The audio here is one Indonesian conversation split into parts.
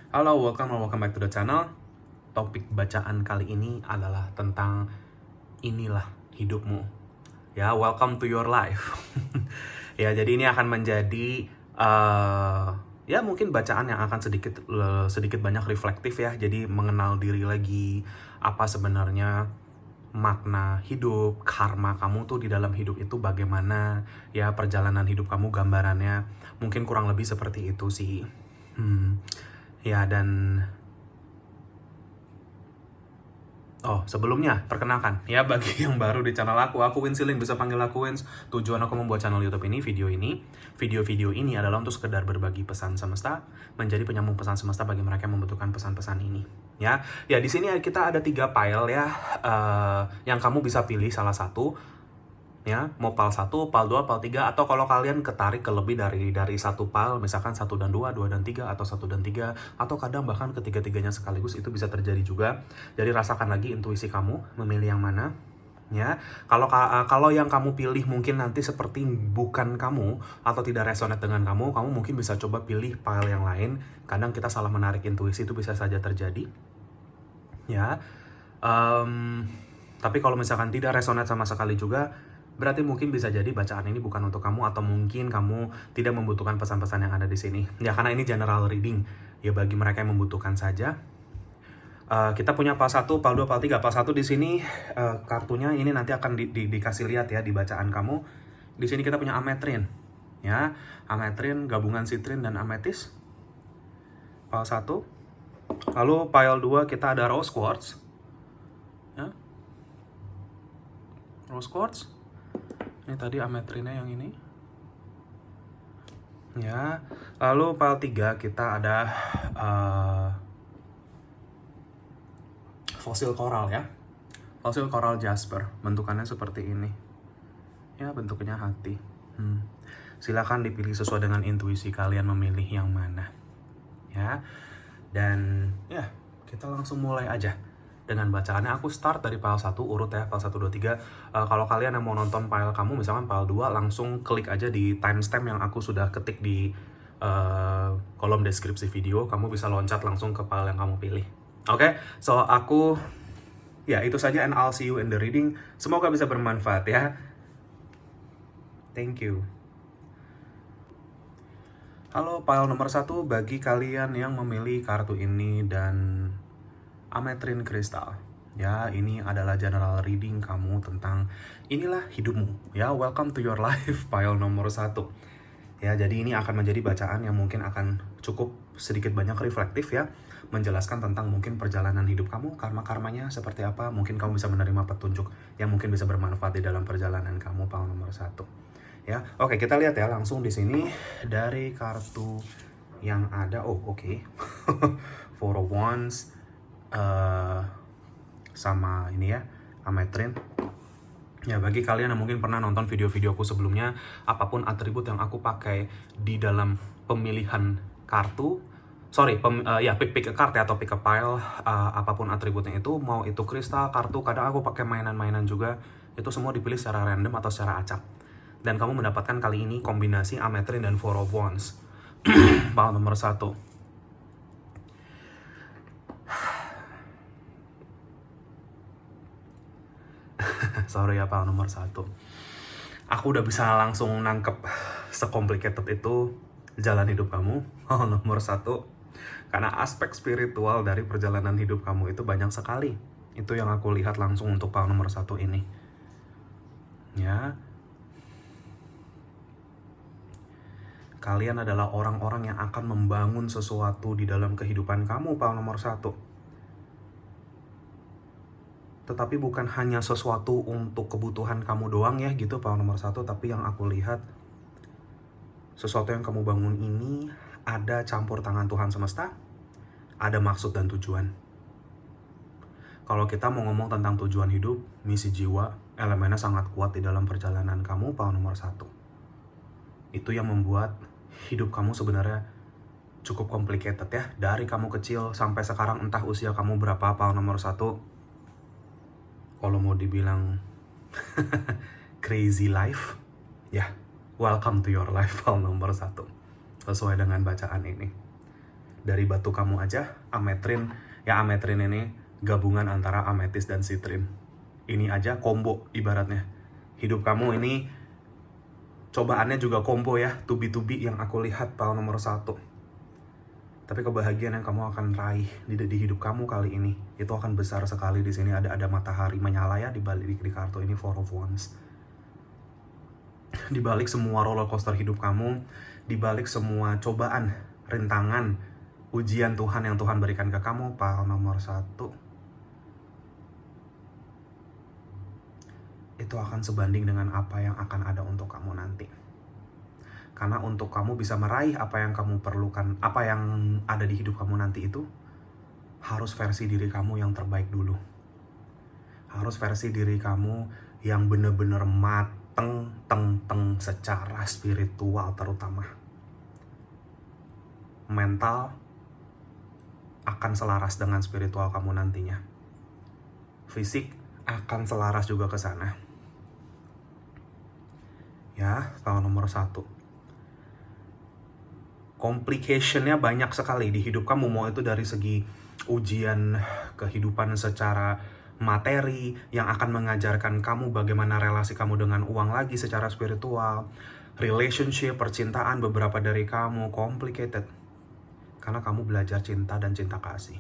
Halo, welcome back to the channel. Topik bacaan kali ini adalah tentang inilah hidupmu. Ya, welcome to your life. Ya, jadi ini akan menjadi ya mungkin bacaan yang akan sedikit banyak reflektif ya. Jadi mengenal diri lagi, apa sebenarnya makna hidup, karma kamu tuh di dalam hidup itu bagaimana, ya perjalanan hidup kamu gambarannya. Mungkin kurang lebih seperti itu sih. Ya, dan sebelumnya, perkenalkan, ya bagi yang baru di channel aku Winsiling, bisa panggil aku Wins. Tujuan aku membuat channel YouTube ini, video-video ini adalah untuk sekedar berbagi pesan semesta, menjadi penyambung pesan semesta bagi mereka yang membutuhkan pesan-pesan ini. Ya, di sini kita ada 3 file ya, yang kamu bisa pilih salah satu. Ya, mau PAL 1, PAL 2, PAL 3, atau kalau kalian ketarik ke lebih dari satu PAL, misalkan 1 dan 2, 2 dan 3, atau 1 dan 3, atau kadang bahkan ketiga-tiganya sekaligus, itu bisa terjadi juga. Jadi rasakan lagi intuisi kamu, memilih yang mana. Ya, kalau yang kamu pilih mungkin nanti seperti bukan kamu, atau tidak resonate dengan kamu mungkin bisa coba pilih file yang lain. Kadang kita salah menarik intuisi, itu bisa saja terjadi. Ya, tapi kalau misalkan tidak resonate sama sekali juga, berarti mungkin bisa jadi bacaan ini bukan untuk kamu, atau mungkin kamu tidak membutuhkan pesan-pesan yang ada di sini. Ya, karena ini general reading, ya bagi mereka yang membutuhkan saja. Kita punya PAL 1, PAL 2, PAL 3. PAL 1 di sini kartunya ini nanti akan dikasih lihat ya di bacaan kamu. Di sini kita punya ametrin. Ya, ametrin gabungan citrin dan ametis. PAL 1. Lalu PAL 2 kita ada rose quartz. Ya. Rose quartz. Ini tadi ametrinnya yang ini. Ya, lalu PAL 3 kita ada fosil koral ya. Fosil koral jasper, bentukannya seperti ini. Ya, bentuknya hati. Silakan dipilih sesuai dengan intuisi kalian memilih yang mana. Ya. Dan ya, kita langsung mulai aja dengan bacaannya. Aku start dari file 1 urut ya, file 1, 2, 3. Kalau kalian yang mau nonton file kamu, misalkan file 2, langsung klik aja di timestamp yang aku sudah ketik di kolom deskripsi video. Kamu bisa loncat langsung ke file yang kamu pilih. Oke, so aku, ya itu saja, and I'll see you in the reading. Semoga bisa bermanfaat ya. Thank you. Halo, file nomor 1 bagi kalian yang memilih kartu ini dan ametrin kristal. Ya, ini adalah general reading kamu tentang inilah hidupmu. Ya, welcome to your life, file nomor 1. Ya, jadi ini akan menjadi bacaan yang mungkin akan cukup sedikit banyak reflektif ya, menjelaskan tentang mungkin perjalanan hidup kamu, karma-karmanya seperti apa. Mungkin kamu bisa menerima petunjuk yang mungkin bisa bermanfaat di dalam perjalanan kamu, file nomor 1. Ya, oke, kita lihat ya langsung di sini dari kartu yang ada. Oke. Four of Wands, sama ini ya, ametrin. Ya, bagi kalian yang mungkin pernah nonton video-videoku sebelumnya, apapun atribut yang aku pakai di dalam pemilihan kartu, pick a card ya, atau pick a pile, apapun atributnya itu, mau itu kristal, kartu, kadang aku pakai mainan-mainan juga, itu semua dipilih secara random atau secara acak. Dan kamu mendapatkan kali ini kombinasi ametrin dan Four of Wands. File nomor 1. Sorry ya, file nomor 1. Aku udah bisa langsung nangkep secomplicated itu jalan hidup kamu, file nomor 1. Karena aspek spiritual dari perjalanan hidup kamu itu banyak sekali. Itu yang aku lihat langsung untuk file nomor 1 ini. Ya, kalian adalah orang-orang yang akan membangun sesuatu di dalam kehidupan kamu, file nomor 1. Tetapi bukan hanya sesuatu untuk kebutuhan kamu doang ya gitu, file nomor 1. Tapi yang aku lihat, sesuatu yang kamu bangun ini ada campur tangan Tuhan semesta, ada maksud dan tujuan. Kalau kita mau ngomong tentang tujuan hidup, misi jiwa, elemennya sangat kuat di dalam perjalanan kamu, file nomor 1. Itu yang membuat hidup kamu sebenarnya cukup complicated ya. Dari kamu kecil sampai sekarang, entah usia kamu berapa, file nomor 1. Kalau mau dibilang crazy life, ya, welcome to your life, file nomor 1. Sesuai dengan bacaan ini. Dari batu kamu aja, ametrin. Ya ametrin ini gabungan antara ametis dan sitrin. Ini aja combo ibaratnya. Hidup kamu ini cobaannya juga combo ya, tubi-tubi yang aku lihat power nomor 1. Tapi kebahagiaan yang kamu akan raih di hidup kamu kali ini itu akan besar sekali. Di sini ada matahari menyala ya di balik di kartu ini, Four of Wands. Di balik semua roller coaster hidup kamu, di balik semua cobaan, rintangan, ujian Tuhan yang Tuhan berikan ke kamu, pile nomor 1 itu akan sebanding dengan apa yang akan ada untuk kamu nanti. Karena untuk kamu bisa meraih apa yang kamu perlukan, apa yang ada di hidup kamu nanti itu, harus versi diri kamu yang terbaik dulu. Harus versi diri kamu yang bener-bener mateng, secara spiritual terutama. Mental akan selaras dengan spiritual kamu nantinya. Fisik akan selaras juga ke sana. Ya, kalau nomor 1. Complication-nya banyak sekali di hidup kamu, mau itu dari segi ujian kehidupan secara materi yang akan mengajarkan kamu bagaimana relasi kamu dengan uang lagi secara spiritual, relationship, percintaan, beberapa dari kamu complicated karena kamu belajar cinta dan cinta kasih.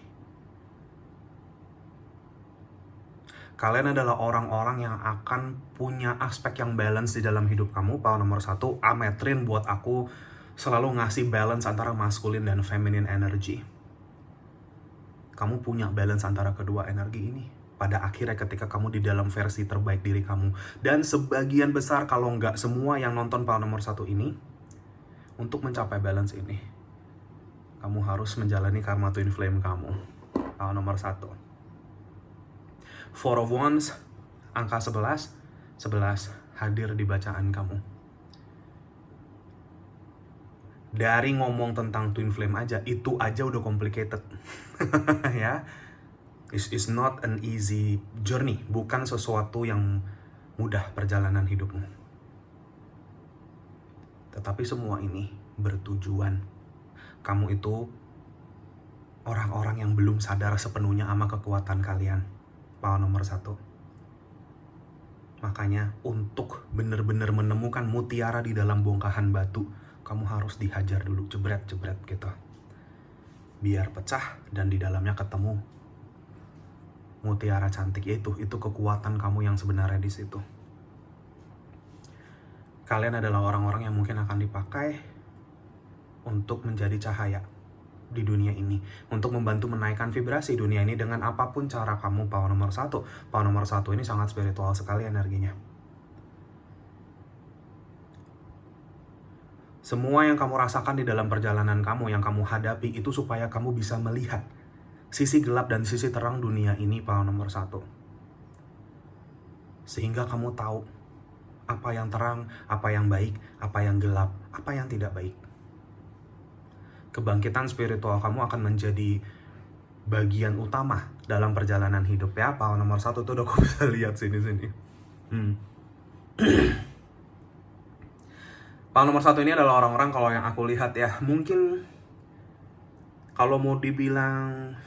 Kalian adalah orang-orang yang akan punya aspek yang balance di dalam hidup kamu. Power nomor 1, ametrin buat aku selalu ngasih balance antara masculine dan feminine energy. Kamu punya balance antara kedua energi ini. Pada akhirnya ketika kamu di dalam versi terbaik diri kamu. Dan sebagian besar kalau nggak semua yang nonton power nomor 1 ini, untuk mencapai balance ini, kamu harus menjalani karma twin flame kamu. Power nomor 1. Four of Wands, angka 11 hadir di bacaan kamu. Dari ngomong tentang twin flame aja, itu aja udah complicated. Ya, it's not an easy journey. Bukan sesuatu yang mudah perjalanan hidupmu. Tetapi semua ini bertujuan. Kamu itu orang-orang yang belum sadar sepenuhnya sama kekuatan kalian. Power nomor 1. Makanya untuk benar-benar menemukan mutiara di dalam bongkahan batu, kamu harus dihajar dulu, jebret-jebret gitu. Biar pecah dan di dalamnya ketemu mutiara cantik itu kekuatan kamu yang sebenarnya di situ. Kalian adalah orang-orang yang mungkin akan dipakai untuk menjadi cahaya di dunia ini, untuk membantu menaikkan vibrasi dunia ini dengan apapun cara kamu. Power nomor 1. Power nomor 1 ini sangat spiritual sekali energinya. Semua yang kamu rasakan di dalam perjalanan kamu, yang kamu hadapi, itu supaya kamu bisa melihat sisi gelap dan sisi terang dunia ini, power nomor 1. Sehingga kamu tahu apa yang terang, apa yang baik, apa yang gelap, apa yang tidak baik. Kebangkitan spiritual kamu akan menjadi bagian utama dalam perjalanan hidup ya. Power nomor 1 tuh udah aku bisa lihat sini-sini. Power nomor 1 ini adalah orang-orang kalau yang aku lihat ya, mungkin kalau mau dibilang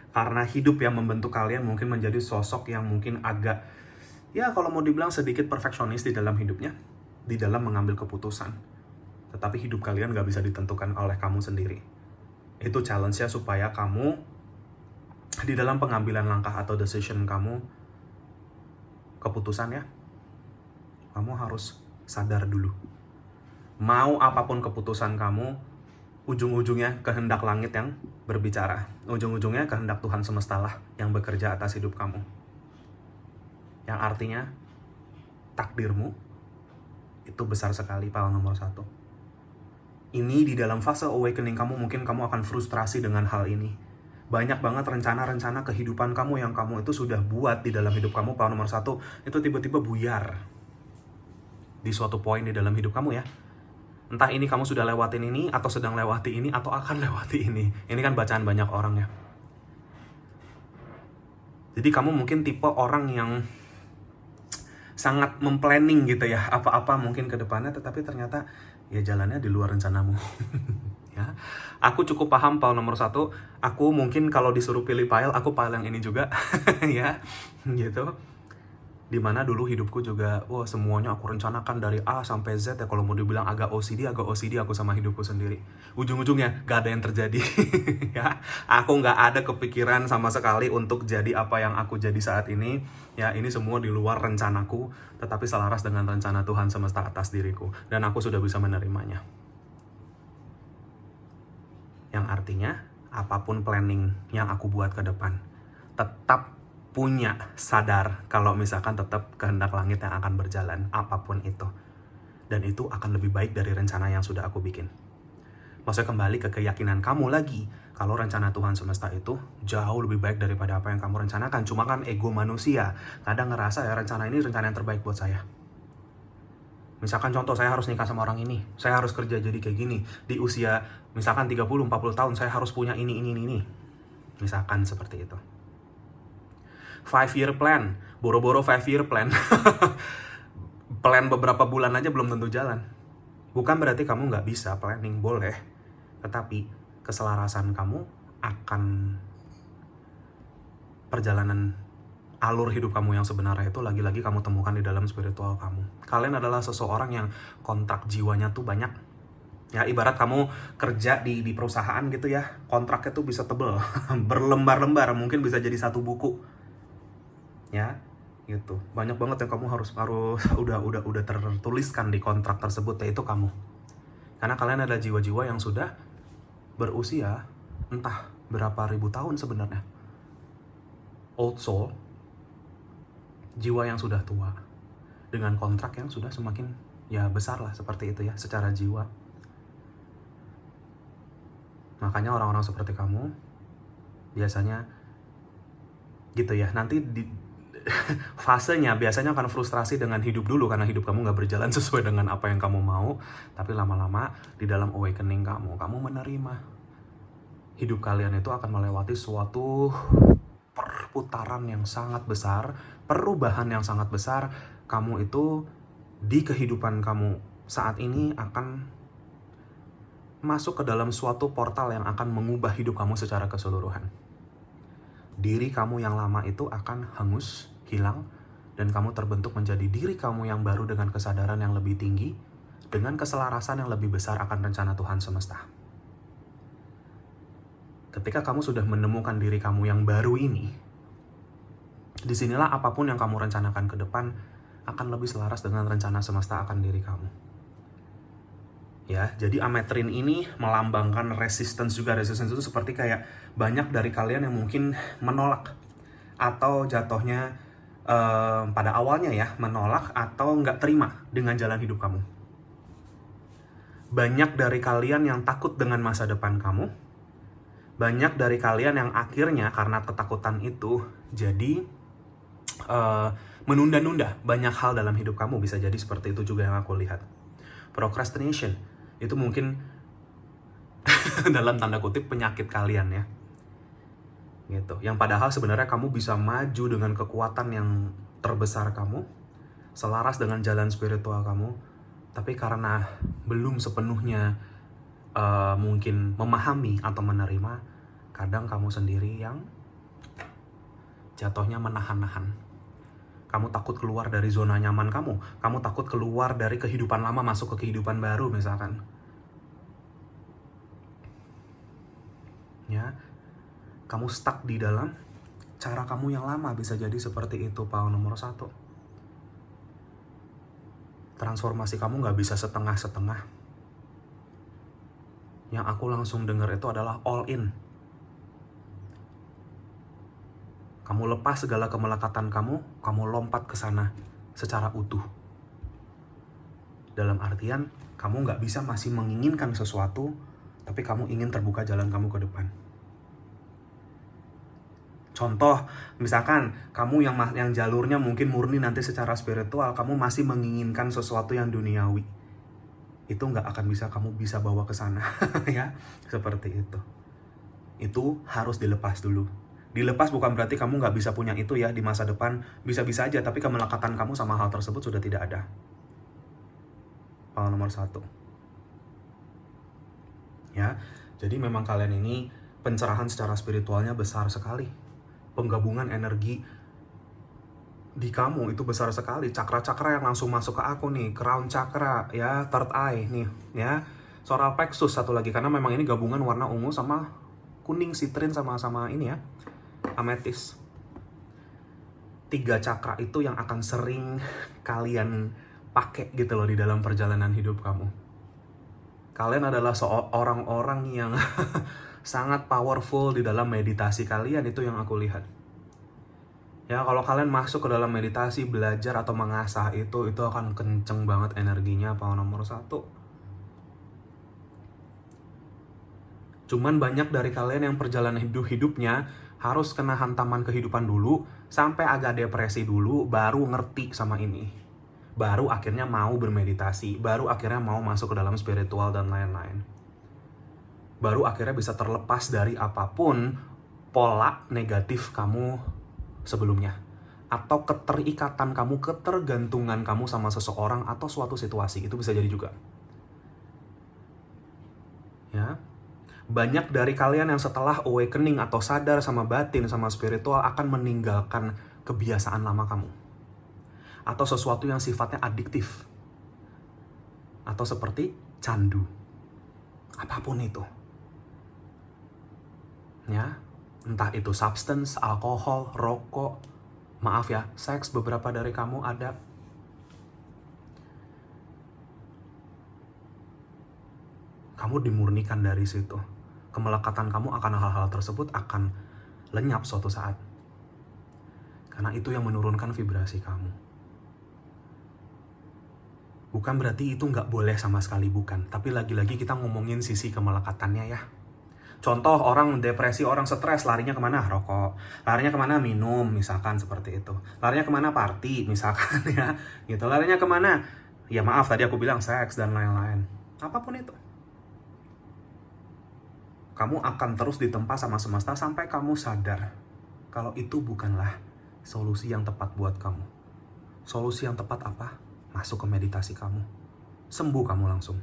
karena hidup yang membentuk kalian, mungkin menjadi sosok yang mungkin agak, ya kalau mau dibilang sedikit perfeksionis di dalam hidupnya, di dalam mengambil keputusan. Tetapi hidup kalian gak bisa ditentukan oleh kamu sendiri. Itu challenge-nya supaya kamu di dalam pengambilan langkah atau decision kamu, keputusan ya, kamu harus sadar dulu. Mau apapun keputusan kamu, ujung-ujungnya kehendak langit yang berbicara. Ujung-ujungnya kehendak Tuhan semesta lah yang bekerja atas hidup kamu. Yang artinya takdirmu itu besar sekali, power nomor 1. Ini di dalam fase awakening kamu, mungkin kamu akan frustrasi dengan hal ini. Banyak banget rencana-rencana kehidupan kamu yang kamu itu sudah buat di dalam hidup kamu, power nomor 1, itu tiba-tiba buyar di suatu poin di dalam hidup kamu ya. Entah ini kamu sudah lewatin ini, atau sedang lewati ini, atau akan lewati ini. Ini kan bacaan banyak orang ya. Jadi kamu mungkin tipe orang yang sangat memplanning gitu ya, apa-apa mungkin ke depannya, tetapi ternyata ya jalannya di luar rencanamu. Ya, Aku cukup paham file nomor 1. Aku mungkin kalau disuruh pilih file, aku file yang ini juga. Ya, gitu. Dimana dulu hidupku juga, wah semuanya aku rencanakan dari A sampai Z ya. Kalau mau dibilang agak OCD aku sama hidupku sendiri. Ujung-ujungnya gak ada yang terjadi. Ya, aku gak ada kepikiran sama sekali untuk jadi apa yang aku jadi saat ini. Ya, ini semua di luar rencanaku, tetapi selaras dengan rencana Tuhan semesta atas diriku. Dan aku sudah bisa menerimanya. Yang artinya, apapun planning yang aku buat ke depan, tetap punya sadar kalau misalkan tetap kehendak langit yang akan berjalan, apapun itu. Dan itu akan lebih baik dari rencana yang sudah aku bikin. Maksudnya kembali ke keyakinan kamu lagi, kalau rencana Tuhan semesta itu jauh lebih baik daripada apa yang kamu rencanakan. Cuma kan ego manusia, kadang ngerasa ya rencana ini rencana yang terbaik buat saya. Misalkan contoh, saya harus nikah sama orang ini, saya harus kerja jadi kayak gini, di usia misalkan 30-40 tahun, saya harus punya ini. Misalkan seperti itu. 5-year plan, boro-boro 5-year plan. Plan beberapa bulan aja belum tentu jalan. Bukan berarti kamu nggak bisa planning, boleh. Tetapi keselarasan kamu akan perjalanan alur hidup kamu yang sebenarnya itu lagi-lagi kamu temukan di dalam spiritual kamu. Kalian adalah seseorang yang kontrak jiwanya tuh banyak. Ya, ibarat kamu kerja di perusahaan gitu ya, kontraknya tuh bisa tebel, berlembar-lembar, mungkin bisa jadi 1 buku. Ya, gitu. Banyak banget yang kamu harus udah tertuliskan di kontrak tersebut, yaitu kamu. Karena kalian adalah jiwa-jiwa yang sudah berusia entah berapa ribu tahun sebenarnya. Old soul, jiwa yang sudah tua, dengan kontrak yang sudah semakin ya besar lah, seperti itu ya, secara jiwa. Makanya orang-orang seperti kamu biasanya gitu ya, nanti fasenya biasanya akan frustrasi dengan hidup dulu karena hidup kamu gak berjalan sesuai dengan apa yang kamu mau. Tapi lama-lama di dalam awakening kamu menerima hidup kalian itu akan melewati suatu perputaran yang sangat besar, perubahan yang sangat besar. Kamu itu di kehidupan kamu saat ini akan masuk ke dalam suatu portal yang akan mengubah hidup kamu secara keseluruhan. Diri kamu yang lama itu akan hangus, hilang, dan kamu terbentuk menjadi diri kamu yang baru dengan kesadaran yang lebih tinggi, dengan keselarasan yang lebih besar akan rencana Tuhan semesta. Ketika kamu sudah menemukan diri kamu yang baru ini, disinilah apapun yang kamu rencanakan ke depan akan lebih selaras dengan rencana semesta akan diri kamu. Ya, jadi ametrin ini melambangkan resistance juga. Resistance itu seperti kayak banyak dari kalian yang mungkin menolak atau jatuhnya pada awalnya ya menolak atau nggak terima dengan jalan hidup kamu. Banyak dari kalian yang takut dengan masa depan kamu. Banyak dari kalian yang akhirnya karena ketakutan itu jadi menunda-nunda banyak hal dalam hidup kamu. Bisa jadi seperti itu juga yang aku lihat. Procrastination itu mungkin dalam tanda kutip penyakit kalian ya. Gitu. Yang padahal sebenarnya kamu bisa maju dengan kekuatan yang terbesar kamu, selaras dengan jalan spiritual kamu, tapi karena belum sepenuhnya mungkin memahami atau menerima, kadang kamu sendiri yang jatuhnya menahan-nahan. Kamu takut keluar dari zona nyaman kamu takut keluar dari kehidupan lama masuk ke kehidupan baru misalkan. Ya, kamu stuck di dalam cara kamu yang lama, bisa jadi seperti itu power nomor 1. Transformasi kamu gak bisa setengah-setengah. Yang aku langsung dengar itu adalah all in. Kamu lepas segala kemelekatan kamu lompat ke sana secara utuh. Dalam artian, kamu gak bisa masih menginginkan sesuatu, tapi kamu ingin terbuka jalan kamu ke depan. Contoh, misalkan kamu yang jalurnya mungkin murni nanti secara spiritual, kamu masih menginginkan sesuatu yang duniawi. Itu nggak akan bisa kamu bisa bawa ke sana, ya, seperti itu. Itu harus dilepas dulu. Dilepas bukan berarti kamu nggak bisa punya itu ya di masa depan, bisa-bisa aja, tapi kemelekatan kamu sama hal tersebut sudah tidak ada. Power nomor 1. Ya, Jadi memang kalian ini pencerahan secara spiritualnya besar sekali. Penggabungan energi di kamu itu besar sekali. Cakra-cakra yang langsung masuk ke aku nih, crown chakra ya, third eye nih ya, solar plexus satu lagi, karena memang ini gabungan warna ungu sama kuning sitrin sama ini ya, ametis. 3 cakra itu yang akan sering kalian pakai gitu loh di dalam perjalanan hidup kamu. Kalian adalah orang-orang yang sangat powerful di dalam meditasi kalian, itu yang aku lihat. Ya, kalau kalian masuk ke dalam meditasi, belajar atau mengasah itu akan kenceng banget energinya, power nomor 1. Cuman banyak dari kalian yang perjalanan hidupnya harus kena hantaman kehidupan dulu, sampai agak depresi dulu, baru ngerti sama ini. Baru akhirnya mau bermeditasi, baru akhirnya mau masuk ke dalam spiritual dan lain-lain. Baru akhirnya bisa terlepas dari apapun pola negatif kamu sebelumnya, atau keterikatan kamu, ketergantungan kamu sama seseorang atau suatu situasi, itu bisa jadi juga. Ya, banyak dari kalian yang setelah awakening atau sadar sama batin, sama spiritual, akan meninggalkan kebiasaan lama kamu, atau sesuatu yang sifatnya adiktif, atau seperti candu, apapun itu. Ya, entah itu substance, alkohol, rokok, maaf ya, seks, beberapa dari kamu ada. Kamu dimurnikan dari situ. Kemelekatan kamu akan hal-hal tersebut akan lenyap suatu saat. Karena itu yang menurunkan vibrasi kamu. Bukan berarti itu nggak boleh sama sekali, bukan. Tapi lagi-lagi kita ngomongin sisi kemelekatannya ya. Contoh, orang depresi, orang stres, larinya kemana? Rokok. Larinya kemana? Minum, misalkan seperti itu. Larinya kemana? Party, misalkan ya. Gitu. Larinya kemana? Ya maaf, tadi aku bilang seks dan lain-lain. Apapun itu. Kamu akan terus ditempa sama semesta sampai kamu sadar kalau itu bukanlah solusi yang tepat buat kamu. Solusi yang tepat apa? Masuk ke meditasi kamu. Sembuh kamu langsung.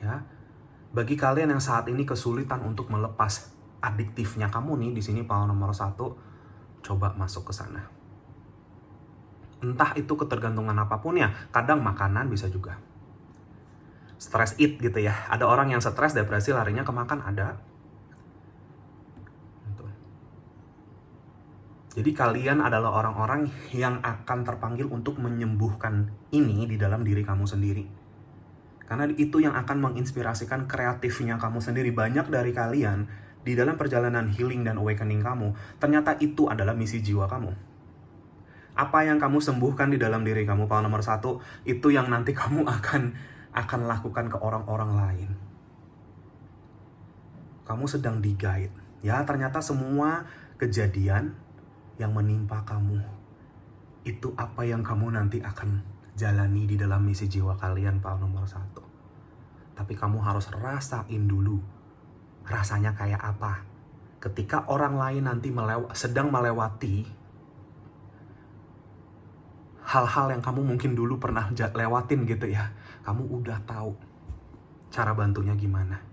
Ya, bagi kalian yang saat ini kesulitan untuk melepas adiktifnya kamu nih, di sini power nomor 1, coba masuk ke sana. Entah itu ketergantungan apapun ya, kadang makanan bisa juga. Stress eat gitu ya, ada orang yang stres, depresi, larinya ke makan, ada. Gitu. Jadi kalian adalah orang-orang yang akan terpanggil untuk menyembuhkan ini di dalam diri kamu sendiri. Karena itu yang akan menginspirasikan kreatifnya kamu sendiri. Banyak dari kalian di dalam perjalanan healing dan awakening kamu, ternyata itu adalah misi jiwa kamu. Apa yang kamu sembuhkan di dalam diri kamu, power nomor 1, itu yang nanti kamu akan lakukan ke orang-orang lain. Kamu sedang di-guide. Ya, ternyata semua kejadian yang menimpa kamu, itu apa yang kamu nanti akan jalani di dalam misi jiwa kalian, power nomor 1. Tapi kamu harus rasain dulu rasanya kayak apa ketika orang lain nanti sedang melewati hal-hal yang kamu mungkin dulu pernah lewatin gitu ya. Kamu udah tahu cara bantunya gimana.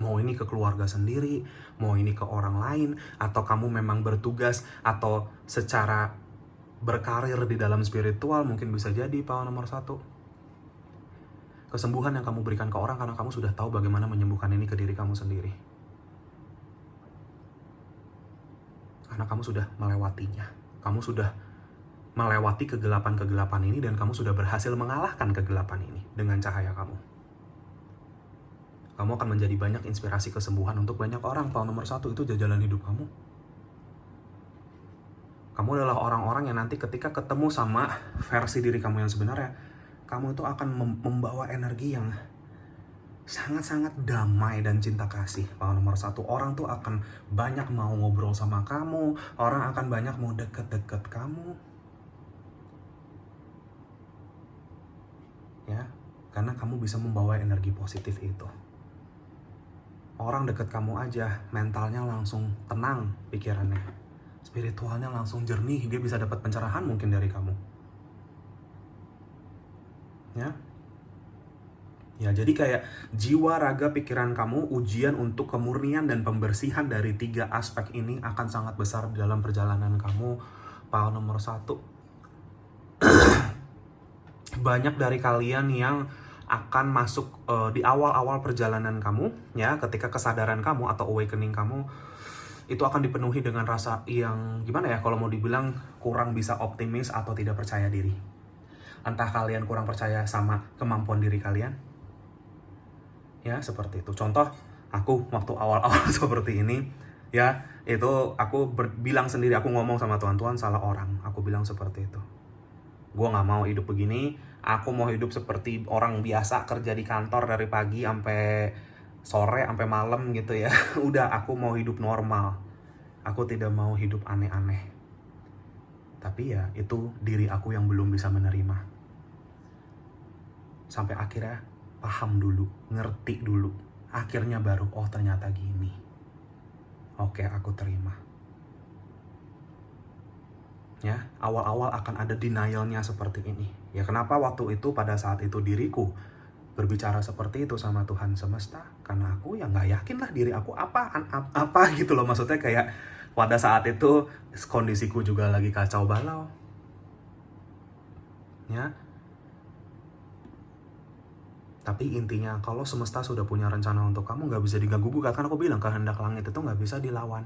Mau ini ke keluarga sendiri, mau ini ke orang lain, atau kamu memang bertugas atau secara berkarir di dalam spiritual, mungkin bisa jadi power nomor 1. Kesembuhan yang kamu berikan ke orang karena kamu sudah tahu bagaimana menyembuhkan ini ke diri kamu sendiri. Karena kamu sudah melewatinya. Kamu sudah melewati kegelapan-kegelapan ini dan kamu sudah berhasil mengalahkan kegelapan ini dengan cahaya kamu. Kamu akan menjadi banyak inspirasi kesembuhan untuk banyak orang. Power nomor 1 itu jalan hidup kamu. Kamu adalah orang-orang yang nanti ketika ketemu sama versi diri kamu yang sebenarnya, kamu itu akan membawa energi yang sangat-sangat damai dan cinta kasih. Power nomor 1, orang tuh akan banyak mau ngobrol sama kamu, orang akan banyak mau deket-deket kamu. Ya, karena kamu bisa membawa energi positif itu. Orang deket kamu aja, mentalnya langsung tenang pikirannya. Spiritualnya langsung jernih, dia bisa dapat pencerahan mungkin dari kamu. Ya. Ya, jadi kayak jiwa, raga, pikiran kamu ujian untuk kemurnian dan pembersihan dari 3 aspek ini akan sangat besar dalam perjalanan kamu, pile nomor 1. Banyak dari kalian yang akan masuk di awal-awal perjalanan kamu, ya, ketika kesadaran kamu atau awakening kamu itu akan dipenuhi dengan rasa yang gimana ya, kalau mau dibilang kurang bisa optimis atau tidak percaya diri. Entah kalian kurang percaya sama kemampuan diri kalian, ya, seperti itu. Contoh, aku waktu awal-awal seperti ini, ya, itu aku bilang sendiri, aku ngomong sama Tuhan salah orang, aku bilang seperti itu. Gue gak mau hidup begini, aku mau hidup seperti orang biasa, kerja di kantor dari pagi sampai sore, sampai malam gitu ya. Udah, aku mau hidup normal. Aku tidak mau hidup aneh-aneh. Tapi ya, itu diri aku yang belum bisa menerima. Sampai akhirnya paham dulu, ngerti dulu. Akhirnya baru, oh ternyata gini. Oke, aku terima. Ya, awal-awal akan ada denialnya seperti ini. Ya, kenapa waktu itu pada saat itu diriku berbicara seperti itu sama Tuhan semesta? Karena aku ya nggak yakin lah diri aku apa gitu loh. Maksudnya kayak pada saat itu kondisiku juga lagi kacau balau. Ya. Tapi intinya kalau semesta sudah punya rencana untuk kamu, nggak bisa diganggu gugat. Kan aku bilang kehendak langit itu nggak bisa dilawan.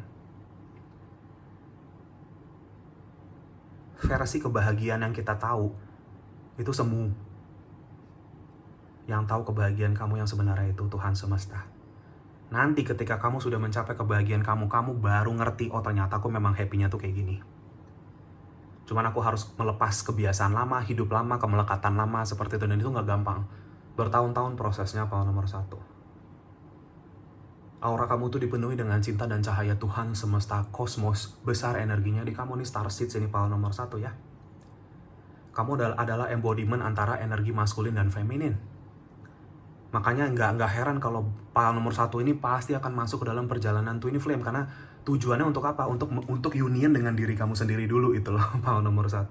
Versi kebahagiaan yang kita tahu itu semu. Yang tahu kebahagiaan kamu yang sebenarnya itu Tuhan semesta. Nanti ketika kamu sudah mencapai kebahagiaan kamu baru ngerti, oh ternyata aku memang happy-nya tuh kayak gini. Cuman aku harus melepas kebiasaan lama, hidup lama, kemelekatan lama seperti itu. Dan itu nggak gampang. Bertahun-tahun prosesnya, power nomor 1. Aura kamu tuh dipenuhi dengan cinta dan cahaya Tuhan semesta kosmos. Besar energinya di kamu nih, star seeds ini power nomor 1 ya. Kamu adalah embodiment antara energi maskulin dan feminin. Makanya nggak heran kalau power nomor 1 ini pasti akan masuk ke dalam perjalanan twin flame. Karena tujuannya untuk apa? Untuk union dengan diri kamu sendiri dulu itu loh, power nomor 1.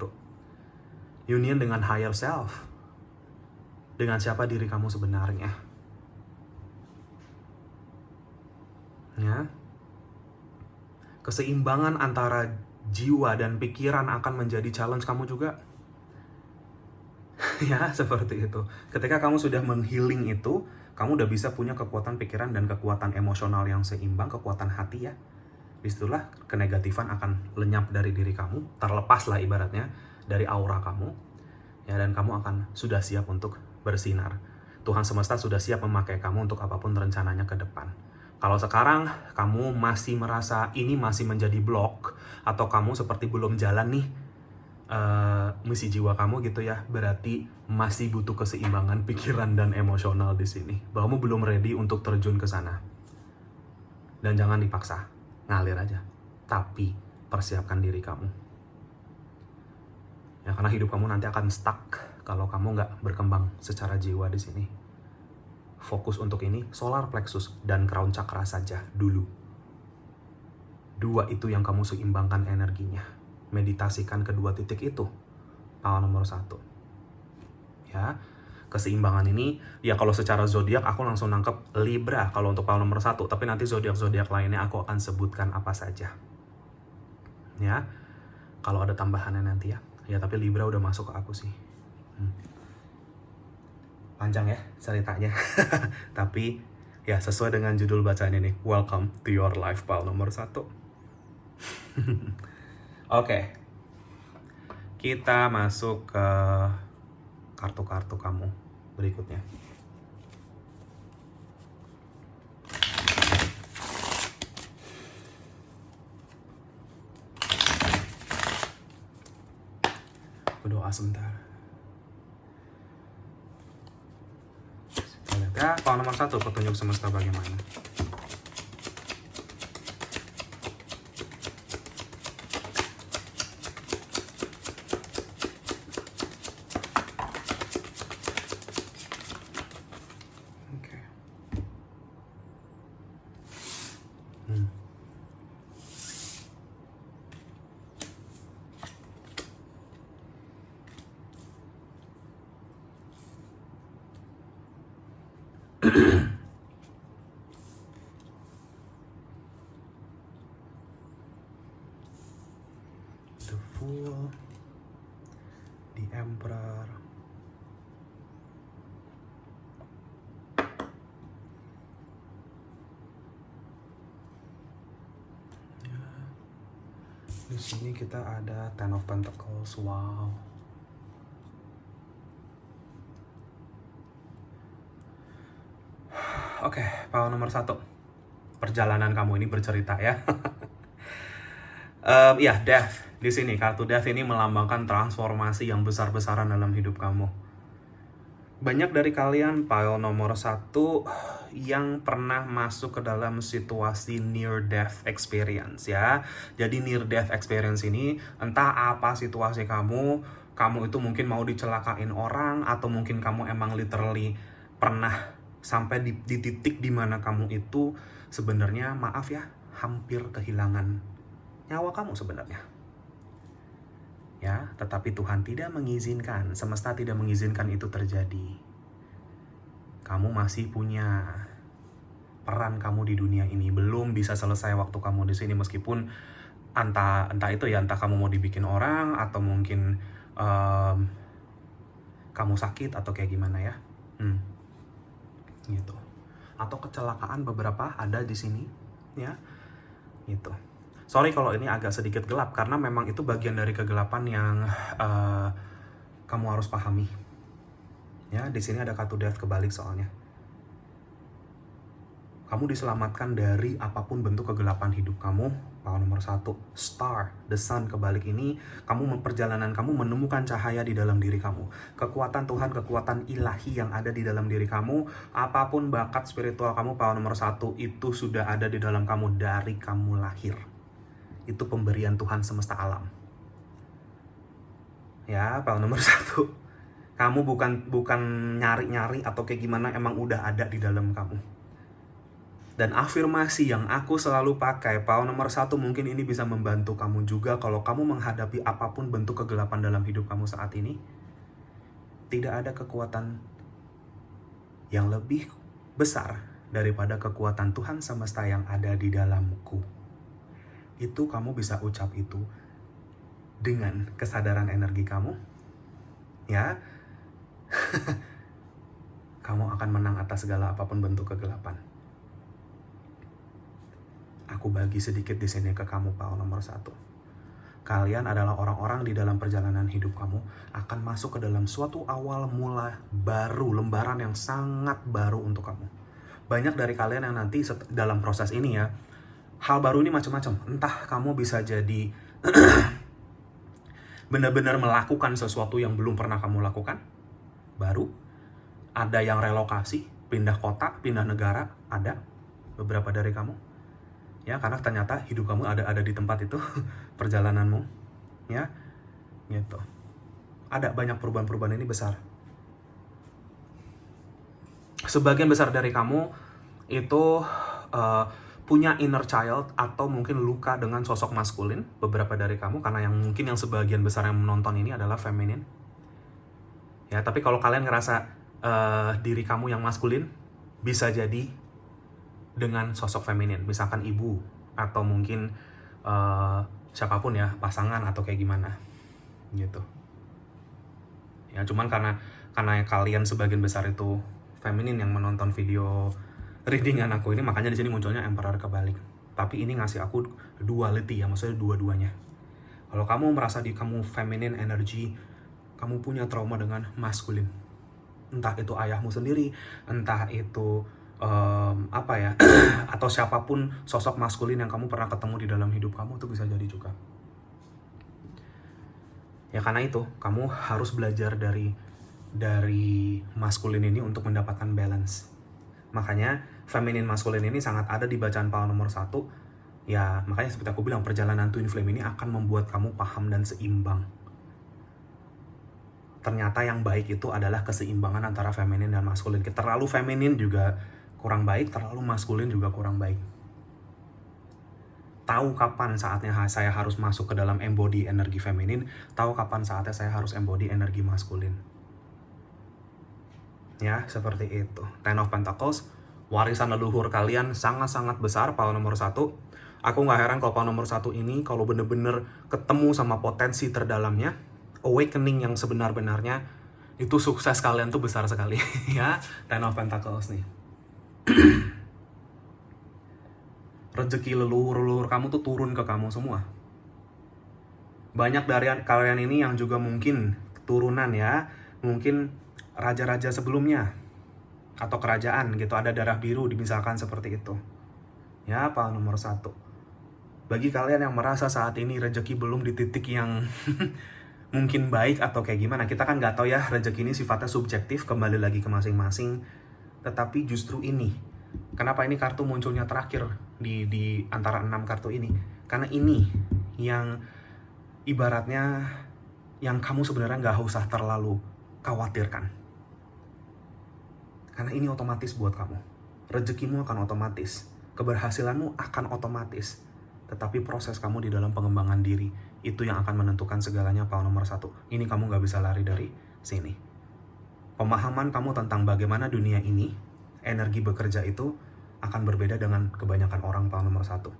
Union dengan higher self. Dengan siapa diri kamu sebenarnya. Ya. Keseimbangan antara jiwa dan pikiran akan menjadi challenge kamu juga. Ya, seperti itu. Ketika kamu sudah menghealing itu, kamu udah bisa punya kekuatan pikiran dan kekuatan emosional yang seimbang, kekuatan hati ya. Disitulah kenegatifan akan lenyap dari diri kamu, terlepas lah ibaratnya dari aura kamu. Ya, dan kamu akan sudah siap untuk bersinar. Tuhan semesta sudah siap memakai kamu untuk apapun rencananya ke depan. Kalau sekarang kamu masih merasa ini masih menjadi blok, atau kamu seperti belum jalan nih misi jiwa kamu gitu ya, berarti masih butuh keseimbangan pikiran dan emosional di sini. Kamu belum ready untuk terjun ke sana. Dan jangan dipaksa, ngalir aja. Tapi persiapkan diri kamu. Ya, karena hidup kamu nanti akan stuck kalau kamu nggak berkembang secara jiwa di sini. Fokus untuk ini, solar plexus dan crown chakra saja dulu. 2 itu yang kamu seimbangkan energinya. Meditasikan kedua titik itu. Power nomor 1. Ya, keseimbangan ini, ya kalau secara zodiak aku langsung nangkep Libra kalau untuk power nomor 1. Tapi nanti zodiak-zodiak lainnya aku akan sebutkan apa saja. Ya, kalau ada tambahannya nanti ya. Ya, tapi Libra udah masuk ke aku sih. Panjang ya ceritanya. Tapi ya sesuai dengan judul bacaan ini, welcome to your life, pile nomor 1. Oke. Kita masuk ke kartu-kartu kamu berikutnya. Berdoa sebentar. Ya, power nomor 1, petunjuk semesta bagaimana? Oke. The Fool, The Emperor. Di sini kita ada Ten of Pentacles. Wow. Oke, power nomor 1. Perjalanan kamu ini bercerita ya. Ya, Death. Di sini kartu Death ini melambangkan transformasi yang besar-besaran dalam hidup kamu. Banyak dari kalian pile nomor 1 yang pernah masuk ke dalam situasi near death experience ya. Jadi near death experience ini entah apa situasi kamu itu mungkin mau dicelakain orang, atau mungkin kamu emang literally pernah sampai di titik dimana kamu itu sebenarnya, maaf ya, hampir kehilangan nyawa kamu sebenarnya. Ya, tetapi Tuhan tidak mengizinkan, semesta tidak mengizinkan itu terjadi. Kamu masih punya peran kamu di dunia ini, belum bisa selesai waktu kamu di sini, meskipun entah itu ya, entah kamu mau dibikin orang, atau mungkin kamu sakit atau kayak gimana ya, gitu. Atau kecelakaan beberapa ada di sini, ya, gitu. Sorry kalau ini agak sedikit gelap, karena memang itu bagian dari kegelapan yang kamu harus pahami. Ya, di sini ada kartu Death kebalik soalnya. Kamu diselamatkan dari apapun bentuk kegelapan hidup kamu. Power nomor 1, Star, the Sun kebalik ini, perjalanan kamu menemukan cahaya di dalam diri kamu. Kekuatan Tuhan, kekuatan ilahi yang ada di dalam diri kamu, apapun bakat spiritual kamu, power nomor 1 itu sudah ada di dalam kamu dari kamu lahir. Itu pemberian Tuhan semesta alam. Ya, power nomor 1. Kamu bukan nyari-nyari atau kayak gimana, emang udah ada di dalam kamu. Dan afirmasi yang aku selalu pakai, power nomor 1, mungkin ini bisa membantu kamu juga kalau kamu menghadapi apapun bentuk kegelapan dalam hidup kamu saat ini. Tidak ada kekuatan yang lebih besar daripada kekuatan Tuhan semesta yang ada di dalamku. Itu kamu bisa ucap itu dengan kesadaran energi kamu, ya. Kamu akan menang atas segala apapun bentuk kegelapan. Aku bagi sedikit di sini ke kamu, power nomor 1. Kalian adalah orang-orang di dalam perjalanan hidup kamu akan masuk ke dalam suatu awal mula baru, lembaran yang sangat baru untuk kamu. Banyak dari kalian yang nanti dalam proses ini ya, hal baru ini macam-macam. Entah kamu bisa jadi benar-benar melakukan sesuatu yang belum pernah kamu lakukan, baru. Ada yang relokasi, pindah kota, pindah negara, ada beberapa dari kamu. Ya, karena ternyata hidup kamu ada di tempat itu, perjalananmu, ya, gitu. Ada banyak perubahan-perubahan ini besar. Sebagian besar dari kamu itu punya inner child atau mungkin luka dengan sosok maskulin, beberapa dari kamu, karena mungkin yang sebagian besar yang menonton ini adalah feminin. Ya, tapi kalau kalian ngerasa diri kamu yang maskulin, bisa jadi dengan sosok feminin, misalkan ibu atau mungkin siapapun ya, pasangan atau kayak gimana gitu ya. Cuman karena kalian sebagian besar itu feminin yang menonton video readingan aku ini, makanya di sini munculnya Emperor kebalik. Tapi ini ngasih aku duality ya, maksudnya dua-duanya. Kalau kamu merasa di kamu feminine energy, kamu punya trauma dengan maskulin, entah itu ayahmu sendiri, entah itu atau siapapun sosok maskulin yang kamu pernah ketemu di dalam hidup kamu, itu bisa jadi juga. Ya, karena itu kamu harus belajar dari maskulin ini untuk mendapatkan balance. Makanya feminin maskulin ini sangat ada di bacaan power nomor 1. Ya, makanya seperti aku bilang, perjalanan twin flame ini akan membuat kamu paham dan seimbang. Ternyata yang baik itu adalah keseimbangan antara feminin dan maskulin. Terlalu feminin juga kurang baik, terlalu maskulin juga kurang baik. Tahu kapan saatnya saya harus masuk ke dalam embody energi feminin, tahu kapan saatnya saya harus embody energi maskulin. Ya, seperti itu. Ten of Pentacles, warisan leluhur kalian sangat-sangat besar, pahlawan nomor 1. Aku nggak heran kalau pahlawan nomor 1 ini, kalau bener-bener ketemu sama potensi terdalamnya, awakening yang sebenar-benarnya, itu sukses kalian tuh besar sekali. Ya, Ten of Pentacles nih. Rezeki leluhur-leluhur kamu tuh turun ke kamu semua. Banyak dari kalian ini yang juga mungkin turunan ya, mungkin raja-raja sebelumnya atau kerajaan gitu, ada darah biru misalkan seperti itu. Ya, pahlawan nomor 1. Bagi kalian yang merasa saat ini rezeki belum di titik yang mungkin baik atau kayak gimana, kita kan nggak tahu ya, rezeki ini sifatnya subjektif, kembali lagi ke masing-masing. Tetapi justru ini, kenapa ini kartu munculnya terakhir di antara 6 kartu ini? Karena ini yang ibaratnya yang kamu sebenarnya nggak usah terlalu khawatirkan. Karena ini otomatis buat kamu. Rezekimu akan otomatis, keberhasilanmu akan otomatis. Tetapi proses kamu di dalam pengembangan diri, itu yang akan menentukan segalanya, pahlawan nomor 1. Ini kamu nggak bisa lari dari sini. Pemahaman kamu tentang bagaimana dunia ini, energi bekerja itu akan berbeda dengan kebanyakan orang, pahlawan nomor 1.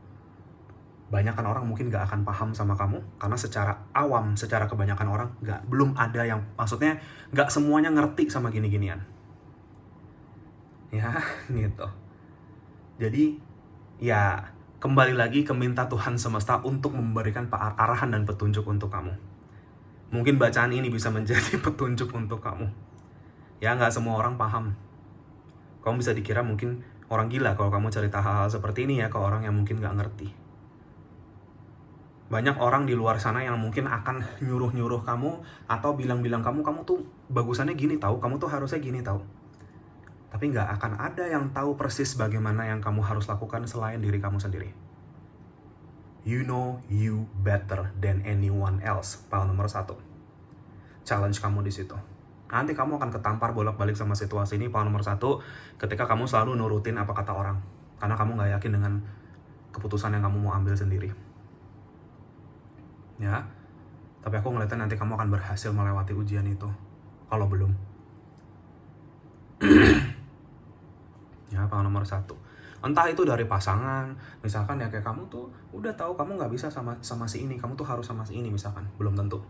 Banyakan orang mungkin nggak akan paham sama kamu, karena secara awam, secara kebanyakan orang, belum ada yang, maksudnya nggak semuanya ngerti sama gini-ginian. Ya, gitu. Jadi, ya kembali lagi ke minta Tuhan semesta untuk memberikan arahan dan petunjuk untuk kamu. Mungkin bacaan ini bisa menjadi petunjuk untuk kamu. Ya, nggak semua orang paham. Kamu bisa dikira mungkin orang gila kalau kamu cerita hal-hal seperti ini ya ke orang yang mungkin nggak ngerti. Banyak orang di luar sana yang mungkin akan nyuruh-nyuruh kamu atau bilang-bilang kamu tuh bagusannya gini tahu, kamu tuh harusnya gini tahu. Tapi nggak akan ada yang tahu persis bagaimana yang kamu harus lakukan selain diri kamu sendiri. You know you better than anyone else, pahlawan nomor 1. Challenge kamu di situ. Nanti kamu akan ketampar bolak-balik sama situasi ini, pahlawan nomor 1, ketika kamu selalu nurutin apa kata orang. Karena kamu nggak yakin dengan keputusan yang kamu mau ambil sendiri. Ya, tapi aku ngeliatnya nanti kamu akan berhasil melewati ujian itu. Kalau belum. Ya, pahlawan nomor 1. Entah itu dari pasangan, misalkan ya kayak kamu tuh udah tahu kamu nggak bisa sama si ini, kamu tuh harus sama si ini misalkan, belum tentu.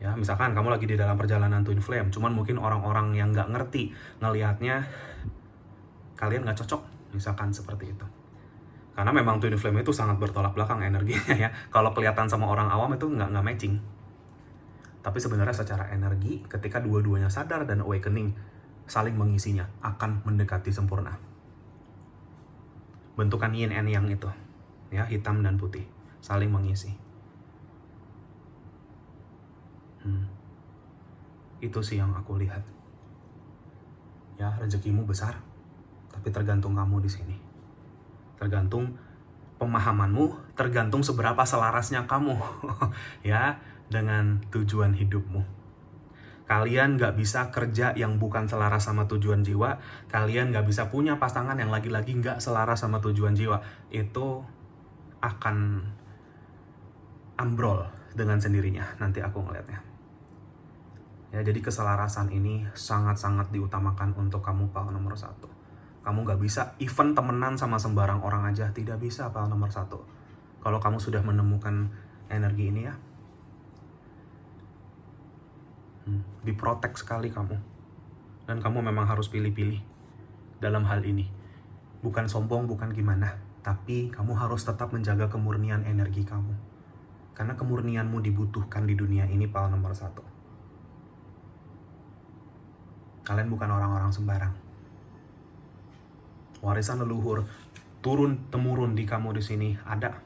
Ya, misalkan kamu lagi di dalam perjalanan twin flame, cuman mungkin orang-orang yang nggak ngerti ngelihatnya kalian nggak cocok, misalkan seperti itu. Karena memang twin flame itu sangat bertolak belakang energinya ya. Kalau kelihatan sama orang awam itu nggak matching. Tapi sebenarnya secara energi, ketika dua-duanya sadar dan awakening, saling mengisinya akan mendekati sempurna. Bentukan yin and yang itu, ya, hitam dan putih, saling mengisi. Itu sih yang aku lihat. Ya, rezekimu besar, tapi tergantung kamu di sini. Tergantung pemahamanmu, tergantung seberapa selarasnya kamu ya dengan tujuan hidupmu. Kalian gak bisa kerja yang bukan selaras sama tujuan jiwa. Kalian gak bisa punya pasangan yang lagi-lagi gak selaras sama tujuan jiwa. Itu akan ambrol dengan sendirinya, nanti aku ngeliatnya. Ya, jadi keselarasan ini sangat-sangat diutamakan untuk kamu, pahlawan nomor 1. Kamu gak bisa even temenan sama sembarang orang aja, tidak bisa, pahlawan nomor 1. Kalau kamu sudah menemukan energi ini ya, diprotek sekali kamu. Dan kamu memang harus pilih-pilih dalam hal ini. Bukan sombong, bukan gimana, tapi kamu harus tetap menjaga kemurnian energi kamu. Karena kemurnianmu dibutuhkan di dunia ini, pahlawan nomor 1. Kalian bukan orang-orang sembarang. Warisan leluhur turun-temurun di kamu di sini ada.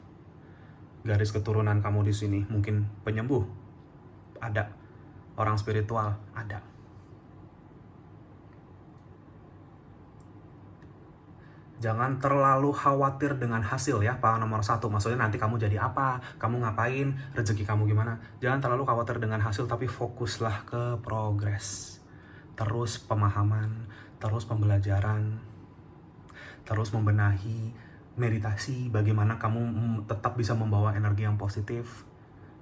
Garis keturunan kamu di sini mungkin penyembuh ada. Orang spiritual ada. Jangan terlalu khawatir dengan hasil ya, pahlawan nomor 1. Maksudnya nanti kamu jadi apa, kamu ngapain, rezeki kamu gimana. Jangan terlalu khawatir dengan hasil, tapi fokuslah ke progres. Terus pemahaman, terus pembelajaran, terus membenahi, meditasi, bagaimana kamu tetap bisa membawa energi yang positif.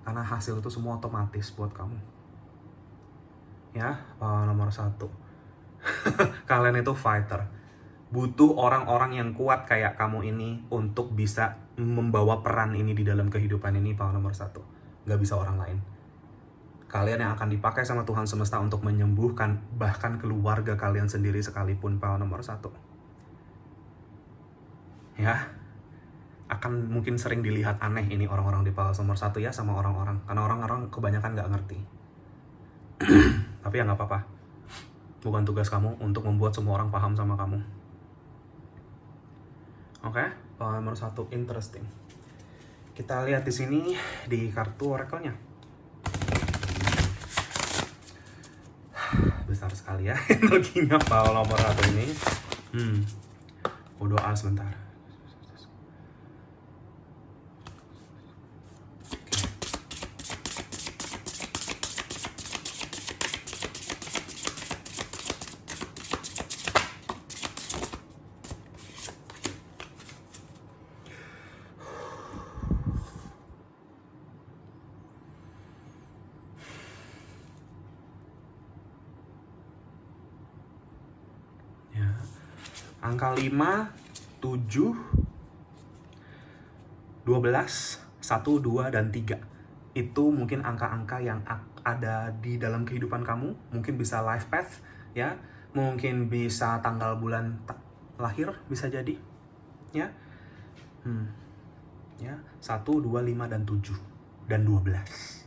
Karena hasil itu semua otomatis buat kamu. Ya, pahlawan nomor 1. Kalian itu fighter. Butuh orang-orang yang kuat kayak kamu ini untuk bisa membawa peran ini di dalam kehidupan ini, power nomor 1. Gak bisa orang lain. Kalian yang akan dipakai sama Tuhan semesta untuk menyembuhkan bahkan keluarga kalian sendiri sekalipun, power nomor 1. Ya, akan mungkin sering dilihat aneh ini orang-orang di power nomor 1 ya sama orang-orang. Karena orang-orang kebanyakan gak ngerti. Tapi ya gak apa-apa. Bukan tugas kamu untuk membuat semua orang paham sama kamu. Oke, power nomor 1 interesting. Kita lihat di sini di kartu oracle-nya. Besar sekali ya energinya power nomor 1 ini. Aku doa sebentar. Angka 5, 7, 12, 1, 2, dan 3. Itu mungkin angka-angka yang ada di dalam kehidupan kamu. Mungkin bisa life path, ya. Mungkin bisa tanggal bulan lahir, bisa jadi. Ya. Ya, 1, 2, 5, dan 7. Dan 12.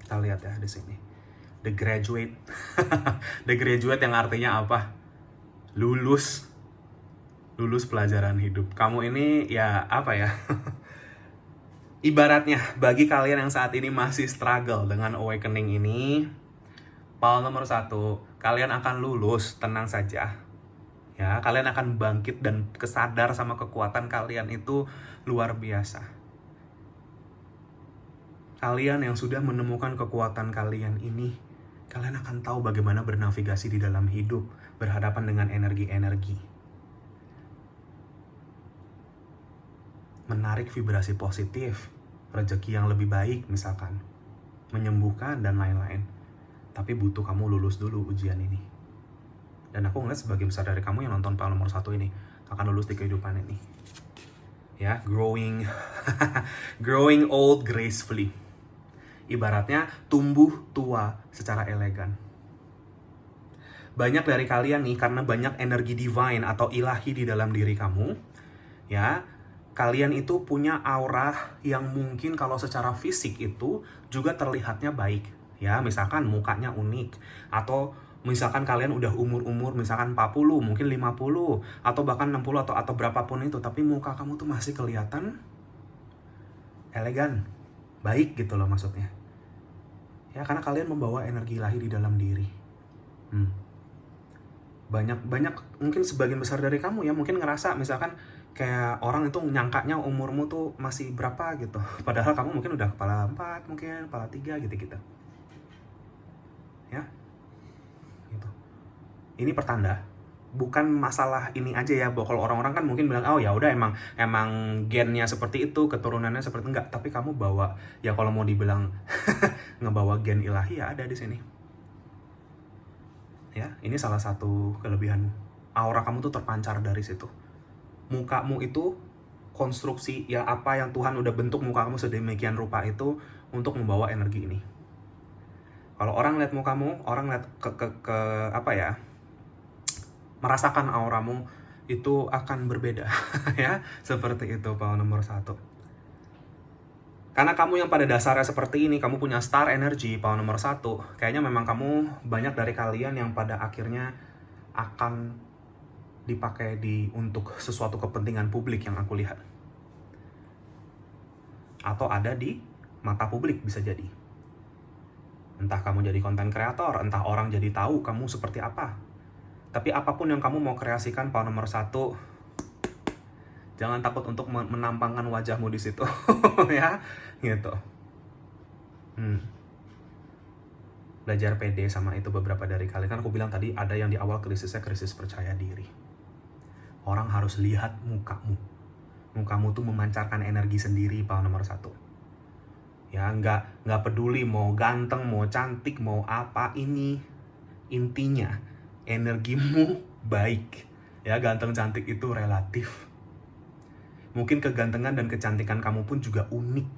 Kita lihat ya di sini. The graduate. The graduate yang artinya apa? Lulus pelajaran hidup. Kamu ini ya apa ya? Ibaratnya bagi kalian yang saat ini masih struggle dengan awakening ini, power nomor 1, kalian akan lulus, tenang saja. Ya, kalian akan bangkit dan kesadar sama kekuatan kalian itu luar biasa. Kalian yang sudah menemukan kekuatan kalian ini, kalian akan tahu bagaimana bernavigasi di dalam hidup, berhadapan dengan energi-energi. Menarik vibrasi positif, rezeki yang lebih baik misalkan, menyembuhkan dan lain-lain. Tapi butuh kamu lulus dulu ujian ini. Dan aku ngeliat sebagian besar dari kamu yang nonton power nomor 1 ini akan lulus di kehidupan ini. Ya, growing old gracefully. Ibaratnya tumbuh tua secara elegan. Banyak dari kalian nih, karena banyak energi divine atau ilahi di dalam diri kamu, ya, kalian itu punya aura yang mungkin kalau secara fisik itu juga terlihatnya baik. Ya, misalkan mukanya unik, atau misalkan kalian udah umur misalkan 40, mungkin 50, atau bahkan 60 atau berapapun itu, tapi muka kamu tuh masih kelihatan elegan, baik gitu loh maksudnya. Ya, karena kalian membawa energi ilahi di dalam diri. Banyak mungkin sebagian besar dari kamu ya mungkin ngerasa misalkan kayak orang itu nyangkanya umurmu tuh masih berapa gitu. Padahal kamu mungkin udah kepala 4, mungkin kepala 3 gitu-gitu. Ya. Gitu. Ini pertanda. Bukan masalah ini aja ya, bahwa kalau orang-orang kan mungkin bilang, oh ya udah emang gennya seperti itu, keturunannya seperti enggak, tapi kamu bawa, ya kalau mau dibilang ngebawa gen ilahi ya ada di sini. Ya, ini salah satu kelebihanmu. Aura kamu tuh terpancar dari situ. Mukamu itu konstruksi, ya apa yang Tuhan udah bentuk muka kamu sedemikian rupa itu untuk membawa energi ini. Kalau orang lihat mukamu, orang lihat ke apa ya? Merasakan auramu itu akan berbeda. Ya, seperti itu power nomor 1. Karena kamu yang pada dasarnya seperti ini, kamu punya star energy power nomor 1, kayaknya memang kamu banyak dari kalian yang pada akhirnya akan dipakai untuk sesuatu kepentingan publik yang aku lihat. Atau ada di mata publik bisa jadi. Entah kamu jadi konten kreator, entah orang jadi tahu kamu seperti apa. Tapi apapun yang kamu mau kreasikan power nomor 1, jangan takut untuk menampangkan wajahmu di situ. Ya, gitu. Belajar pede sama itu beberapa dari kalian. Kan aku bilang tadi ada yang di awal krisisnya krisis percaya diri. Orang harus lihat mukamu. Mukamu tuh memancarkan energi sendiri power nomor 1. Ya, nggak peduli mau ganteng, mau cantik, mau apa, ini intinya energimu baik. Ya, ganteng cantik itu relatif. Mungkin kegantengan dan kecantikan kamu pun juga unik.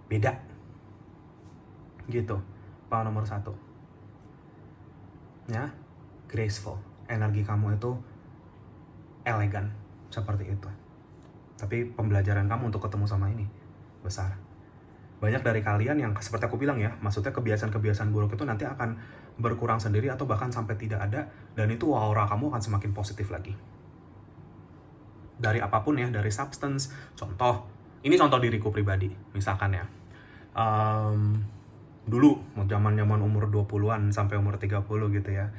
Beda. Gitu. Power nomor 1. Ya, graceful. Energi kamu itu elegan. Seperti itu. Tapi pembelajaran kamu untuk ketemu sama ini besar. Banyak dari kalian yang seperti aku bilang ya, maksudnya kebiasaan-kebiasaan buruk itu nanti akan berkurang sendiri atau bahkan sampai tidak ada, dan itu aura kamu akan semakin positif lagi. Dari apapun ya, dari substance, contoh, ini contoh diriku pribadi, misalkan ya, dulu, zaman umur 20-an sampai umur 30 gitu ya,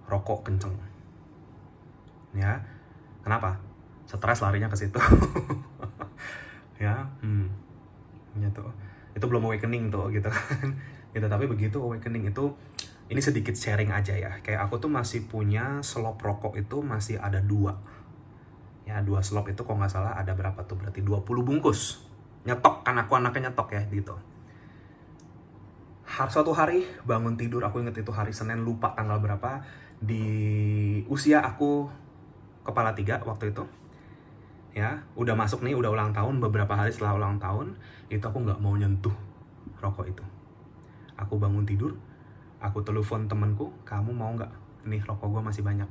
rokok kenceng. Ya, kenapa? Stres larinya ke situ. Ya, gitu. Itu belum awakening tuh gitu kan. Gitu, tapi begitu awakening itu, ini sedikit sharing aja ya. Kayak aku tuh masih punya slop rokok itu masih ada 2. Ya, 2 slop itu kalau nggak salah ada berapa tuh, berarti 20 bungkus. Nyetok, kan aku anaknya nyetok ya gitu. Suatu hari bangun tidur, aku inget itu hari Senin, lupa tanggal berapa, di usia aku kepala 3 waktu itu. Ya, udah masuk nih, udah ulang tahun, beberapa hari setelah ulang tahun, itu aku nggak mau nyentuh rokok itu. Aku bangun tidur, aku telepon temenku, kamu mau nggak? Nih rokok gue masih banyak.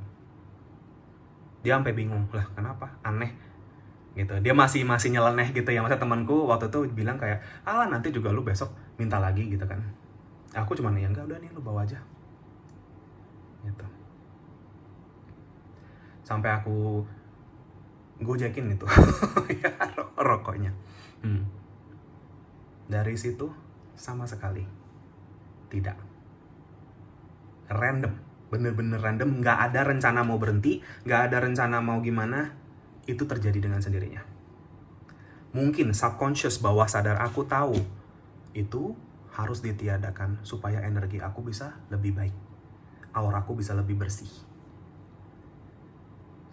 Dia sampai bingung, lah kenapa? Aneh gitu. Dia masih nyeleneh gitu ya. Masa temanku waktu itu bilang kayak, alah nanti juga lu besok minta lagi gitu kan. Aku cuma ya enggak, udah nih lu bawa aja gitu. Sampai aku gojekin itu ya, rokoknya. Dari situ sama sekali tidak. Random, bener-bener random, nggak ada rencana mau berhenti, nggak ada rencana mau gimana, itu terjadi dengan sendirinya. Mungkin subconscious, bawah sadar aku tahu itu harus ditiadakan supaya energi aku bisa lebih baik, aura aku bisa lebih bersih.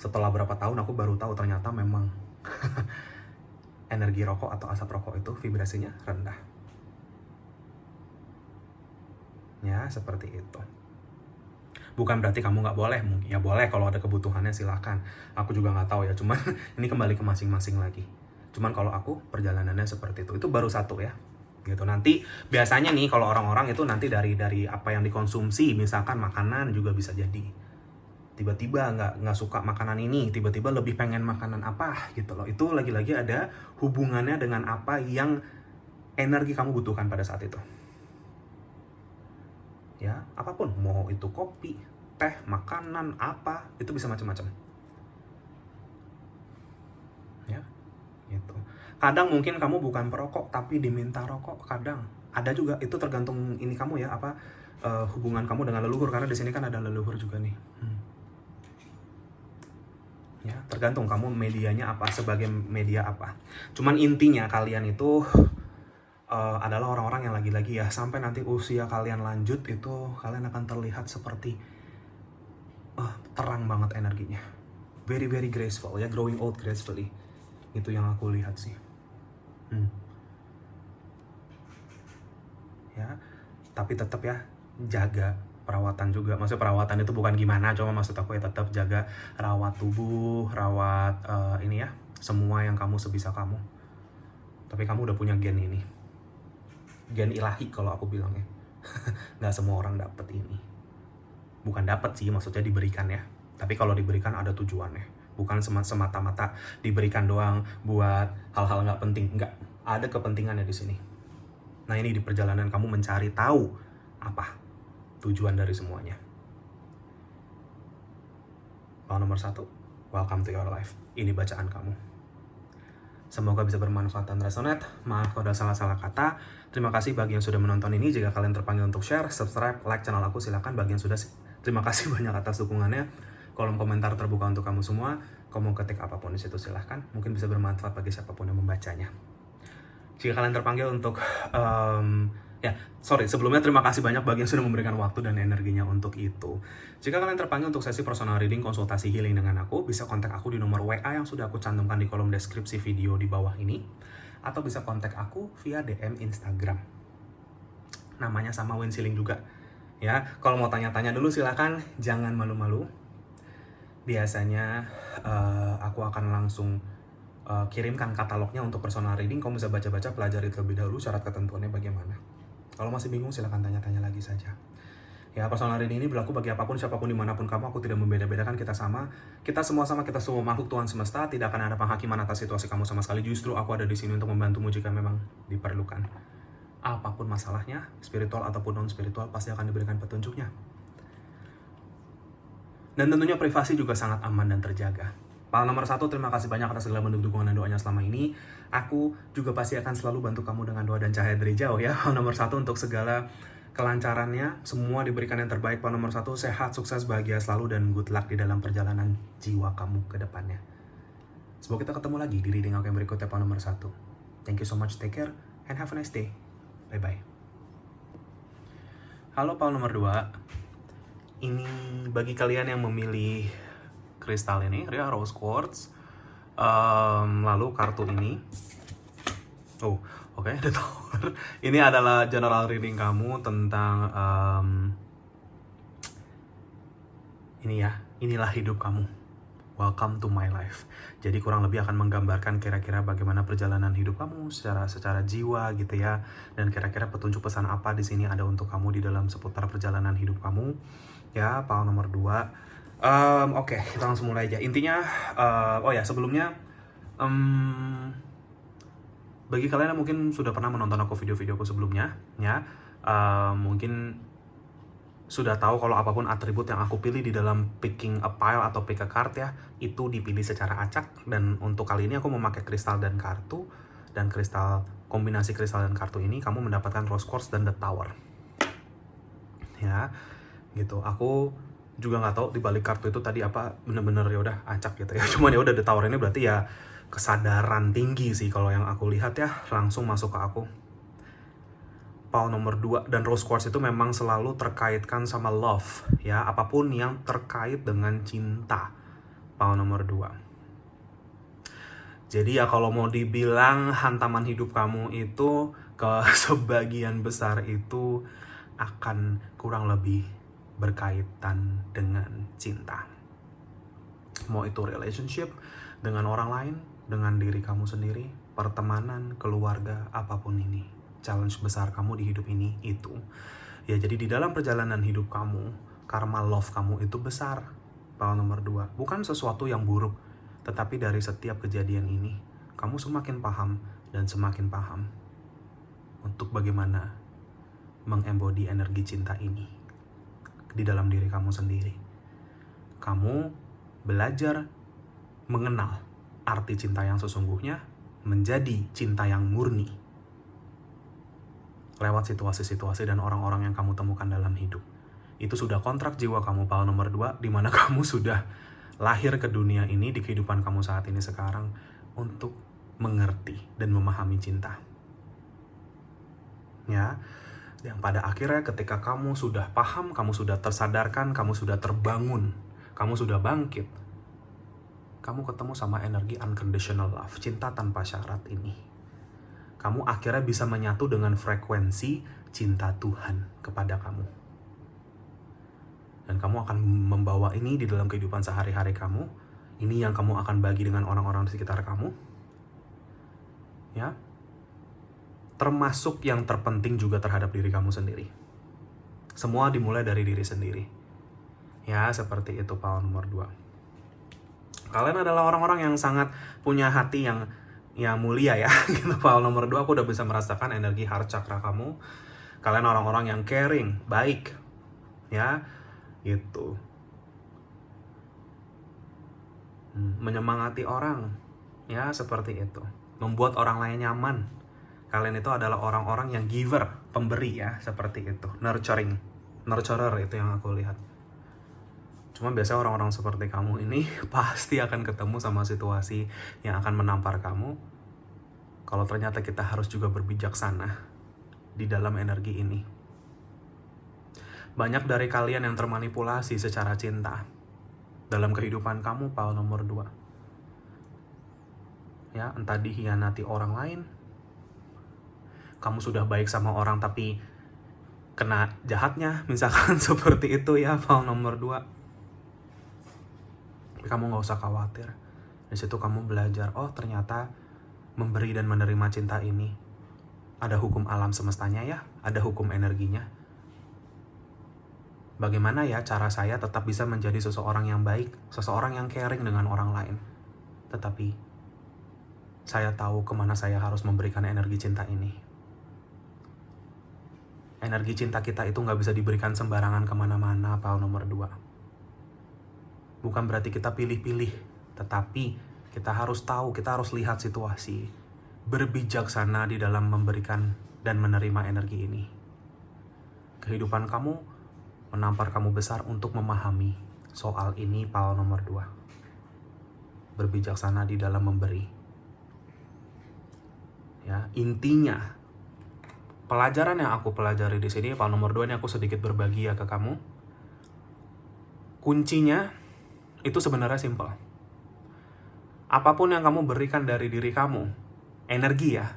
Setelah berapa tahun aku baru tahu ternyata memang energi rokok atau asap rokok itu vibrasinya rendah. Ya, seperti itu. Bukan berarti kamu nggak boleh, ya boleh kalau ada kebutuhannya silahkan. Aku juga nggak tahu ya, cuman ini kembali ke masing-masing lagi. Cuman kalau aku perjalanannya seperti itu baru 1 ya. Gitu. Nanti biasanya nih kalau orang-orang itu nanti dari apa yang dikonsumsi, misalkan makanan juga bisa jadi. Tiba-tiba nggak suka makanan ini, tiba-tiba lebih pengen makanan apa gitu loh. Itu lagi-lagi ada hubungannya dengan apa yang energi kamu butuhkan pada saat itu. Ya, apapun, mau itu kopi, teh, makanan, apa, itu bisa macam-macam. Ya, gitu. Kadang mungkin kamu bukan perokok, tapi diminta rokok, kadang. Ada juga, itu tergantung ini kamu ya, hubungan kamu dengan leluhur, karena di sini kan ada leluhur juga nih. Ya, tergantung kamu medianya apa, sebagai media apa. Cuman intinya kalian itu adalah orang-orang yang lagi-lagi ya, sampai nanti usia kalian lanjut itu kalian akan terlihat seperti terang banget energinya, very very graceful ya, growing old gracefully. Itu yang aku lihat sih. Ya, tapi tetap ya jaga perawatan juga. Maksudnya perawatan itu bukan gimana, cuma maksud aku ya tetap jaga, rawat tubuh, rawat ini ya, semua yang kamu sebisa kamu. Tapi kamu udah punya gen ini, gen ilahi kalau aku bilang ya. Nggak semua orang dapet ini. Bukan dapet sih, maksudnya diberikan ya. Tapi kalau diberikan ada tujuannya. Bukan semata-mata diberikan doang buat hal-hal nggak penting. Nggak, ada kepentingannya di sini. Nah ini di perjalanan kamu mencari tahu apa tujuan dari semuanya. Kalau nomor 1, welcome to your life. Ini bacaan kamu. Semoga bisa bermanfaat dan resonate. Maaf kalau ada salah-salah kata. Terima kasih bagi yang sudah menonton ini. Jika kalian terpanggil untuk share, subscribe, like channel aku, silakan. Bagi yang sudah, terima kasih banyak atas dukungannya. Kolom komentar terbuka untuk kamu semua. Kamu ketik apapun di situ silahkan. Mungkin bisa bermanfaat bagi siapapun yang membacanya. Jika kalian terpanggil untuk sebelumnya terima kasih banyak bagi yang sudah memberikan waktu dan energinya untuk itu. Jika kalian terpanggil untuk sesi personal reading, konsultasi healing dengan aku, bisa kontak aku di nomor WA yang sudah aku cantumkan di kolom deskripsi video di bawah ini. atau bisa kontak aku via DM Instagram. Namanya sama Winsiling juga. Ya, kalau mau tanya-tanya dulu silakan, jangan malu-malu. Biasanya aku akan langsung kirimkan katalognya untuk personal reading. Kamu bisa baca-baca, pelajari terlebih dahulu syarat ketentuannya bagaimana. Kalau masih bingung silahkan tanya-tanya lagi saja. Ya, personal reading ini berlaku bagi apapun, siapapun, dimanapun kamu. Aku tidak membeda-bedakan, kita sama. Kita semua sama, kita semua makhluk Tuhan semesta. Tidak akan ada penghakiman atas situasi kamu sama sekali. Justru aku ada di sini untuk membantumu jika memang diperlukan. Apapun masalahnya, spiritual ataupun non-spiritual, pasti akan diberikan petunjuknya. Dan tentunya privasi juga sangat aman dan terjaga. Paal nomor 1, terima kasih banyak atas segala bentuk dukungan dan doanya selama ini. Aku juga pasti akan selalu bantu kamu dengan doa dan cahaya dari jauh ya. Paal nomor 1 untuk segala kelancarannya, semua diberikan yang terbaik. Paal nomor 1, sehat, sukses, bahagia selalu, dan good luck di dalam perjalanan jiwa kamu ke depannya. Semoga kita ketemu lagi di reading aku yang berikutnya, Paal nomor 1. Thank you so much, take care, and have a nice day. Bye-bye. Halo Paal nomor 2. Ini bagi kalian yang memilih kristal ini, Rhea Rose Quartz. Lalu kartu ini. Oh, oke, ada Tower. Ini adalah general reading kamu tentang ini ya, inilah hidup kamu. Welcome to my life. Jadi kurang lebih akan menggambarkan kira-kira bagaimana perjalanan hidup kamu secara jiwa gitu ya. Dan kira-kira petunjuk pesan apa di sini ada untuk kamu di dalam seputar perjalanan hidup kamu. Ya, Paal nomor 2. Oke, kita langsung mulai aja. Intinya, sebelumnya, bagi kalian yang mungkin sudah pernah menonton aku video-videoku sebelumnya, ya, mungkin sudah tahu kalau apapun atribut yang aku pilih di dalam picking a pile atau pick a card ya, itu dipilih secara acak. Dan untuk kali ini aku memakai kristal dan kartu, dan kombinasi kristal dan kartu ini kamu mendapatkan Rose Quartz dan The Tower. Ya. Gitu, aku juga nggak tahu di balik kartu itu tadi apa, bener-bener ya udah acak gitu ya. Cuman ya udah, The Tower ini berarti ya kesadaran tinggi sih kalau yang aku lihat ya, langsung masuk ke aku. Paal nomor 2 dan Rose Quartz itu memang selalu terkaitkan sama love ya, apapun yang terkait dengan cinta. Paal nomor 2. Jadi ya kalau mau dibilang hantaman hidup kamu itu ke sebagian besar itu akan kurang lebih berkaitan dengan cinta. Mau itu relationship dengan orang lain, dengan diri kamu sendiri, pertemanan, keluarga, apapun ini. Challenge besar kamu di hidup ini itu. Ya jadi di dalam perjalanan hidup kamu, karma love kamu itu besar. Paal nomor 2. Bukan sesuatu yang buruk, tetapi dari setiap kejadian ini, kamu semakin paham dan semakin paham untuk bagaimana mengembody energi cinta ini di dalam diri kamu sendiri. Kamu belajar mengenal arti cinta yang sesungguhnya, menjadi cinta yang murni lewat situasi-situasi dan orang-orang yang kamu temukan dalam hidup. Itu sudah kontrak jiwa kamu, Paal nomor 2, di mana kamu sudah lahir ke dunia ini, di kehidupan kamu saat ini sekarang, untuk mengerti dan memahami cinta. Ya, yang pada akhirnya ketika kamu sudah paham, kamu sudah tersadarkan, kamu sudah terbangun, kamu sudah bangkit, kamu ketemu sama energi unconditional love, cinta tanpa syarat ini. Kamu akhirnya bisa menyatu dengan frekuensi cinta Tuhan kepada kamu. Dan kamu akan membawa ini di dalam kehidupan sehari-hari kamu. Ini yang kamu akan bagi dengan orang-orang di sekitar kamu. Ya. Termasuk yang terpenting juga terhadap diri kamu sendiri. Semua dimulai dari diri sendiri. Ya, seperti itu Paal nomor 2. Kalian adalah orang-orang yang sangat punya hati yang mulia ya. Gitu, Paal nomor 2 aku udah bisa merasakan energi heart chakra kamu. Kalian orang-orang yang caring, baik. Ya, gitu. Menyemangati orang. Ya, seperti itu. Membuat orang lain nyaman. Kalian itu adalah orang-orang yang giver, pemberi ya, seperti itu. Nurturer itu yang aku lihat. Cuma biasanya orang-orang seperti kamu ini pasti akan ketemu sama situasi yang akan menampar kamu. Kalau ternyata kita harus juga berbijaksana di dalam energi ini. Banyak dari kalian yang termanipulasi secara cinta dalam kehidupan kamu, Paal nomor 2. Ya, entah dihianati orang lain, kamu sudah baik sama orang tapi kena jahatnya, misalkan seperti itu ya, Paul nomor 2. Tapi kamu gak usah khawatir. Di situ kamu belajar, oh ternyata memberi dan menerima cinta ini ada hukum alam semestanya ya, ada hukum energinya. Bagaimana ya cara saya tetap bisa menjadi seseorang yang baik, seseorang yang caring dengan orang lain. Tetapi saya tahu kemana saya harus memberikan energi cinta ini. Energi cinta kita itu gak bisa diberikan sembarangan kemana-mana, Paul nomor 2. Bukan berarti kita pilih-pilih, tetapi kita harus tahu, kita harus lihat situasi. Berbijaksana di dalam memberikan dan menerima energi ini. Kehidupan kamu menampar kamu besar untuk memahami soal ini, Paul nomor 2. Berbijaksana di dalam memberi. Ya, intinya pelajaran yang aku pelajari di sini, Paul nomor 2 ini aku sedikit berbagi ya ke kamu. Kuncinya itu sebenarnya simpel. Apapun yang kamu berikan dari diri kamu, energi ya,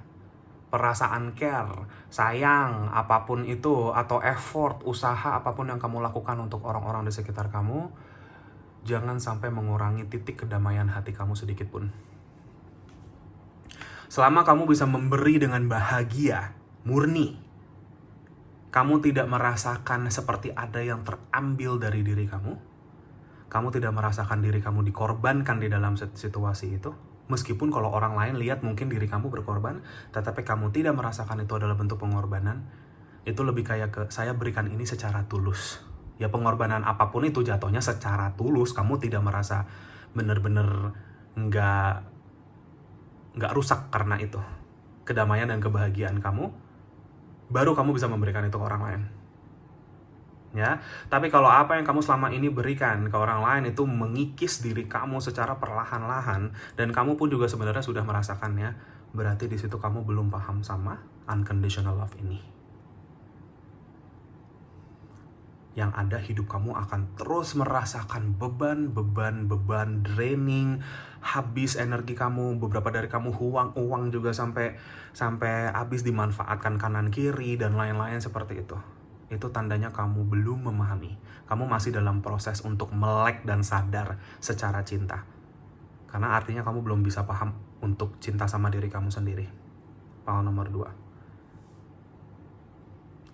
perasaan care, sayang, apapun itu, atau effort, usaha, apapun yang kamu lakukan untuk orang-orang di sekitar kamu, jangan sampai mengurangi titik kedamaian hati kamu sedikit pun. Selama kamu bisa memberi dengan bahagia, murni, kamu tidak merasakan seperti ada yang terambil dari diri kamu tidak merasakan diri kamu dikorbankan di dalam situasi itu, meskipun kalau orang lain lihat mungkin diri kamu berkorban, tetapi kamu tidak merasakan itu adalah bentuk pengorbanan, itu lebih kayak ke saya berikan ini secara tulus. Ya pengorbanan apapun itu jatuhnya secara tulus, kamu tidak merasa benar-benar nggak rusak karena itu. Kedamaian dan kebahagiaan kamu, baru kamu bisa memberikan itu ke orang lain. Ya, tapi kalau apa yang kamu selama ini berikan ke orang lain itu mengikis diri kamu secara perlahan-lahan dan kamu pun juga sebenarnya sudah merasakannya, berarti di situ kamu belum paham sama unconditional love ini. Yang ada hidup kamu akan terus merasakan beban, draining, habis energi kamu, beberapa dari kamu uang juga sampai habis dimanfaatkan kanan kiri dan lain-lain seperti itu. Itu tandanya kamu belum memahami. Kamu masih dalam proses untuk melek dan sadar secara cinta. Karena artinya kamu belum bisa paham untuk cinta sama diri kamu sendiri. Paul nomor 2.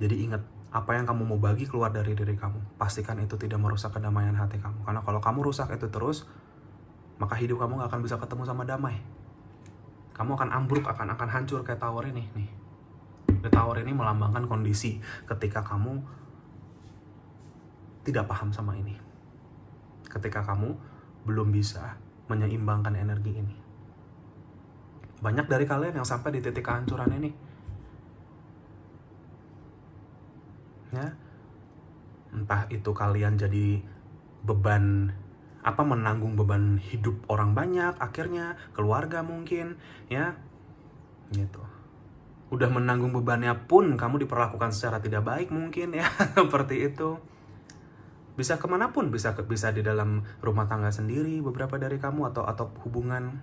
Jadi ingat, apa yang kamu mau bagi keluar dari diri kamu, pastikan itu tidak merusak kedamaian hati kamu. Karena kalau kamu rusak itu terus, maka hidup kamu gak akan bisa ketemu sama damai. Kamu akan ambruk, akan hancur kayak tower ini nih. The tower ini melambangkan kondisi ketika kamu tidak paham sama ini. Ketika kamu belum bisa menyeimbangkan energi ini. Banyak dari kalian yang sampai di titik kehancuran ini. Ya. Entah itu kalian jadi beban, menanggung beban hidup orang banyak, akhirnya keluarga mungkin, ya. Gitu. Udah menanggung bebannya pun kamu diperlakukan secara tidak baik mungkin ya, seperti itu. Bisa kemanapun, bisa di dalam rumah tangga sendiri beberapa dari kamu atau hubungan,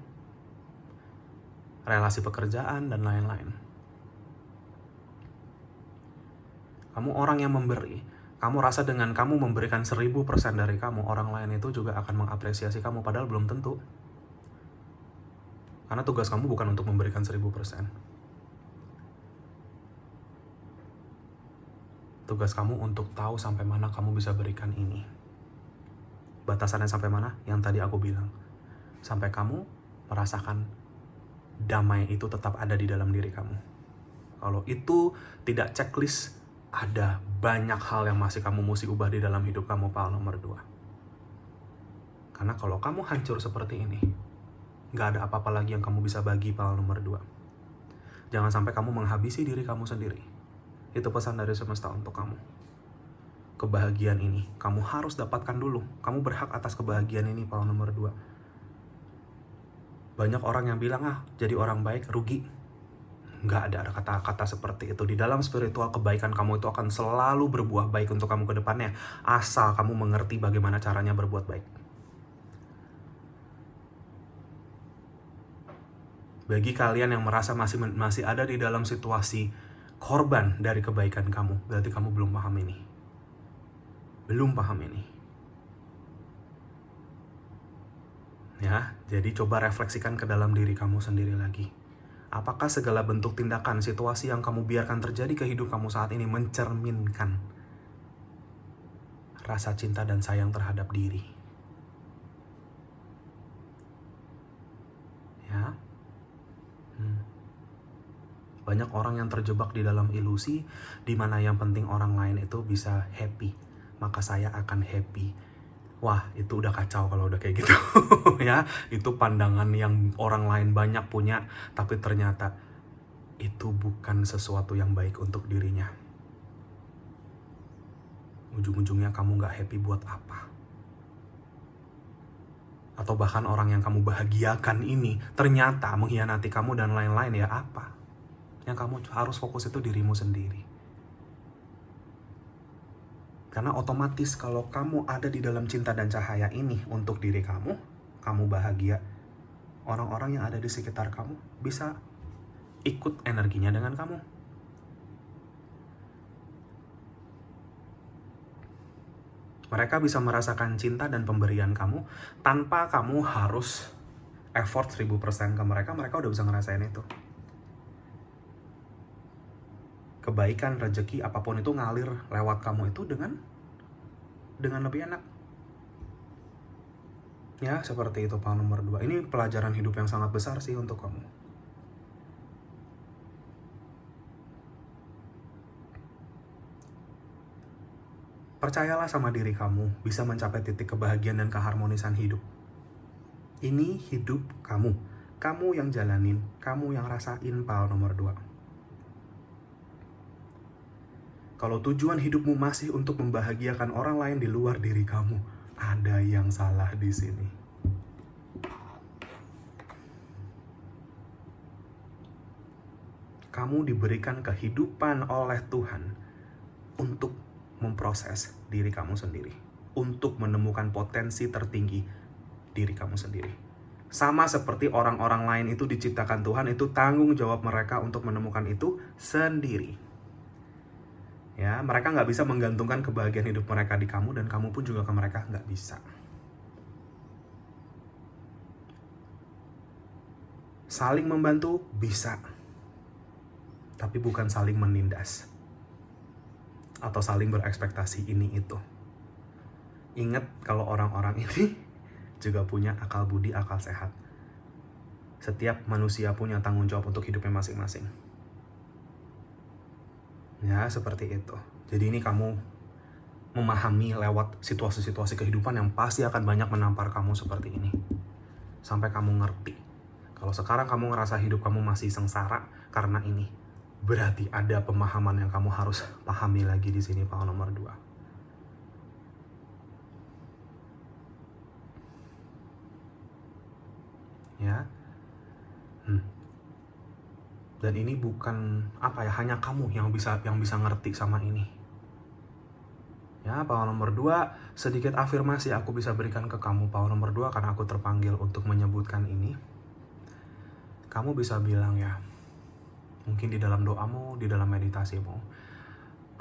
relasi pekerjaan dan lain-lain. Kamu orang yang memberi, kamu rasa dengan kamu memberikan 1000% dari kamu, orang lain itu juga akan mengapresiasi kamu, padahal belum tentu. Karena tugas kamu bukan untuk memberikan 1000%. Tugas kamu untuk tahu sampai mana kamu bisa berikan ini. Batasannya sampai mana? Yang tadi aku bilang. Sampai kamu merasakan damai itu tetap ada di dalam diri kamu. Kalau itu tidak checklist, ada banyak hal yang masih kamu mesti ubah di dalam hidup kamu, Paul nomor 2. Karena kalau kamu hancur seperti ini, gak ada apa-apa lagi yang kamu bisa bagi, Paul nomor 2. Jangan sampai kamu menghabisi diri kamu sendiri. Itu pesan dari semesta untuk kamu. Kebahagiaan ini kamu harus dapatkan dulu. Kamu berhak atas kebahagiaan ini, Paul nomor 2. Banyak orang yang bilang, jadi orang baik rugi. Nggak ada kata-kata seperti itu. Di dalam spiritual, kebaikan kamu itu akan selalu berbuah baik untuk kamu ke depannya, asal kamu mengerti bagaimana caranya berbuat baik. Bagi kalian yang merasa masih ada di dalam situasi korban dari kebaikan kamu, berarti kamu belum paham ini. Belum paham ini. Ya, jadi coba refleksikan ke dalam diri kamu sendiri lagi. Apakah segala bentuk tindakan, situasi yang kamu biarkan terjadi ke hidup kamu saat ini mencerminkan rasa cinta dan sayang terhadap diri? Ya. Banyak orang yang terjebak di dalam ilusi di mana yang penting orang lain itu bisa happy, maka saya akan happy. Wah, itu udah kacau kalau udah kayak gitu. Ya, itu pandangan yang orang lain banyak punya, tapi ternyata itu bukan sesuatu yang baik untuk dirinya. Ujung-ujungnya kamu gak happy buat apa? Atau bahkan orang yang kamu bahagiakan ini ternyata mengkhianati kamu dan lain-lain, ya apa? Yang kamu harus fokus itu dirimu sendiri. Karena otomatis kalau kamu ada di dalam cinta dan cahaya ini untuk diri kamu, kamu bahagia, orang-orang yang ada di sekitar kamu bisa ikut energinya dengan kamu. Mereka bisa merasakan cinta dan pemberian kamu tanpa kamu harus effort 1000% ke mereka, mereka udah bisa ngerasain itu. Kebaikan, rezeki, apapun itu ngalir lewat kamu itu dengan lebih enak. Ya, seperti itu poin nomor 2. Ini pelajaran hidup yang sangat besar sih untuk kamu. Percayalah sama diri kamu bisa mencapai titik kebahagiaan dan keharmonisan hidup. Ini hidup kamu. Kamu yang jalanin, kamu yang rasain poin nomor 2. Kalau tujuan hidupmu masih untuk membahagiakan orang lain di luar diri kamu, ada yang salah di sini. Kamu diberikan kehidupan oleh Tuhan untuk memproses diri kamu sendiri, untuk menemukan potensi tertinggi diri kamu sendiri. Sama seperti orang-orang lain itu diciptakan Tuhan, itu tanggung jawab mereka untuk menemukan itu sendiri. Ya, mereka nggak bisa menggantungkan kebahagiaan hidup mereka di kamu, dan kamu pun juga ke mereka nggak bisa. Saling membantu bisa, tapi bukan saling menindas atau saling berekspektasi ini itu. Ingat kalau orang-orang ini juga punya akal budi, akal sehat. Setiap manusia punya tanggung jawab untuk hidupnya masing-masing. Ya, seperti itu. Jadi ini kamu memahami lewat situasi-situasi kehidupan yang pasti akan banyak menampar kamu seperti ini. Sampai kamu ngerti. Kalau sekarang kamu ngerasa hidup kamu masih sengsara karena ini, berarti ada pemahaman yang kamu harus pahami lagi di sini, poin nomor 2. Ya. Dan ini bukan hanya kamu yang bisa ngerti sama ini. Ya, poin nomor 2, sedikit afirmasi aku bisa berikan ke kamu poin nomor 2 karena aku terpanggil untuk menyebutkan ini. Kamu bisa bilang ya, mungkin di dalam doamu, di dalam meditasimu,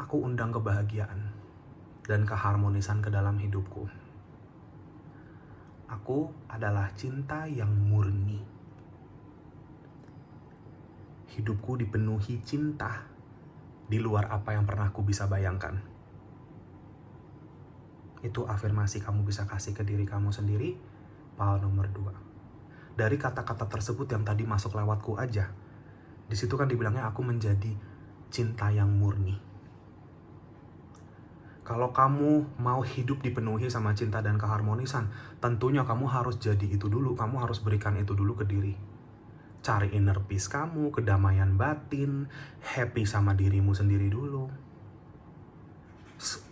aku undang kebahagiaan dan keharmonisan ke dalam hidupku. Aku adalah cinta yang murni. Hidupku dipenuhi cinta di luar apa yang pernah aku bisa bayangkan. Itu afirmasi kamu bisa kasih ke diri kamu sendiri, poin nomor 2. Dari kata-kata tersebut yang tadi masuk lewatku aja, di situ kan dibilangnya aku menjadi cinta yang murni. Kalau kamu mau hidup dipenuhi sama cinta dan keharmonisan, tentunya kamu harus jadi itu dulu, kamu harus berikan itu dulu ke diri. Cari inner peace kamu, kedamaian batin, happy sama dirimu sendiri dulu.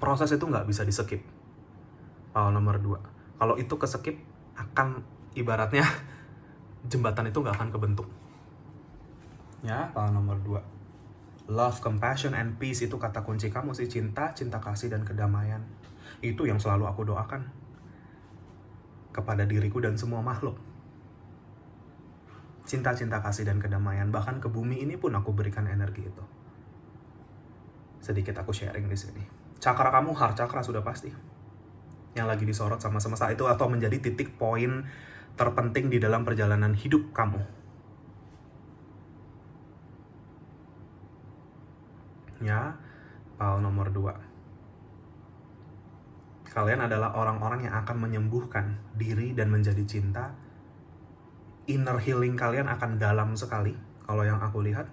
Proses itu nggak bisa di-skip. Poin nomor 2. Kalau itu ke-skip, akan ibaratnya jembatan itu nggak akan kebentuk. Ya, poin nomor 2. Love, compassion, and peace itu kata kunci kamu sih. Cinta, cinta kasih, dan kedamaian. Itu yang selalu aku doakan kepada diriku dan semua makhluk. Cinta, cinta kasih, dan kedamaian. Bahkan ke bumi ini pun aku berikan energi itu. sedikit aku sharing di sini. Cakra kamu, heart chakra sudah pasti yang lagi disorot sama semesta itu, atau menjadi titik poin terpenting di dalam perjalanan hidup kamu. Ya, pal nomor 2. Kalian adalah orang-orang yang akan menyembuhkan diri dan menjadi cinta. Inner healing kalian akan dalam sekali, kalau yang aku lihat.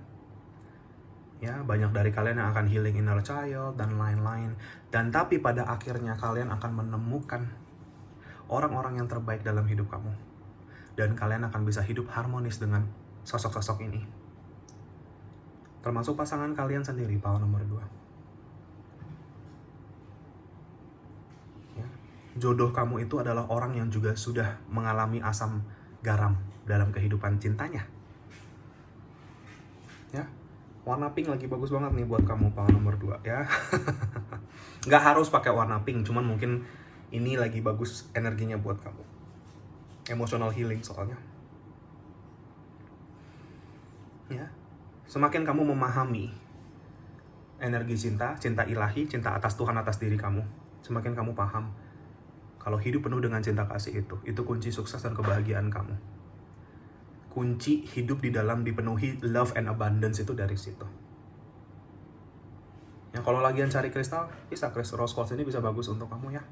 Ya, banyak dari kalian yang akan healing inner child dan lain-lain. Dan tapi pada akhirnya kalian akan menemukan orang-orang yang terbaik dalam hidup kamu. Dan kalian akan bisa hidup harmonis dengan sosok-sosok ini. Termasuk pasangan kalian sendiri, power nomor 2. Ya. Jodoh kamu itu adalah orang yang juga sudah mengalami asam garam dalam kehidupan cintanya. Ya. Warna pink lagi bagus banget nih buat kamu, power nomor 2 ya. Nggak harus pakai warna pink, cuman mungkin ini lagi bagus energinya buat kamu. Emotional healing soalnya. Ya. Semakin kamu memahami energi cinta, cinta ilahi, cinta atas Tuhan, atas diri kamu, semakin kamu paham kalau hidup penuh dengan cinta kasih itu kunci sukses dan kebahagiaan kamu. Kunci hidup di dalam dipenuhi love and abundance itu dari situ. Ya, kalau lagian cari kristal, bisa kristal rose quartz ini bisa bagus untuk kamu ya.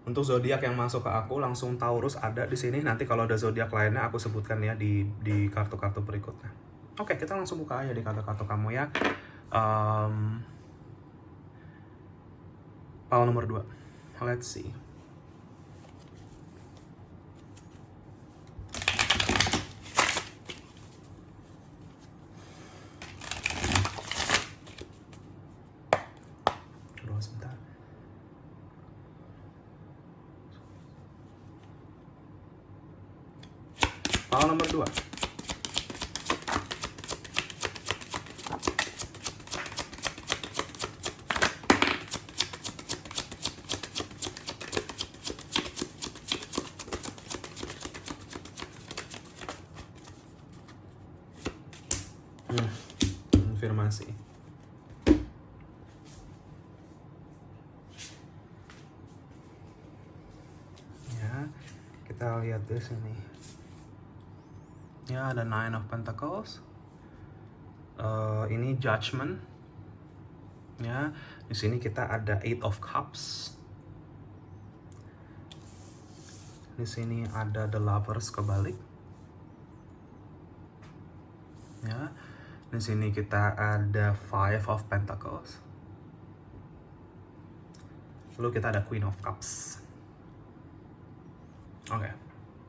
Untuk zodiak yang masuk ke aku, langsung Taurus ada di sini. Nanti kalau ada zodiak lainnya aku sebutkan ya di kartu-kartu berikutnya. Oke, kita langsung buka aja di kartu-kartu kamu ya. Pal nomor 2. Let's see. Tunggu sebentar. Pal nomor 2. Konfirmasi. Ya, kita lihat di sini. Ya, ada Nine of Pentacles. Ini Judgment. Ya, di sini kita ada Eight of Cups. Di sini ada The Lovers kebalik. Ya. Di sini kita ada Five of Pentacles. Lalu kita ada Queen of Cups. Oke.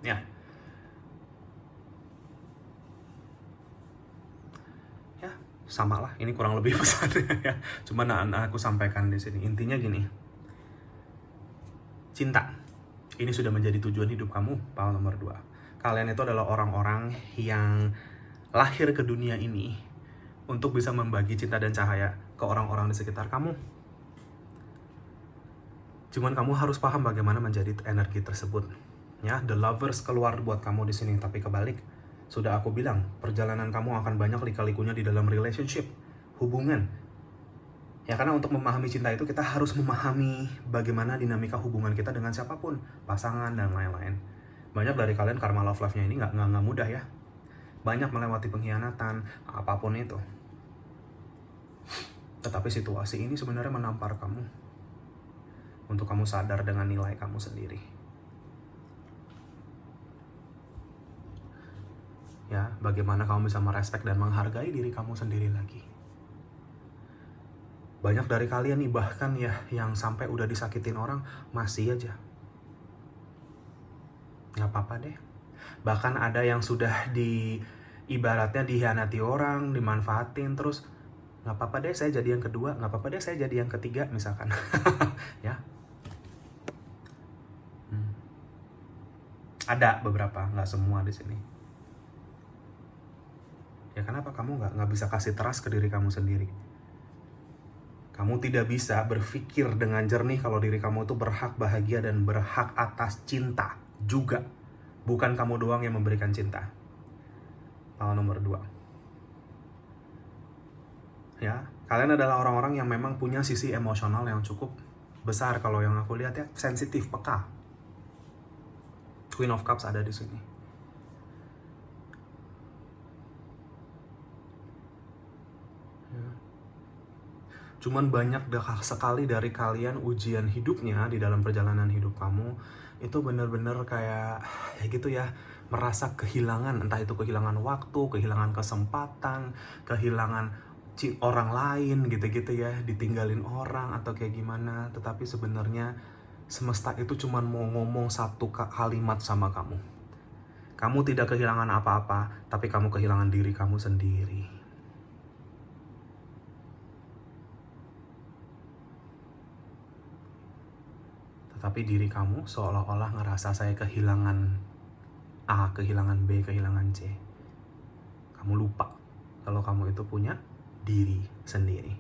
Ya. Ya, sama lah. Ini kurang lebih pesannya ya. Cuma aku sampaikan di sini. Intinya gini. Cinta. Ini sudah menjadi tujuan hidup kamu, pal nomor 2. Kalian itu adalah orang-orang yang lahir ke dunia ini untuk bisa membagi cinta dan cahaya ke orang-orang di sekitar kamu. Cuman kamu harus paham bagaimana menjadi energi tersebut. Ya, The Lovers keluar buat kamu di sini, tapi kebalik. Sudah aku bilang, perjalanan kamu akan banyak lika-likunya di dalam relationship, hubungan. Ya, karena untuk memahami cinta itu kita harus memahami bagaimana dinamika hubungan kita dengan siapapun, pasangan dan lain-lain. Banyak dari kalian karma love life-nya ini nggak mudah ya. Banyak melewati pengkhianatan, apapun itu. Tetapi situasi ini sebenarnya menampar kamu untuk kamu sadar dengan nilai kamu sendiri. Ya, bagaimana kamu bisa merespek dan menghargai diri kamu sendiri lagi. Banyak dari kalian nih bahkan ya yang sampai udah disakitin orang masih aja. Nggak apa-apa deh. Bahkan ada yang sudah ibaratnya dihianati orang, dimanfaatin, terus nggak apa-apa deh saya jadi yang kedua, nggak apa-apa deh saya jadi yang ketiga misalkan. Ya. Ada beberapa, nggak semua di sini. Ya kenapa kamu nggak bisa kasih trust ke diri kamu sendiri? Kamu tidak bisa berpikir dengan jernih kalau diri kamu itu berhak bahagia dan berhak atas cinta juga. Bukan kamu doang yang memberikan cinta. Hal nomor 2. Ya, kalian adalah orang-orang yang memang punya sisi emosional yang cukup besar. Kalau yang aku lihat ya, sensitif, peka. Queen of Cups ada di sini. Ya. Cuman banyak sekali dari kalian ujian hidupnya di dalam perjalanan hidup kamu itu bener-bener kayak ya gitu ya, merasa kehilangan, entah itu kehilangan waktu, kehilangan kesempatan, kehilangan orang lain gitu-gitu ya, ditinggalin orang atau kayak gimana. Tetapi sebenarnya semesta itu cuman mau ngomong satu kalimat sama kamu. Kamu tidak kehilangan apa-apa, tapi kamu kehilangan diri kamu sendiri. Tapi diri kamu seolah-olah ngerasa saya kehilangan A, kehilangan B, kehilangan C. Kamu lupa kalau kamu itu punya diri sendiri.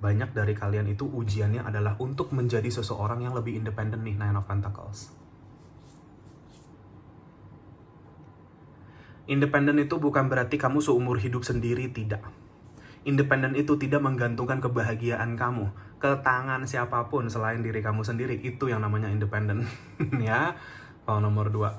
Banyak dari kalian itu ujiannya adalah untuk menjadi seseorang yang lebih independen nih, Nine of Pentacles. Independen itu bukan berarti kamu seumur hidup sendiri, tidak. Independen itu tidak menggantungkan kebahagiaan kamu ke tangan siapapun selain diri kamu sendiri. Itu yang namanya independen. Ya. Kalau nomor 2,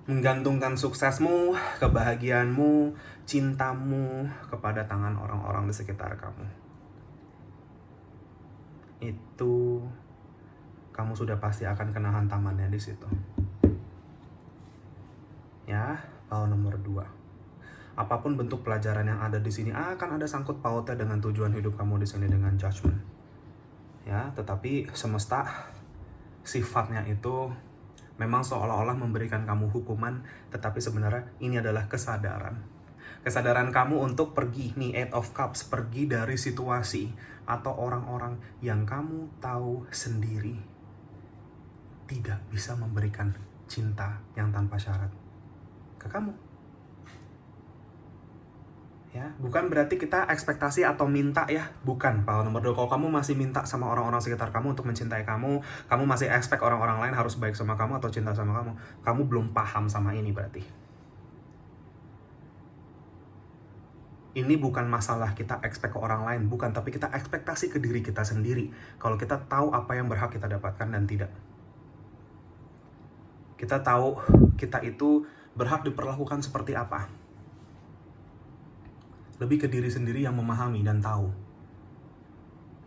menggantungkan suksesmu, kebahagiaanmu, cintamu kepada tangan orang-orang di sekitar kamu. Itu kamu sudah pasti akan kena hantamannya di situ. Ya, kalau nomor 2. Apapun bentuk pelajaran yang ada di sini akan ada sangkut pautnya dengan tujuan hidup kamu di sini dengan judgment. Ya, tetapi semesta sifatnya itu memang seolah-olah memberikan kamu hukuman, tetapi sebenarnya ini adalah kesadaran. Kesadaran kamu untuk pergi, nih Eight of Cups, pergi dari situasi atau orang-orang yang kamu tahu sendiri tidak bisa memberikan cinta yang tanpa syarat ke kamu. Ya, bukan berarti kita ekspektasi atau minta ya, bukan. Kalau nomor 2, kalau kamu masih minta sama orang-orang sekitar kamu untuk mencintai kamu masih expect orang-orang lain harus baik sama kamu atau cinta sama kamu belum paham sama ini berarti. Ini bukan masalah kita expect ke orang lain, bukan, tapi kita ekspektasi ke diri kita sendiri. Kalau kita tahu apa yang berhak kita dapatkan dan tidak. Kita tahu kita itu berhak diperlakukan seperti apa. Lebih ke diri sendiri yang memahami dan tahu.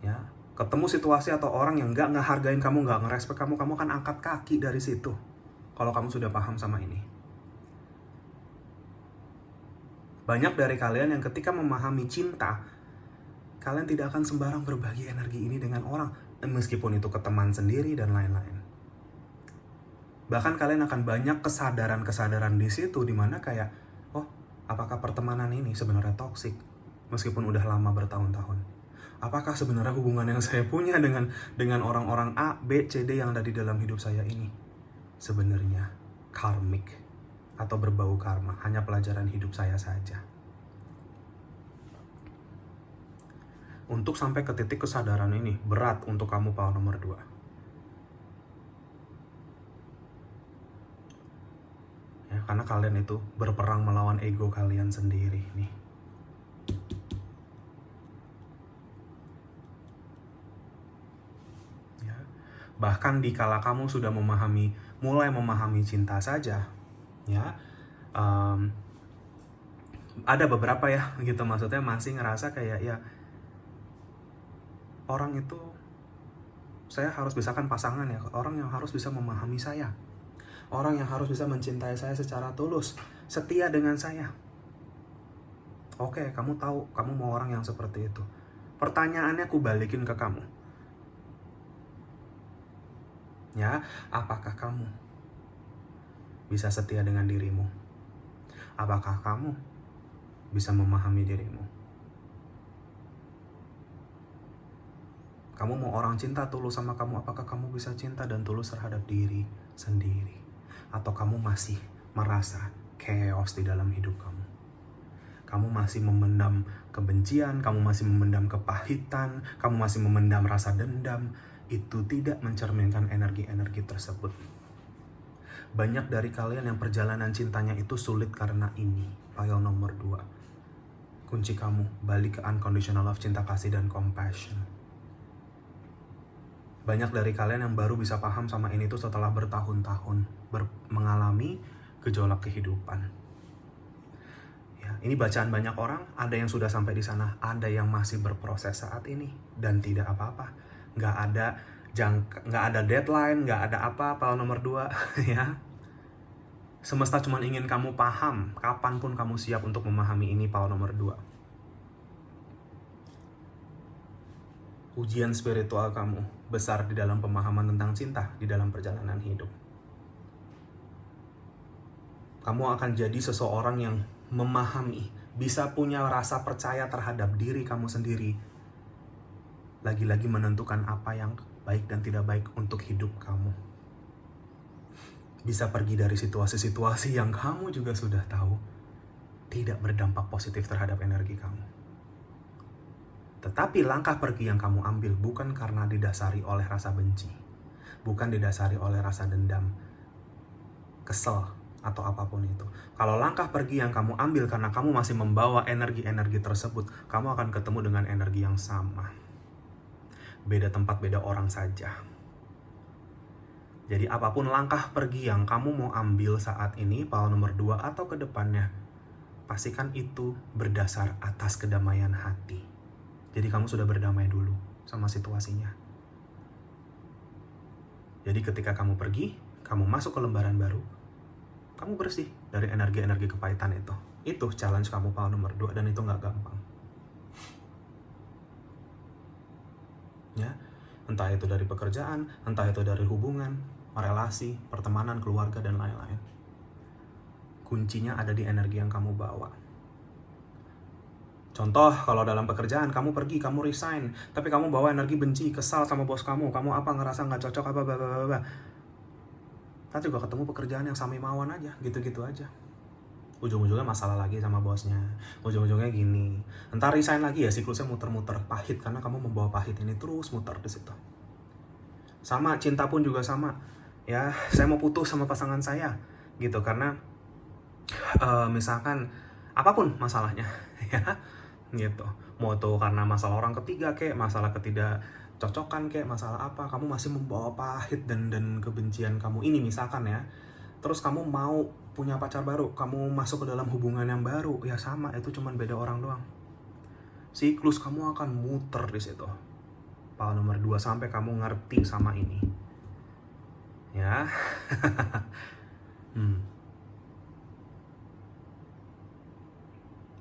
Ya, ketemu situasi atau orang yang nggak ngehargain kamu, nggak ngerespek kamu akan angkat kaki dari situ. Kalau kamu sudah paham sama ini. Banyak dari kalian yang ketika memahami cinta, kalian tidak akan sembarang berbagi energi ini dengan orang, meskipun itu ke teman sendiri dan lain-lain. Bahkan kalian akan banyak kesadaran-kesadaran di situ, dimana kayak, oh, apakah pertemanan ini sebenarnya toksik meskipun udah lama bertahun-tahun? Apakah sebenarnya hubungan yang saya punya dengan orang-orang A, B, C, D yang ada di dalam hidup saya ini sebenarnya karmik atau berbau karma, hanya pelajaran hidup saya saja? Untuk sampai ke titik kesadaran ini berat untuk kamu, Paul nomor 2. Ya, karena kalian itu berperang melawan ego kalian sendiri nih. Ya. Bahkan dikala kamu sudah mulai memahami cinta saja, ya, ada beberapa ya gitu, maksudnya masih ngerasa kayak ya orang itu saya harus bisakan pasangan ya, orang yang harus bisa memahami saya. Orang yang harus bisa mencintai saya secara tulus, setia dengan saya. Oke, kamu tahu, kamu mau orang yang seperti itu. Pertanyaannya aku balikin ke kamu. Ya, apakah kamu bisa setia dengan dirimu? Apakah kamu bisa memahami dirimu? Kamu mau orang cinta tulus sama kamu, apakah kamu bisa cinta dan tulus terhadap diri sendiri? Atau kamu masih merasa chaos di dalam hidup kamu? Kamu masih memendam kebencian, kamu masih memendam kepahitan, kamu masih memendam rasa dendam. itu tidak mencerminkan energi-energi tersebut. Banyak dari kalian yang perjalanan cintanya itu sulit karena ini. Pile nomor 2. Kunci kamu, balik ke unconditional love, cinta kasih dan compassion. Banyak dari kalian yang baru bisa paham sama ini tuh setelah bertahun-tahun mengalami gejolak kehidupan. Ya, ini bacaan banyak orang, ada yang sudah sampai di sana, ada yang masih berproses saat ini dan tidak apa-apa. Nggak ada deadline, nggak ada apa, pile nomor 2 ya. Semesta cuma ingin kamu paham, kapanpun kamu siap untuk memahami ini, pile nomor 2. Ujian spiritual kamu besar di dalam pemahaman tentang cinta di dalam perjalanan hidup. Kamu akan jadi seseorang yang memahami, bisa punya rasa percaya terhadap diri kamu sendiri. Lagi-lagi menentukan apa yang baik dan tidak baik untuk hidup kamu. Bisa pergi dari situasi-situasi yang kamu juga sudah tahu tidak berdampak positif terhadap energi kamu. Tetapi langkah pergi yang kamu ambil bukan karena didasari oleh rasa benci, bukan didasari oleh rasa dendam, kesel, atau apapun itu. Kalau langkah pergi yang kamu ambil karena kamu masih membawa energi-energi tersebut, kamu akan ketemu dengan energi yang sama. Beda tempat, beda orang saja. Jadi apapun langkah pergi yang kamu mau ambil saat ini, pile nomor 2 atau ke depannya, pastikan itu berdasar atas kedamaian hati. Jadi kamu sudah berdamai dulu sama situasinya. Jadi ketika kamu pergi, kamu masuk ke lembaran baru, kamu bersih dari energi-energi kepahitan itu. Itu challenge kamu pile nomor 2 dan itu nggak gampang. Ya, entah itu dari pekerjaan, entah itu dari hubungan, relasi, pertemanan, keluarga, dan lain-lain. Kuncinya ada di energi yang kamu bawa. Contoh, kalau dalam pekerjaan, kamu pergi, kamu resign, tapi kamu bawa energi benci, kesal sama bos kamu ngerasa nggak cocok, Tapi juga ketemu pekerjaan yang samimawan aja, gitu-gitu aja. Ujung-ujungnya masalah lagi sama bosnya, ujung-ujungnya gini. Entar resign lagi ya, siklusnya muter-muter, pahit, karena kamu membawa pahit ini terus muter di situ. Sama, cinta pun juga sama. Ya, saya mau putus sama pasangan saya, gitu, karena misalkan apapun masalahnya, ya, gitu. Mau tuh karena masalah orang ketiga kek, masalah ketidakcocokan kek, masalah apa, kamu masih membawa pahit dan kebencian kamu ini misalkan ya. Terus kamu mau punya pacar baru, kamu masuk ke dalam hubungan yang baru, ya sama, itu cuman beda orang doang. Siklus kamu akan muter di situ. Pile nomor 2 sampai kamu ngerti sama ini. Ya.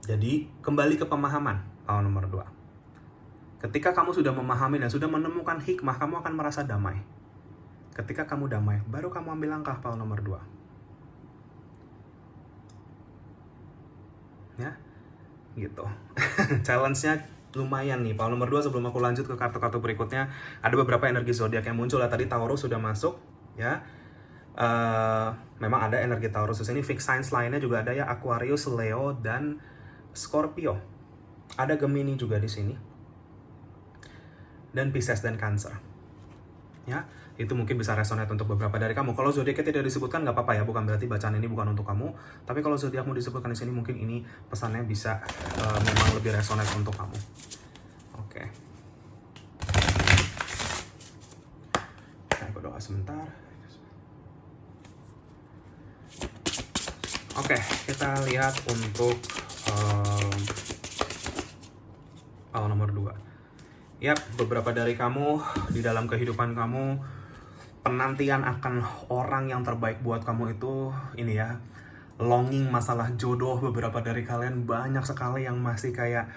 Jadi, kembali ke pemahaman, pile nomor 2. Ketika kamu sudah memahami dan sudah menemukan hikmah, kamu akan merasa damai. Ketika kamu damai, baru kamu ambil langkah, pile nomor 2. Ya, gitu. Challenge-nya lumayan nih, pile nomor 2. Sebelum aku lanjut ke kartu-kartu berikutnya, ada beberapa energi zodiak yang muncul ya. Tadi Taurus sudah masuk, ya. Memang ada energi Taurus di sini. Fixed signs lainnya juga ada ya, Aquarius, Leo, dan Scorpio. Ada Gemini juga di sini. Dan Pisces dan Cancer. Ya, itu mungkin bisa resonate untuk beberapa dari kamu. Kalau zodiaknya tidak disebutkan nggak apa-apa ya, bukan berarti bacaan ini bukan untuk kamu. Tapi kalau zodiakmu disebutkan di sini, mungkin ini pesannya bisa memang lebih resonate untuk kamu. Oke. Saya berdoa sebentar. Oke, kita lihat untuk nomor 2. Yap, beberapa dari kamu di dalam kehidupan kamu, penantian akan orang yang terbaik buat kamu itu ini ya, longing masalah jodoh. Beberapa dari kalian banyak sekali yang masih kayak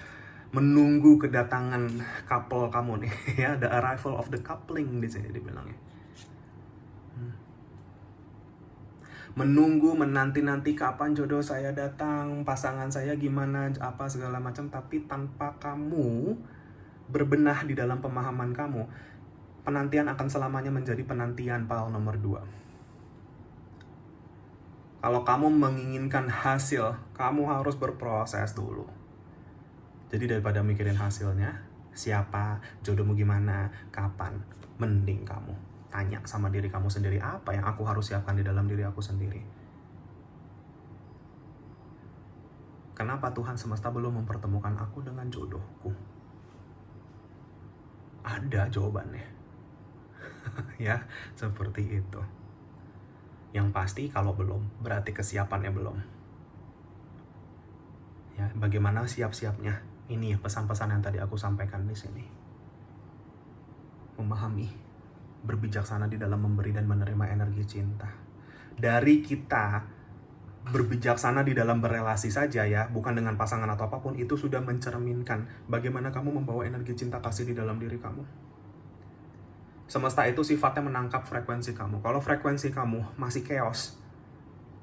menunggu kedatangan couple kamu nih ya, the arrival of the coupling di sini dibilangnya. Menunggu, menanti-nanti kapan jodoh saya datang, pasangan saya gimana, apa segala macam, tapi tanpa kamu berbenah di dalam pemahaman kamu, penantian akan selamanya menjadi penantian, pile nomor 2. Kalau kamu menginginkan hasil, kamu harus berproses dulu. Jadi daripada mikirin hasilnya, siapa, jodohmu gimana, kapan. Mending kamu tanya sama diri kamu sendiri, apa yang aku harus siapkan di dalam diri aku sendiri. Kenapa Tuhan semesta belum mempertemukan aku dengan jodohku? Ada jawabannya. Ya, seperti itu. Yang pasti kalau belum, berarti kesiapannya belum. Ya, bagaimana siap-siapnya? Ini pesan-pesan yang tadi aku sampaikan di sini. Memahami, berbijaksana di dalam memberi dan menerima energi cinta. Dari kita berbijaksana di dalam berelasi saja ya, bukan dengan pasangan atau apapun, itu sudah mencerminkan bagaimana kamu membawa energi cinta kasih di dalam diri kamu. Semesta itu sifatnya menangkap frekuensi kamu. Kalau frekuensi kamu masih chaos,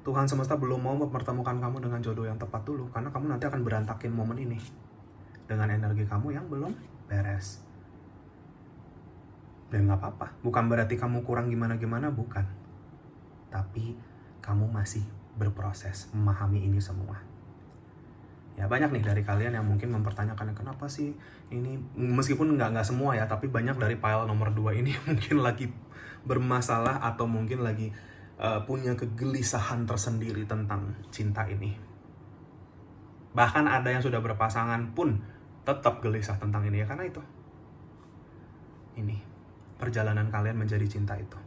Tuhan semesta belum mau mempertemukan kamu dengan jodoh yang tepat dulu, karena kamu nanti akan berantakin momen ini dengan energi kamu yang belum beres. Dan gak apa-apa, bukan berarti kamu kurang gimana-gimana, bukan. Tapi kamu masih berproses memahami ini semua. Ya banyak nih dari kalian yang mungkin mempertanyakan kenapa sih ini, meskipun nggak semua ya, tapi banyak dari pile nomor 2 ini mungkin lagi bermasalah atau mungkin lagi punya kegelisahan tersendiri tentang cinta ini. Bahkan ada yang sudah berpasangan pun tetap gelisah tentang ini ya, karena itu. Ini perjalanan kalian menjadi cinta itu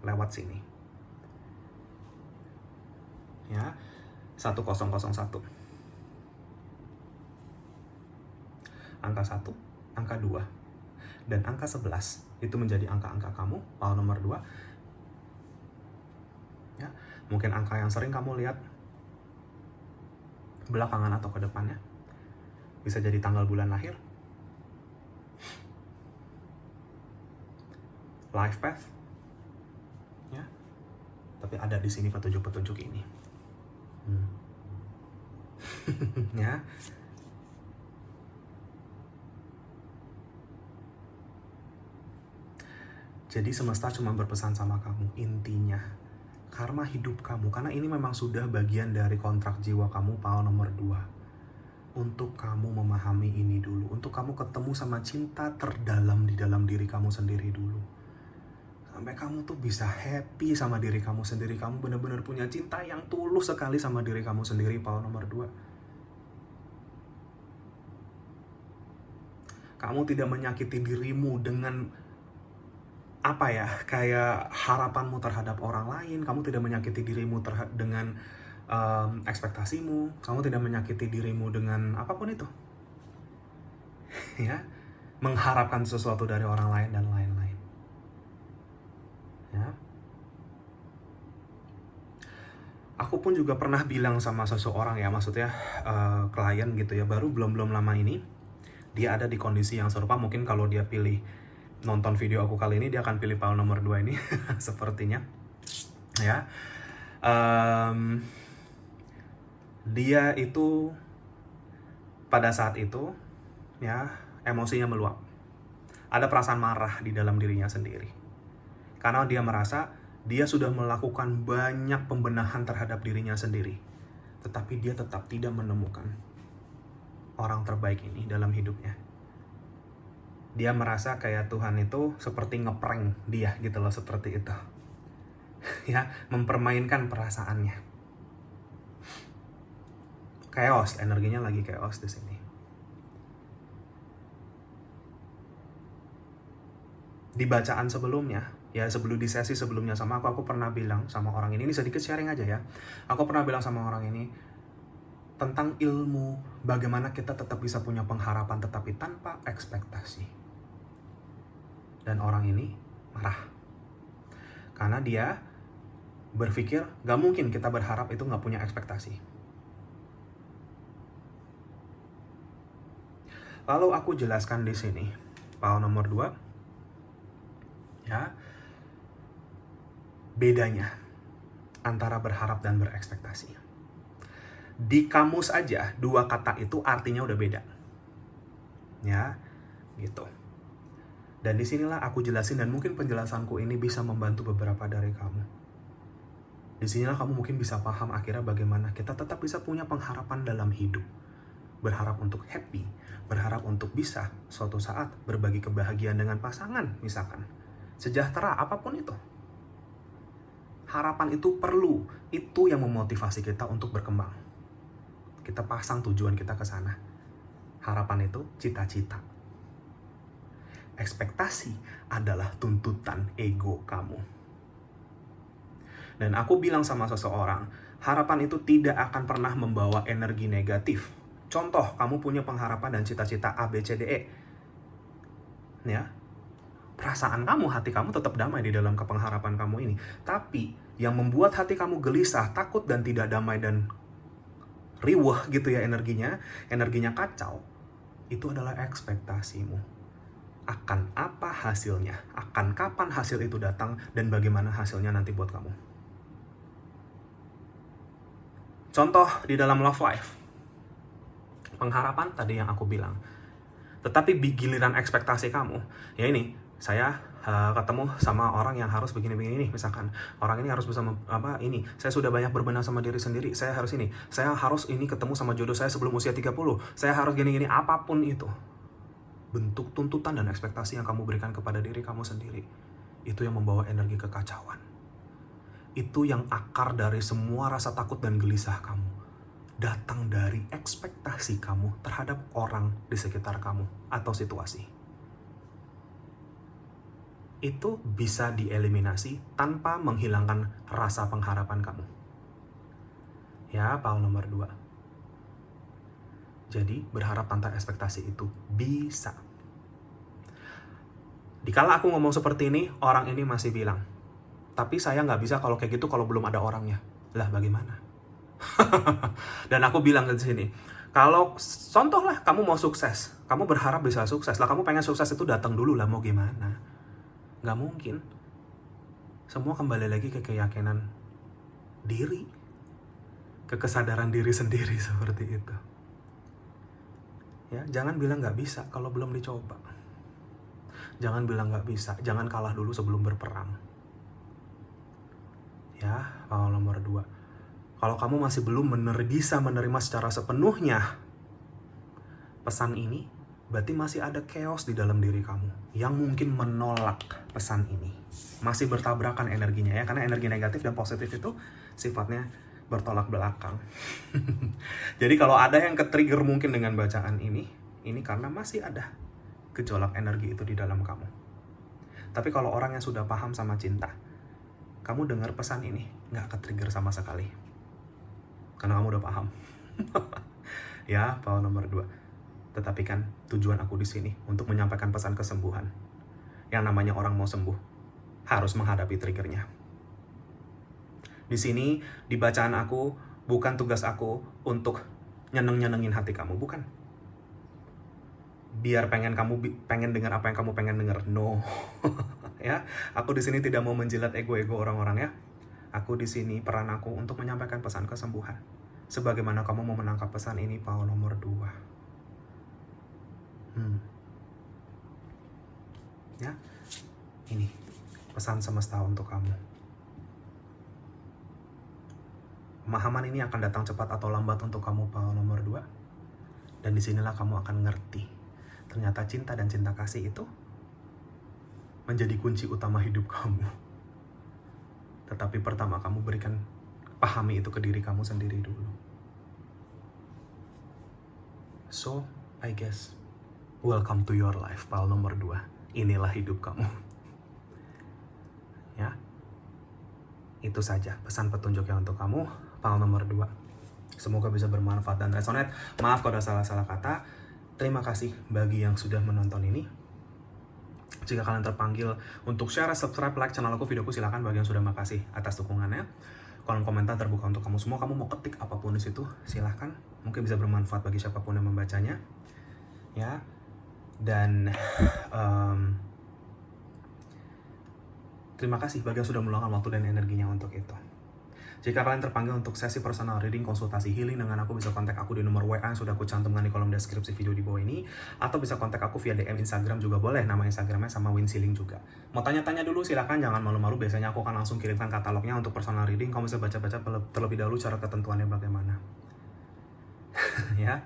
lewat sini. Ya, 1001. Angka 1, angka 2, dan angka 11 itu menjadi angka-angka kamu, pile nomor 2. Ya, mungkin angka yang sering kamu lihat belakangan atau ke depannya. Bisa jadi tanggal bulan lahir, life path, ya. Tapi ada di sini petunjuk-petunjuk ini. Ya. Jadi semesta cuma berpesan sama kamu, intinya karma hidup kamu, karena ini memang sudah bagian dari kontrak jiwa kamu, pile nomor 2. Untuk kamu memahami ini dulu, untuk kamu ketemu sama cinta terdalam di dalam diri kamu sendiri dulu. Sampai kamu tuh bisa happy sama diri kamu sendiri, kamu benar-benar punya cinta yang tulus sekali sama diri kamu sendiri, pile nomor 2. Kamu tidak menyakiti dirimu dengan apa ya, kayak harapanmu terhadap orang lain. Kamu tidak menyakiti dirimu dengan ekspektasimu. Kamu tidak menyakiti dirimu dengan apapun itu. Ya, mengharapkan sesuatu dari orang lain dan lain-lain. Ya. Aku pun juga pernah bilang sama seseorang ya, maksudnya klien gitu ya, baru belum lama ini dia ada di kondisi yang serupa. Mungkin kalau dia pilih nonton video aku kali ini, dia akan pilih pile nomor 2 ini sepertinya ya. Dia itu pada saat itu ya emosinya meluap, ada perasaan marah di dalam dirinya sendiri karena dia merasa dia sudah melakukan banyak pembenahan terhadap dirinya sendiri, tetapi dia tetap tidak menemukan orang terbaik ini dalam hidupnya. Dia merasa kayak Tuhan itu seperti ngeprank dia gitu loh, seperti itu. Ya, mempermainkan perasaannya. Chaos, energinya lagi chaos di sini. Di bacaan sebelumnya, ya sebelum di sesi sebelumnya sama aku pernah bilang sama orang ini sedikit sharing aja ya. Aku pernah bilang sama orang ini tentang ilmu, bagaimana kita tetap bisa punya pengharapan tetapi tanpa ekspektasi. Dan orang ini marah karena dia berpikir gak mungkin kita berharap itu gak punya ekspektasi. Lalu aku jelaskan di sini pile nomor 2 ya, bedanya antara berharap dan berekspektasi. Di kamus aja 2 kata itu artinya udah beda ya, gitu. Dan disinilah aku jelasin, dan mungkin penjelasanku ini bisa membantu beberapa dari kamu. Disinilah kamu mungkin bisa paham akhirnya bagaimana kita tetap bisa punya pengharapan dalam hidup. berharap untuk happy, berharap untuk bisa suatu saat berbagi kebahagiaan dengan pasangan misalkan, sejahtera, apapun itu. Harapan itu perlu, itu yang memotivasi kita untuk berkembang. Kita pasang tujuan kita ke sana. Harapan itu cita-cita. Ekspektasi adalah tuntutan ego kamu. Dan aku bilang sama seseorang, harapan itu tidak akan pernah membawa energi negatif. Contoh, kamu punya pengharapan dan cita-cita A, B, C, D, E. Ya, perasaan kamu, hati kamu tetap damai di dalam kepengharapan kamu ini. Tapi yang membuat hati kamu gelisah, takut, dan tidak damai dan riweh gitu ya energinya kacau, itu adalah ekspektasimu. Akan apa hasilnya, akan kapan hasil itu datang, dan bagaimana hasilnya nanti buat kamu. Contoh di dalam love life, pengharapan tadi yang aku bilang, tetapi giliran ekspektasi kamu, ya ini, saya ketemu sama orang yang harus begini-begini nih, misalkan orang ini harus bisa saya sudah banyak berbenah sama diri sendiri, saya harus ini ketemu sama jodoh saya sebelum usia 30, saya harus gini-gini, apapun itu. Bentuk tuntutan dan ekspektasi yang kamu berikan kepada diri kamu sendiri, itu yang membawa energi kekacauan. Itu yang akar dari semua rasa takut dan gelisah kamu. Datang dari ekspektasi kamu terhadap orang di sekitar kamu atau situasi. Itu bisa dieliminasi tanpa menghilangkan rasa pengharapan kamu. Ya, Paul nomor 2. Jadi, berharap tanpa ekspektasi itu bisa. Dikala aku ngomong seperti ini, orang ini masih bilang, tapi saya nggak bisa kalau kayak gitu kalau belum ada orangnya. Lah, bagaimana? Dan aku bilang ke sini, kalau contoh lah kamu mau sukses, kamu berharap bisa sukses, lah kamu pengen sukses itu datang dulu lah, mau gimana? Nggak mungkin. Semua kembali lagi ke keyakinan diri, ke kesadaran diri sendiri seperti itu. Ya, jangan bilang nggak bisa kalau belum dicoba. Jangan bilang nggak bisa, jangan kalah dulu sebelum berperang. Ya, Paul nomor 2. Kalau kamu masih belum bisa menerima secara sepenuhnya pesan ini, berarti masih ada chaos di dalam diri kamu yang mungkin menolak pesan ini. Masih bertabrakan energinya ya, karena energi negatif dan positif itu sifatnya bertolak belakang. Jadi kalau ada yang ke-trigger mungkin dengan bacaan ini karena masih ada gejolak energi itu di dalam kamu. Tapi kalau orang yang sudah paham sama cinta, kamu dengar pesan ini, nggak ke-trigger sama sekali. Karena kamu udah paham. Ya, Paul nomor 2. Tetapi kan tujuan aku di sini untuk menyampaikan pesan kesembuhan. Yang namanya orang mau sembuh harus menghadapi triggernya. Di sini, di bacaan aku, bukan tugas aku untuk nyenengin hati kamu, bukan. Biar pengen dengar apa yang kamu pengen dengar. No. Ya, aku di sini tidak mau menjilat ego-ego orang-orang ya. Aku di sini peran aku untuk menyampaikan pesan kesembuhan. Sebagaimana kamu mau menangkap pesan ini, Paul nomor 2. Ya, ini pesan semesta untuk kamu. Pemahaman ini akan datang cepat atau lambat untuk kamu, Paul nomor 2. Dan disinilah kamu akan ngerti. Ternyata cinta dan cinta kasih itu menjadi kunci utama hidup kamu. Tetapi pertama kamu pahami itu ke diri kamu sendiri dulu. So, I guess, welcome to your life, Paul nomor 2. Inilah hidup kamu. Ya, itu saja pesan petunjuknya untuk kamu, Paul nomor 2. Semoga bisa bermanfaat dan resonate. Maaf kalau ada salah-salah kata. Terima kasih bagi yang sudah menonton ini. Jika kalian terpanggil untuk share, subscribe, like channel aku, videoku, silakan. Bagi yang sudah, makasih atas dukungannya. Kolom komentar terbuka untuk kamu semua. Kamu mau ketik apapun di situ, silahkan. Mungkin bisa bermanfaat bagi siapapun yang membacanya. Ya, dan terima kasih bagi yang sudah meluangkan waktu dan energinya untuk itu. Jika kalian terpanggil untuk sesi personal reading, konsultasi healing dengan aku, bisa kontak aku di nomor WA yang sudah aku cantumkan di kolom deskripsi video di bawah ini, atau bisa kontak aku via DM Instagram juga boleh, nama Instagramnya sama Winsiling juga. Mau tanya-tanya dulu silahkan, jangan malu-malu, biasanya aku akan langsung kirimkan katalognya untuk personal reading, kamu bisa baca-baca terlebih dahulu cara ketentuannya bagaimana. Ya,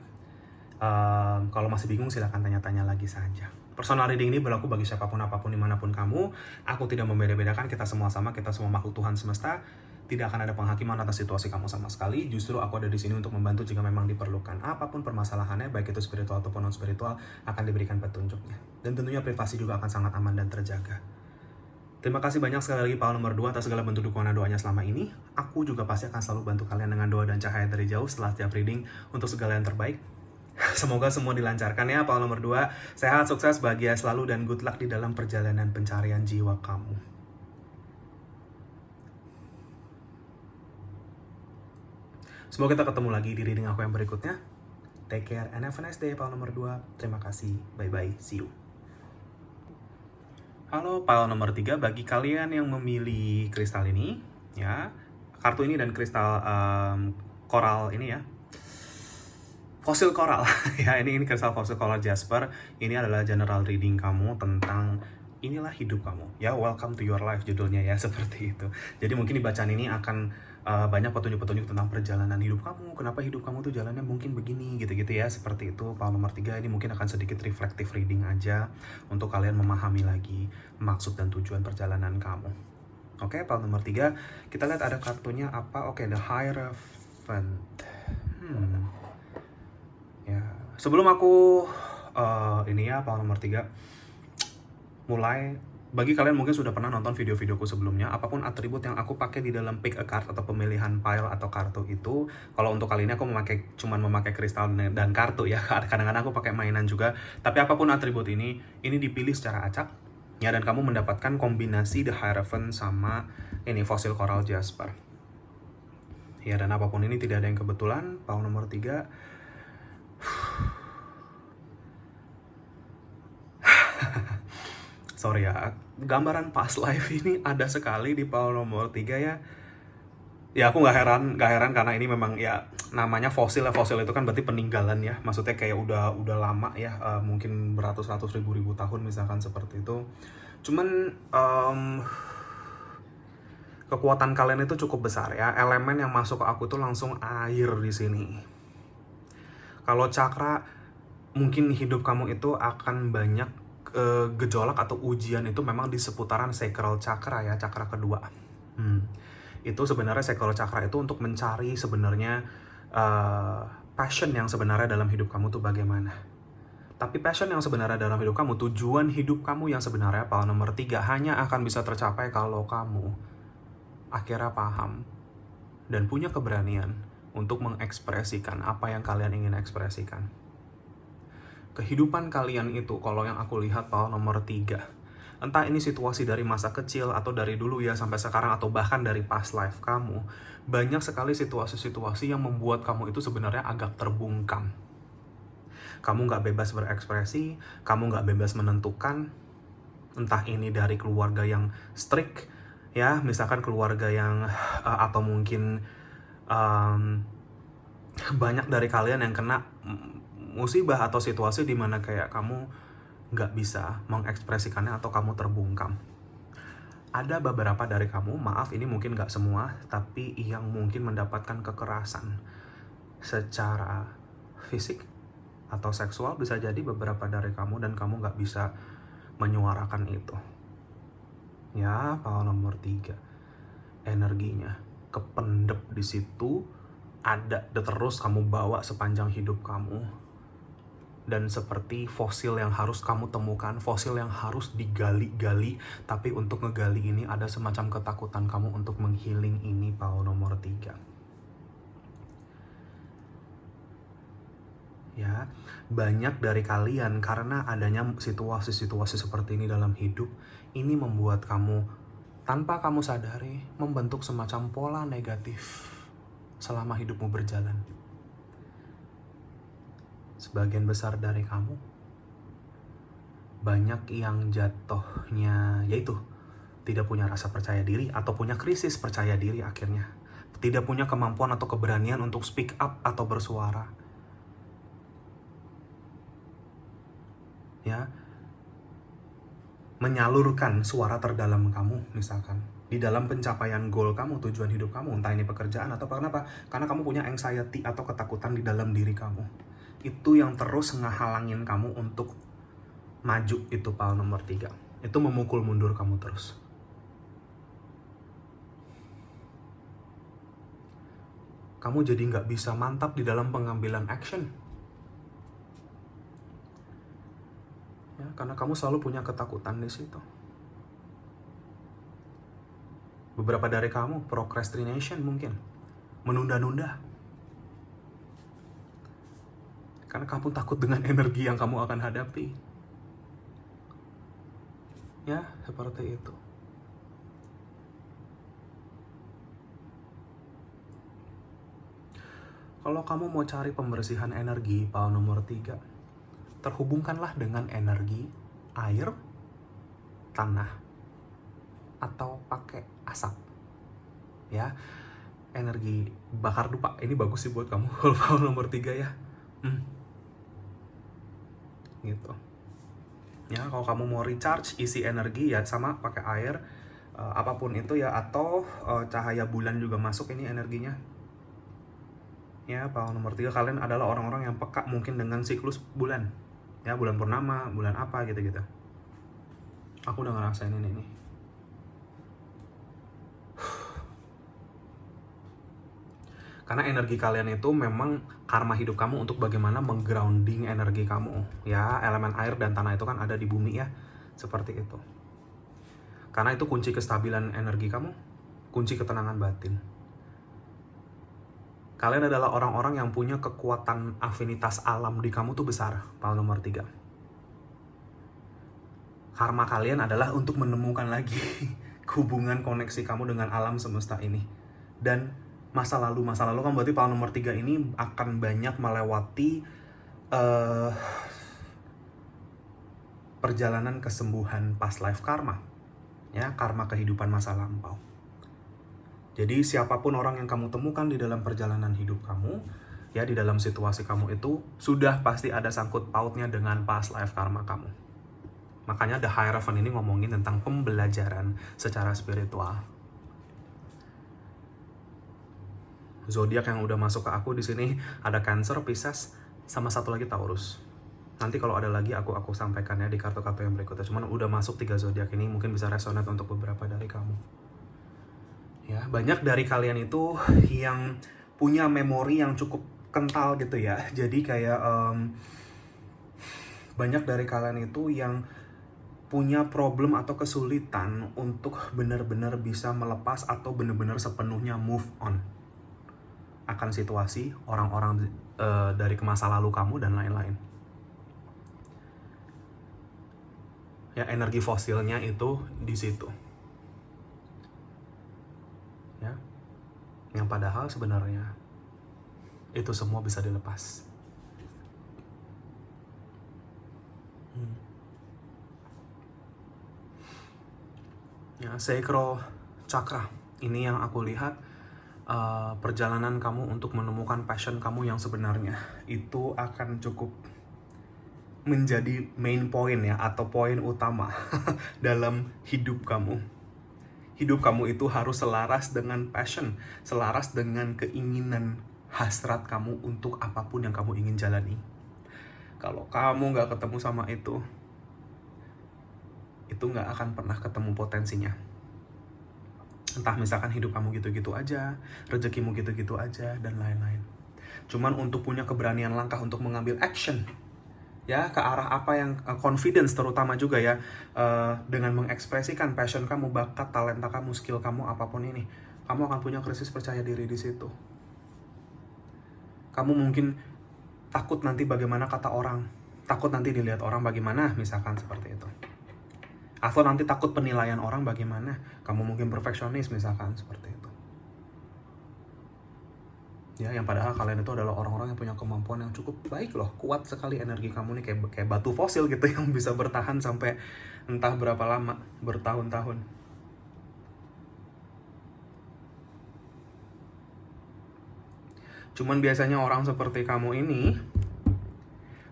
Kalau masih bingung silahkan tanya-tanya lagi saja. Personal reading ini berlaku bagi siapapun, apapun, dimanapun kamu. Aku tidak membeda-bedakan, kita semua sama, kita semua makhluk Tuhan semesta. Tidak akan ada penghakiman atas situasi kamu sama sekali. Justru aku ada di sini untuk membantu jika memang diperlukan. Apapun permasalahannya, baik itu spiritual ataupun non-spiritual, akan diberikan petunjuknya. Dan tentunya privasi juga akan sangat aman dan terjaga. Terima kasih banyak sekali lagi Paul nomor 2 atas segala bentuk dukungan dan doanya selama ini. Aku juga pasti akan selalu bantu kalian dengan doa dan cahaya dari jauh setelah setiap reading untuk segala yang terbaik. Semoga semua dilancarkan ya Paul nomor 2. Sehat, sukses, bahagia selalu, dan good luck di dalam perjalanan pencarian jiwa kamu. Semoga kita ketemu lagi di reading aku yang berikutnya. Take care and have a nice day Paul nomor 2. Terima kasih. Bye-bye. See you. Halo Paul nomor 3, bagi kalian yang memilih kristal ini, ya, kartu ini dan kristal koral ini ya, fosil koral, ya ini kristal fosil koral Jasper. Ini adalah general reading kamu tentang inilah hidup kamu, ya, welcome to your life judulnya ya, seperti itu. Jadi mungkin di bacaan ini akan banyak petunjuk-petunjuk tentang perjalanan hidup kamu, kenapa hidup kamu tuh jalannya mungkin begini, gitu-gitu ya, seperti itu. Paul nomor 3 ini mungkin akan sedikit reflective reading aja, untuk kalian memahami lagi maksud dan tujuan perjalanan kamu. Oke, Paul nomor 3, kita lihat ada kartunya apa. Oke, The Hierophant. Ya, sebelum aku ini ya, Paul nomor 3, mulai, bagi kalian mungkin sudah pernah nonton video-videoku sebelumnya, apapun atribut yang aku pakai di dalam pick a card atau pemilihan pile atau kartu itu, kalau untuk kali ini aku cuman memakai kristal dan kartu ya, kadang-kadang aku pakai mainan juga, tapi apapun atribut ini dipilih secara acak, ya, dan kamu mendapatkan kombinasi The Hierophant sama ini fosil coral Jasper. Ya, dan apapun ini tidak ada yang kebetulan. Paul nomor 3. Sorry ya, gambaran past life ini ada sekali di Paul nomor 3 ya. Ya aku nggak heran karena ini memang ya namanya fosil ya, fosil itu kan berarti peninggalan ya. Maksudnya kayak udah lama ya, mungkin beratus-ratus ribu tahun misalkan seperti itu. Cuman kekuatan kalian itu cukup besar ya. Elemen yang masuk ke aku tuh langsung air di sini. Kalau cakra, mungkin hidup kamu itu akan banyak gejolak atau ujian itu memang di seputaran sacral chakra ya, chakra kedua. Itu sebenarnya sacral chakra itu untuk mencari sebenarnya passion yang sebenarnya dalam hidup kamu tuh bagaimana. Tapi passion yang sebenarnya dalam hidup kamu, tujuan hidup kamu yang sebenarnya Paul nomor 3 hanya akan bisa tercapai kalau kamu akhirnya paham dan punya keberanian untuk mengekspresikan apa yang kalian ingin ekspresikan. Kehidupan kalian itu, kalau yang aku lihat Paul nomor 3, entah ini situasi dari masa kecil atau dari dulu ya sampai sekarang atau bahkan dari past life kamu, banyak sekali situasi-situasi yang membuat kamu itu sebenarnya agak terbungkam. Kamu nggak bebas berekspresi, kamu nggak bebas menentukan, entah ini dari keluarga yang strict ya, misalkan keluarga yang atau mungkin banyak dari kalian yang kena musibah atau situasi di mana kayak kamu nggak bisa mengekspresikannya atau kamu terbungkam. Ada beberapa dari kamu, maaf ini mungkin nggak semua, tapi yang mungkin mendapatkan kekerasan secara fisik atau seksual, bisa jadi beberapa dari kamu dan kamu nggak bisa menyuarakan itu. Ya, Paul nomor 3, energinya kependep di situ, ada terus kamu bawa sepanjang hidup kamu. Dan seperti fosil yang harus kamu temukan, fosil yang harus digali-gali, tapi untuk ngegali ini ada semacam ketakutan kamu untuk menghealing ini, Paul nomor 3. Ya, banyak dari kalian karena adanya situasi-situasi seperti ini dalam hidup, ini membuat kamu, tanpa kamu sadari, membentuk semacam pola negatif selama hidupmu berjalan. Sebagian besar dari kamu banyak yang jatuhnya yaitu tidak punya rasa percaya diri atau punya krisis percaya diri akhirnya. Tidak punya kemampuan atau keberanian untuk speak up atau bersuara. Ya. Menyalurkan suara terdalam kamu misalkan di dalam pencapaian goal kamu, tujuan hidup kamu, entah ini pekerjaan atau kenapa, karena kamu punya anxiety atau ketakutan di dalam diri kamu. Itu yang terus ngehalangin kamu untuk maju, itu pal nomor 3. Itu memukul mundur kamu terus. Kamu jadi nggak bisa mantap di dalam pengambilan action. Ya, karena kamu selalu punya ketakutan di situ. Beberapa dari kamu procrastination mungkin, menunda-nunda. Karena kamu takut dengan energi yang kamu akan hadapi. Ya, seperti itu. Kalau kamu mau cari pembersihan energi, pal nomor 3, terhubungkanlah dengan energi air, tanah, atau pakai asap. Ya, energi bakar dupa. Ini bagus sih buat kamu, pal nomor 3 ya. Gitu. Ya, kalau kamu mau recharge, isi energi ya sama pakai air, apapun itu ya, atau cahaya bulan juga masuk ini energinya. Ya, pal nomor 3, kalian adalah orang-orang yang peka mungkin dengan siklus bulan. Ya, bulan purnama, bulan apa gitu-gitu. Aku udah ngerasain ini. Karena energi kalian itu memang karma hidup kamu untuk bagaimana menggrounding energi kamu. Ya, elemen air dan tanah itu kan ada di bumi ya. Seperti itu. Karena itu kunci kestabilan energi kamu, kunci ketenangan batin. Kalian adalah orang-orang yang punya kekuatan afinitas alam di kamu tuh besar, pal nomor 3. Karma kalian adalah untuk menemukan lagi hubungan koneksi kamu dengan alam semesta ini. Dan masa lalu kan berarti pal nomor 3 ini akan banyak melewati perjalanan kesembuhan past life karma. Ya, karma kehidupan masa lampau. Jadi siapapun orang yang kamu temukan di dalam perjalanan hidup kamu, ya di dalam situasi kamu itu, sudah pasti ada sangkut pautnya dengan past life karma kamu. Makanya The Hierophant ini ngomongin tentang pembelajaran secara spiritual. Zodiak yang udah masuk ke aku di sini ada Cancer, Pisces, sama satu lagi Taurus. Nanti kalau ada lagi aku sampaikan ya di kartu-kartu yang berikutnya. Cuman udah masuk 3 zodiak ini, mungkin bisa resonate untuk beberapa dari kamu. Ya, banyak dari kalian itu yang punya memori yang cukup kental gitu ya. Jadi kayak banyak dari kalian itu yang punya problem atau kesulitan untuk benar-benar bisa melepas atau benar-benar sepenuhnya move on akan situasi, orang-orang dari masa lalu kamu dan lain-lain. Ya, energi fosilnya itu di situ. Ya, yang padahal sebenarnya itu semua bisa dilepas. Ya, sacral chakra ini yang aku lihat perjalanan kamu untuk menemukan passion kamu yang sebenarnya itu akan cukup menjadi main point ya, atau poin utama dalam hidup kamu. Hidup kamu itu harus selaras dengan passion, selaras dengan keinginan hasrat kamu untuk apapun yang kamu ingin jalani. Kalau kamu nggak ketemu sama itu nggak akan pernah ketemu potensinya. Entah misalkan hidup kamu gitu-gitu aja, rezekimu gitu-gitu aja, dan lain-lain. Cuman untuk punya keberanian langkah untuk mengambil action, ya ke arah apa yang confidence terutama juga ya, dengan mengekspresikan passion kamu, bakat, talenta kamu, skill kamu, apapun ini, kamu akan punya krisis percaya diri di situ. Kamu mungkin takut nanti bagaimana kata orang, takut nanti dilihat orang bagaimana, misalkan seperti itu. Atau nanti takut penilaian orang bagaimana, kamu mungkin perfeksionis misalkan seperti itu. Ya, yang padahal kalian itu adalah orang-orang yang punya kemampuan yang cukup baik loh, kuat sekali energi kamu nih, kayak batu fosil gitu yang bisa bertahan sampai entah berapa lama, bertahun-tahun. Cuman biasanya orang seperti kamu ini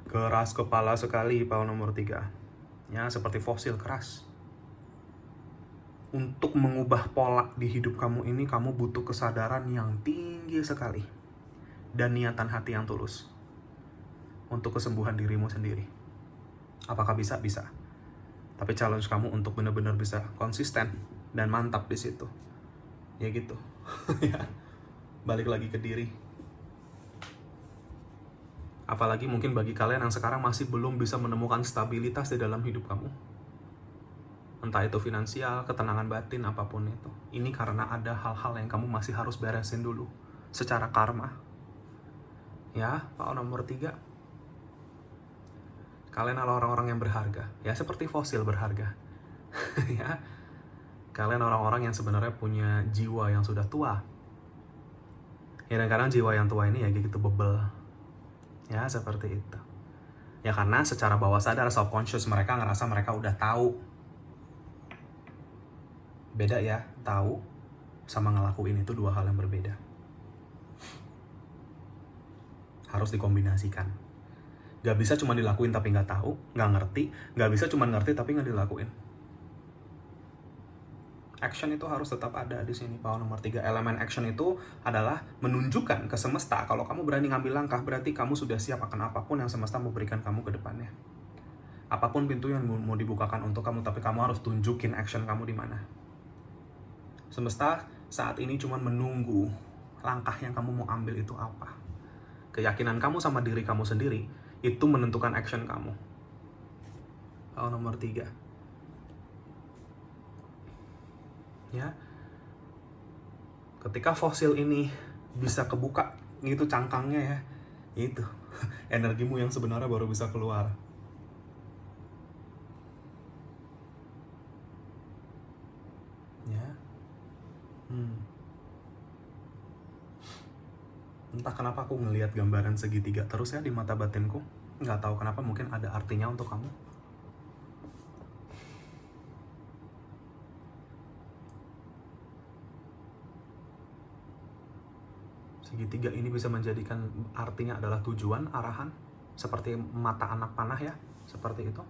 keras kepala sekali, pal nomor 3. Ya, seperti fosil keras. Untuk mengubah pola di hidup kamu ini, kamu butuh kesadaran yang tinggi sekali dan niatan hati yang tulus. untuk kesembuhan dirimu sendiri. Apakah bisa? Bisa. Tapi challenge kamu untuk benar-benar bisa konsisten dan mantap di situ. Ya gitu. Ya. Balik lagi ke diri. Apalagi mungkin bagi kalian yang sekarang masih belum bisa menemukan stabilitas di dalam hidup kamu. Entah itu finansial, ketenangan batin, apapun itu. Ini karena ada hal-hal yang kamu masih harus beresin dulu. Secara karma. Ya, PAO nomor 3. Kalian adalah orang-orang yang berharga. Ya, seperti fosil berharga. Ya. Kalian orang-orang yang sebenarnya punya jiwa yang sudah tua. Ya, dan kadang jiwa yang tua ini ya gitu bebel. Ya, seperti itu. Ya, karena secara bawah sadar, subconscious, mereka ngerasa mereka udah tahu. Beda ya, tahu sama ngelakuin itu dua hal yang berbeda. Harus dikombinasikan. Gak bisa cuma dilakuin tapi gak tahu, gak ngerti. Gak bisa cuma ngerti tapi gak dilakuin. Action itu harus tetap ada di sini. PAO nomor 3. Elemen action itu adalah menunjukkan ke semesta kalau kamu berani ngambil langkah, berarti kamu sudah siap akan apapun yang semesta mau berikan kamu ke depannya. Apapun pintu yang mau dibukakan untuk kamu, tapi kamu harus tunjukin action kamu di mana. Semesta saat ini cuma menunggu langkah yang kamu mau ambil itu apa. Keyakinan kamu sama diri kamu sendiri itu menentukan action kamu. PAO nomor 3. Ya, ketika fosil ini bisa kebuka gitu cangkangnya ya, itu energimu yang sebenarnya baru bisa keluar. Ya, entah kenapa aku ngelihat gambaran segitiga terus ya di mata batinku. Nggak tahu kenapa, mungkin ada artinya untuk kamu. Segitiga ini bisa menjadikan artinya adalah tujuan, arahan, seperti mata anak panah ya, seperti itu.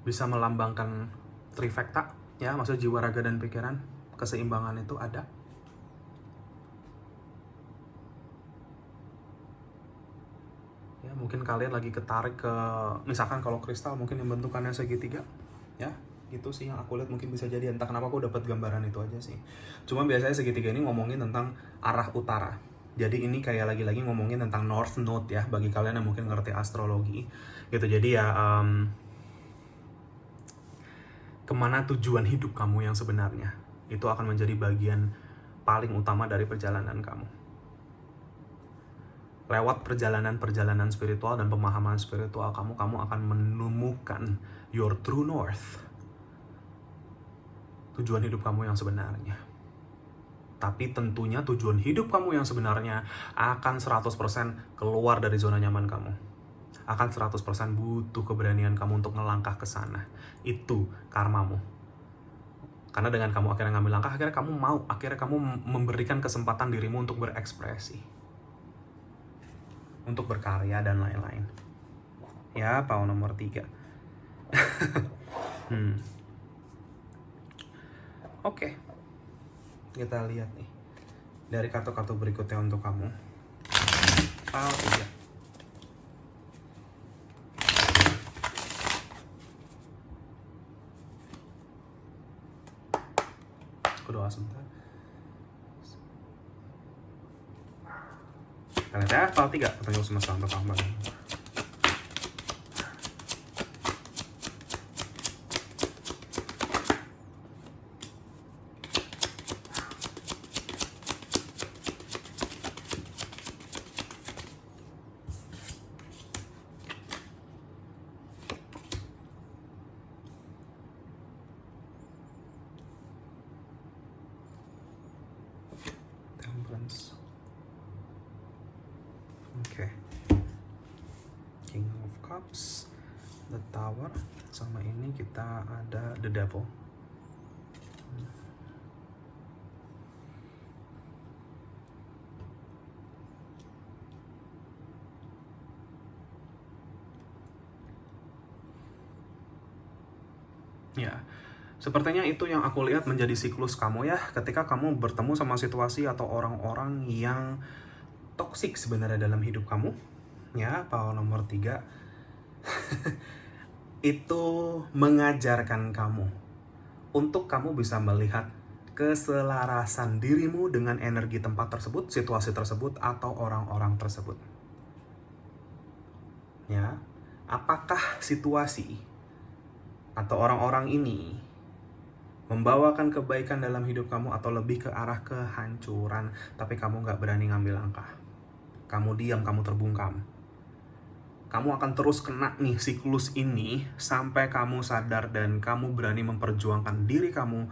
Bisa melambangkan trifecta ya, maksudnya jiwa, raga, dan pikiran. Keseimbangan itu ada. Ya, mungkin kalian lagi ketarik ke, misalkan kalau kristal mungkin yang bentukannya segitiga ya. Itu sih yang aku lihat, mungkin bisa jadi. Entah kenapa aku dapat gambaran itu aja sih. Cuma biasanya segitiga ini ngomongin tentang arah utara. Jadi ini kayak lagi-lagi ngomongin tentang North Node ya, bagi kalian yang mungkin ngerti astrologi gitu. Jadi ya kemana tujuan hidup kamu yang sebenarnya, itu akan menjadi bagian paling utama dari perjalanan kamu. Lewat perjalanan-perjalanan spiritual dan pemahaman spiritual kamu akan menemukan your true north. Tujuan hidup kamu yang sebenarnya. Tapi tentunya tujuan hidup kamu yang sebenarnya akan 100% keluar dari zona nyaman kamu. Akan 100% butuh keberanian kamu untuk melangkah ke sana. Itu karmamu. Karena dengan kamu akhirnya ngambil langkah, akhirnya kamu memberikan kesempatan dirimu untuk berekspresi. Untuk berkarya dan lain-lain. Ya, PAO nomor 3. Oke, kita lihat nih dari kartu-kartu berikutnya untuk kamu. PAO 3. Aku doa sebentar. Kita lihat ya, PAO 3. Petunjuk semesta untuk kamu. Oke. King of Cups, The Tower, sama ini kita ada The Devil. Ya, Sepertinya itu yang aku lihat menjadi siklus kamu ya, ketika kamu bertemu sama situasi atau orang-orang yang toksik sebenarnya dalam hidup kamu. Ya, power nomor 3 itu mengajarkan kamu untuk kamu bisa melihat keselarasan dirimu dengan energi tempat tersebut, situasi tersebut, atau orang-orang tersebut. Ya, apakah situasi atau orang-orang ini membawakan kebaikan dalam hidup kamu atau lebih ke arah kehancuran, tapi kamu gak berani ngambil langkah. Kamu diam, kamu terbungkam. Kamu akan terus kena nih siklus ini sampai kamu sadar dan kamu berani memperjuangkan diri kamu,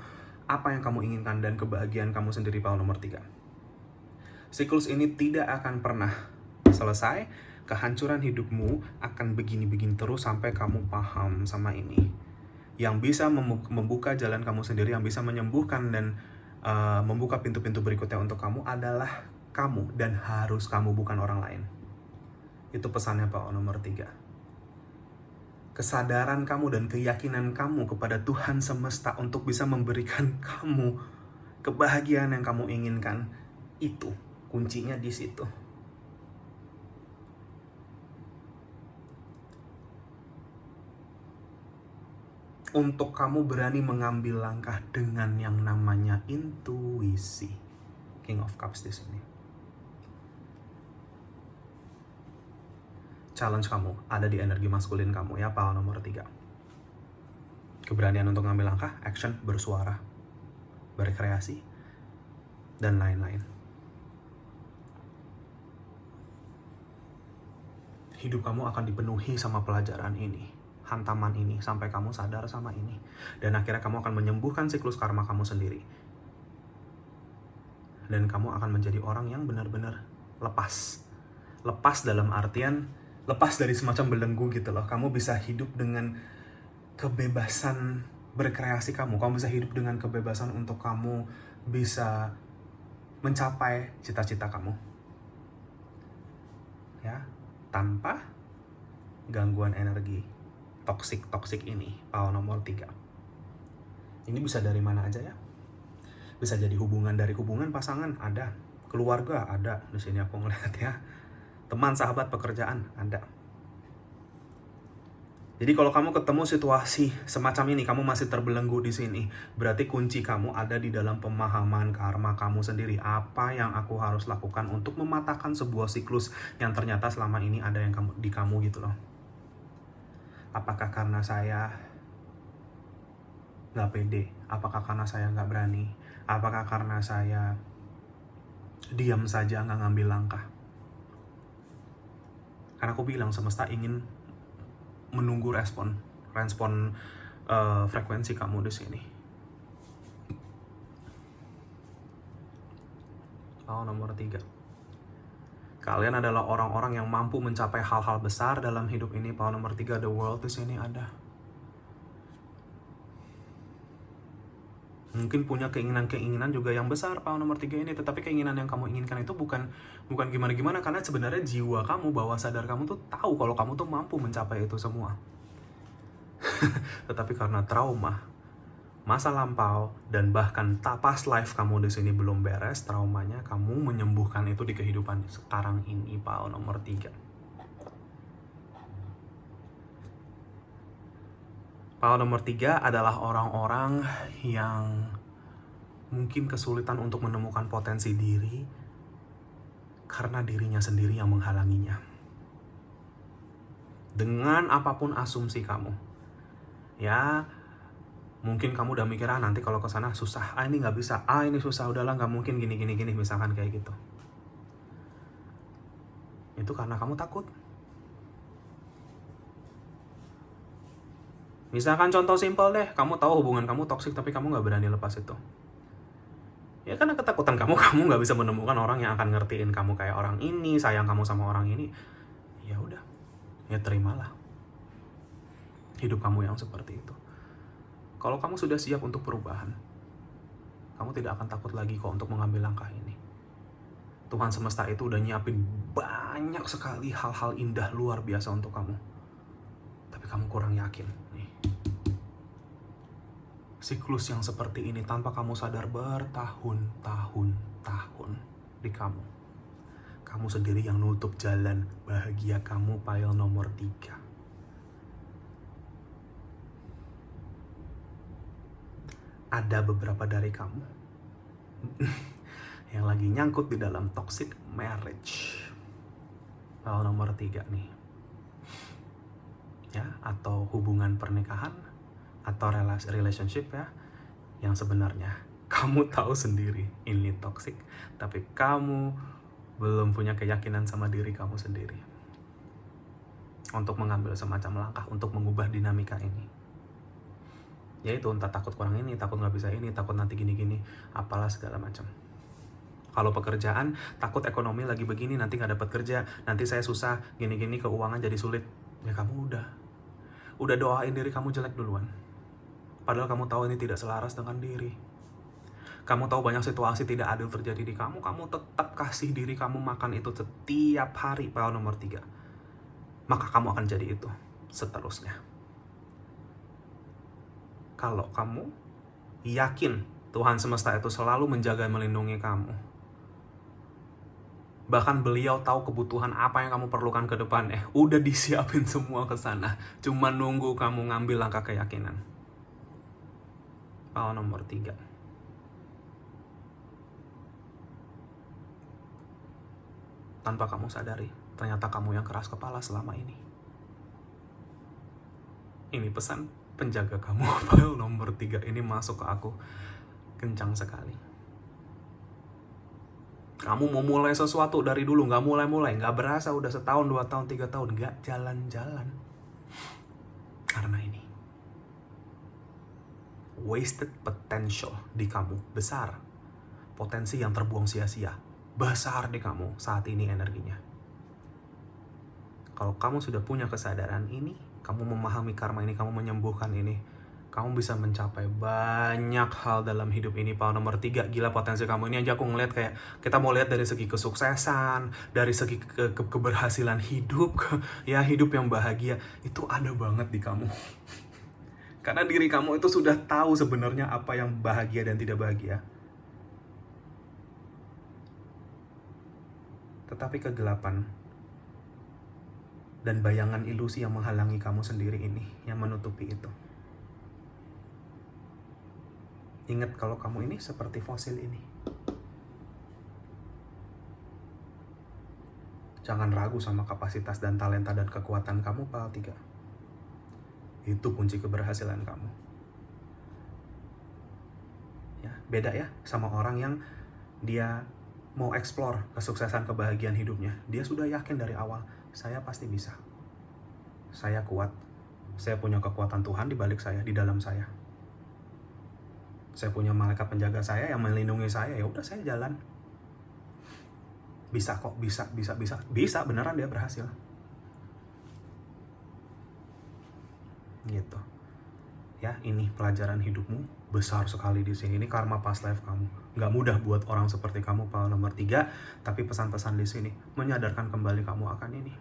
apa yang kamu inginkan, dan kebahagiaan kamu sendiri, power nomor 3. Siklus ini tidak akan pernah selesai. Kehancuran hidupmu akan begini-begini terus sampai kamu paham sama ini. Yang bisa membuka jalan kamu sendiri, yang bisa menyembuhkan dan membuka pintu-pintu berikutnya untuk kamu adalah kamu, dan harus kamu, bukan orang lain. Itu pesannya Pak nomor 3. Kesadaran kamu dan keyakinan kamu kepada Tuhan semesta untuk bisa memberikan kamu kebahagiaan yang kamu inginkan, itu kuncinya di situ. Untuk kamu berani mengambil langkah dengan yang namanya intuisi. King of Cups di sini. Challenge kamu ada di energi maskulin kamu ya, power nomor 3. Keberanian untuk ngambil langkah, action, bersuara, berkreasi, dan lain-lain. Hidup kamu akan dipenuhi sama pelajaran ini, hantaman ini, sampai kamu sadar sama ini. Dan akhirnya kamu akan menyembuhkan siklus karma kamu sendiri. Dan kamu akan menjadi orang yang benar-benar lepas. Lepas dalam artian, lepas dari semacam belenggu gitu loh. Kamu bisa hidup dengan kebebasan berkreasi kamu. Kamu bisa hidup dengan kebebasan untuk kamu bisa mencapai cita-cita kamu. Ya, tanpa gangguan energi toksik ini, power nomor 3. Ini bisa dari mana aja ya? Bisa jadi hubungan, dari hubungan pasangan ada, keluarga ada, di sini aku ngeliat ya. Teman, sahabat, pekerjaan ada. Jadi kalau kamu ketemu situasi semacam ini, kamu masih terbelenggu di sini, berarti kunci kamu ada di dalam pemahaman karma kamu sendiri. Apa yang aku harus lakukan untuk mematahkan sebuah siklus yang ternyata selama ini ada yang di kamu gitu loh. Apakah karena saya nggak pede? Apakah karena saya nggak berani? Apakah karena saya diam saja nggak ngambil langkah? Karena aku bilang semesta ingin menunggu respon frekuensi kamu di sini. Nomor 3. Kalian adalah orang-orang yang mampu mencapai hal-hal besar dalam hidup ini. Power nomor 3, the world di sini ada. Mungkin punya keinginan-keinginan juga yang besar, power nomor 3 ini. Tetapi keinginan yang kamu inginkan itu bukan gimana-gimana. Karena sebenarnya jiwa kamu, bawah sadar kamu tuh tahu kalau kamu tuh mampu mencapai itu semua. Tetapi karena trauma, masa lampau, dan bahkan past life kamu di sini belum beres traumanya, kamu menyembuhkan itu di kehidupan sekarang ini, power nomor 3. Power nomor 3 adalah orang-orang yang mungkin kesulitan untuk menemukan potensi diri karena dirinya sendiri yang menghalanginya. Dengan apapun asumsi kamu. Ya, mungkin kamu udah mikir, nanti kalau kesana susah, ini nggak bisa, ini susah, udahlah nggak mungkin gini, misalkan kayak gitu. Itu karena kamu takut. Misalkan contoh simpel deh, kamu tahu hubungan kamu toksik tapi kamu nggak berani lepas itu. Ya karena ketakutan kamu nggak bisa menemukan orang yang akan ngertiin kamu kayak orang ini, sayang kamu sama orang ini. Ya udah, ya terimalah hidup kamu yang seperti itu. Kalau kamu sudah siap untuk perubahan, kamu tidak akan takut lagi kok untuk mengambil langkah ini. Tuhan semesta itu udah nyiapin banyak sekali hal-hal indah luar biasa untuk kamu. Tapi kamu kurang yakin nih. siklus yang seperti ini tanpa kamu sadar bertahun-tahun di kamu. Kamu sendiri yang nutup jalan bahagia kamu pile nomor 3. Ada beberapa dari kamu yang lagi nyangkut di dalam toxic marriage. Pile nomor 3 nih. Ya, atau hubungan pernikahan atau relationship ya, yang sebenarnya kamu tahu sendiri ini toxic, tapi kamu belum punya keyakinan sama diri kamu sendiri untuk mengambil semacam langkah untuk mengubah dinamika ini. Yaitu entah takut kurang ini, takut nggak bisa ini, takut nanti gini-gini, apalah segala macam. Kalau pekerjaan, takut ekonomi lagi begini, nanti nggak dapat kerja, nanti saya susah, gini-gini, keuangan jadi sulit. Ya kamu udah doain diri kamu jelek duluan. Padahal kamu tahu ini tidak selaras dengan diri. Kamu tahu banyak situasi tidak adil terjadi di kamu tetap kasih diri kamu makan itu setiap hari, pile nomor 3. Maka kamu akan jadi itu seterusnya. Kalau kamu yakin Tuhan semesta itu selalu menjaga dan melindungi kamu, bahkan beliau tahu kebutuhan apa yang kamu perlukan ke depan, udah disiapin semua ke sana, cuma nunggu kamu ngambil langkah keyakinan. Nomor 3. Tanpa kamu sadari, ternyata kamu yang keras kepala selama ini. Ini pesan penjaga kamu. File nomor 3 ini masuk ke aku kencang sekali. Kamu mau mulai sesuatu dari dulu, gak mulai-mulai, gak berasa udah setahun, 2 tahun, 3 tahun, gak jalan-jalan. Karena ini wasted potential di kamu besar. Potensi yang terbuang sia-sia besar di kamu saat ini energinya. Kalau kamu sudah punya kesadaran ini, kamu memahami karma ini, kamu menyembuhkan ini, kamu bisa mencapai banyak hal dalam hidup ini. Pile nomor 3, gila potensi kamu ini aja aku ngeliat kayak, kita mau lihat dari segi kesuksesan, dari segi keberhasilan hidup, ya hidup yang bahagia, itu ada banget di kamu. Karena diri kamu itu sudah tahu sebenarnya apa yang bahagia dan tidak bahagia. Tetapi kegelapan dan bayangan ilusi yang menghalangi kamu sendiri ini, yang menutupi itu. Ingat kalau kamu ini seperti fosil ini. Jangan ragu sama kapasitas dan talenta dan kekuatan kamu, pile 3. Itu kunci keberhasilan kamu. Ya, beda ya sama orang yang dia mau explore kesuksesan kebahagiaan hidupnya. Dia sudah yakin dari awal, saya pasti bisa. Saya kuat. Saya punya kekuatan Tuhan di balik saya, di dalam saya. Saya punya malaikat penjaga saya yang melindungi saya, ya udah saya jalan. Bisa kok, bisa. Bisa beneran dia berhasil. Gitu. Ya, ini pelajaran hidupmu besar sekali di sini. Ini karma past life kamu. Gak mudah buat orang seperti kamu, pile nomor 3, tapi pesan-pesan di sini menyadarkan kembali kamu akan ini.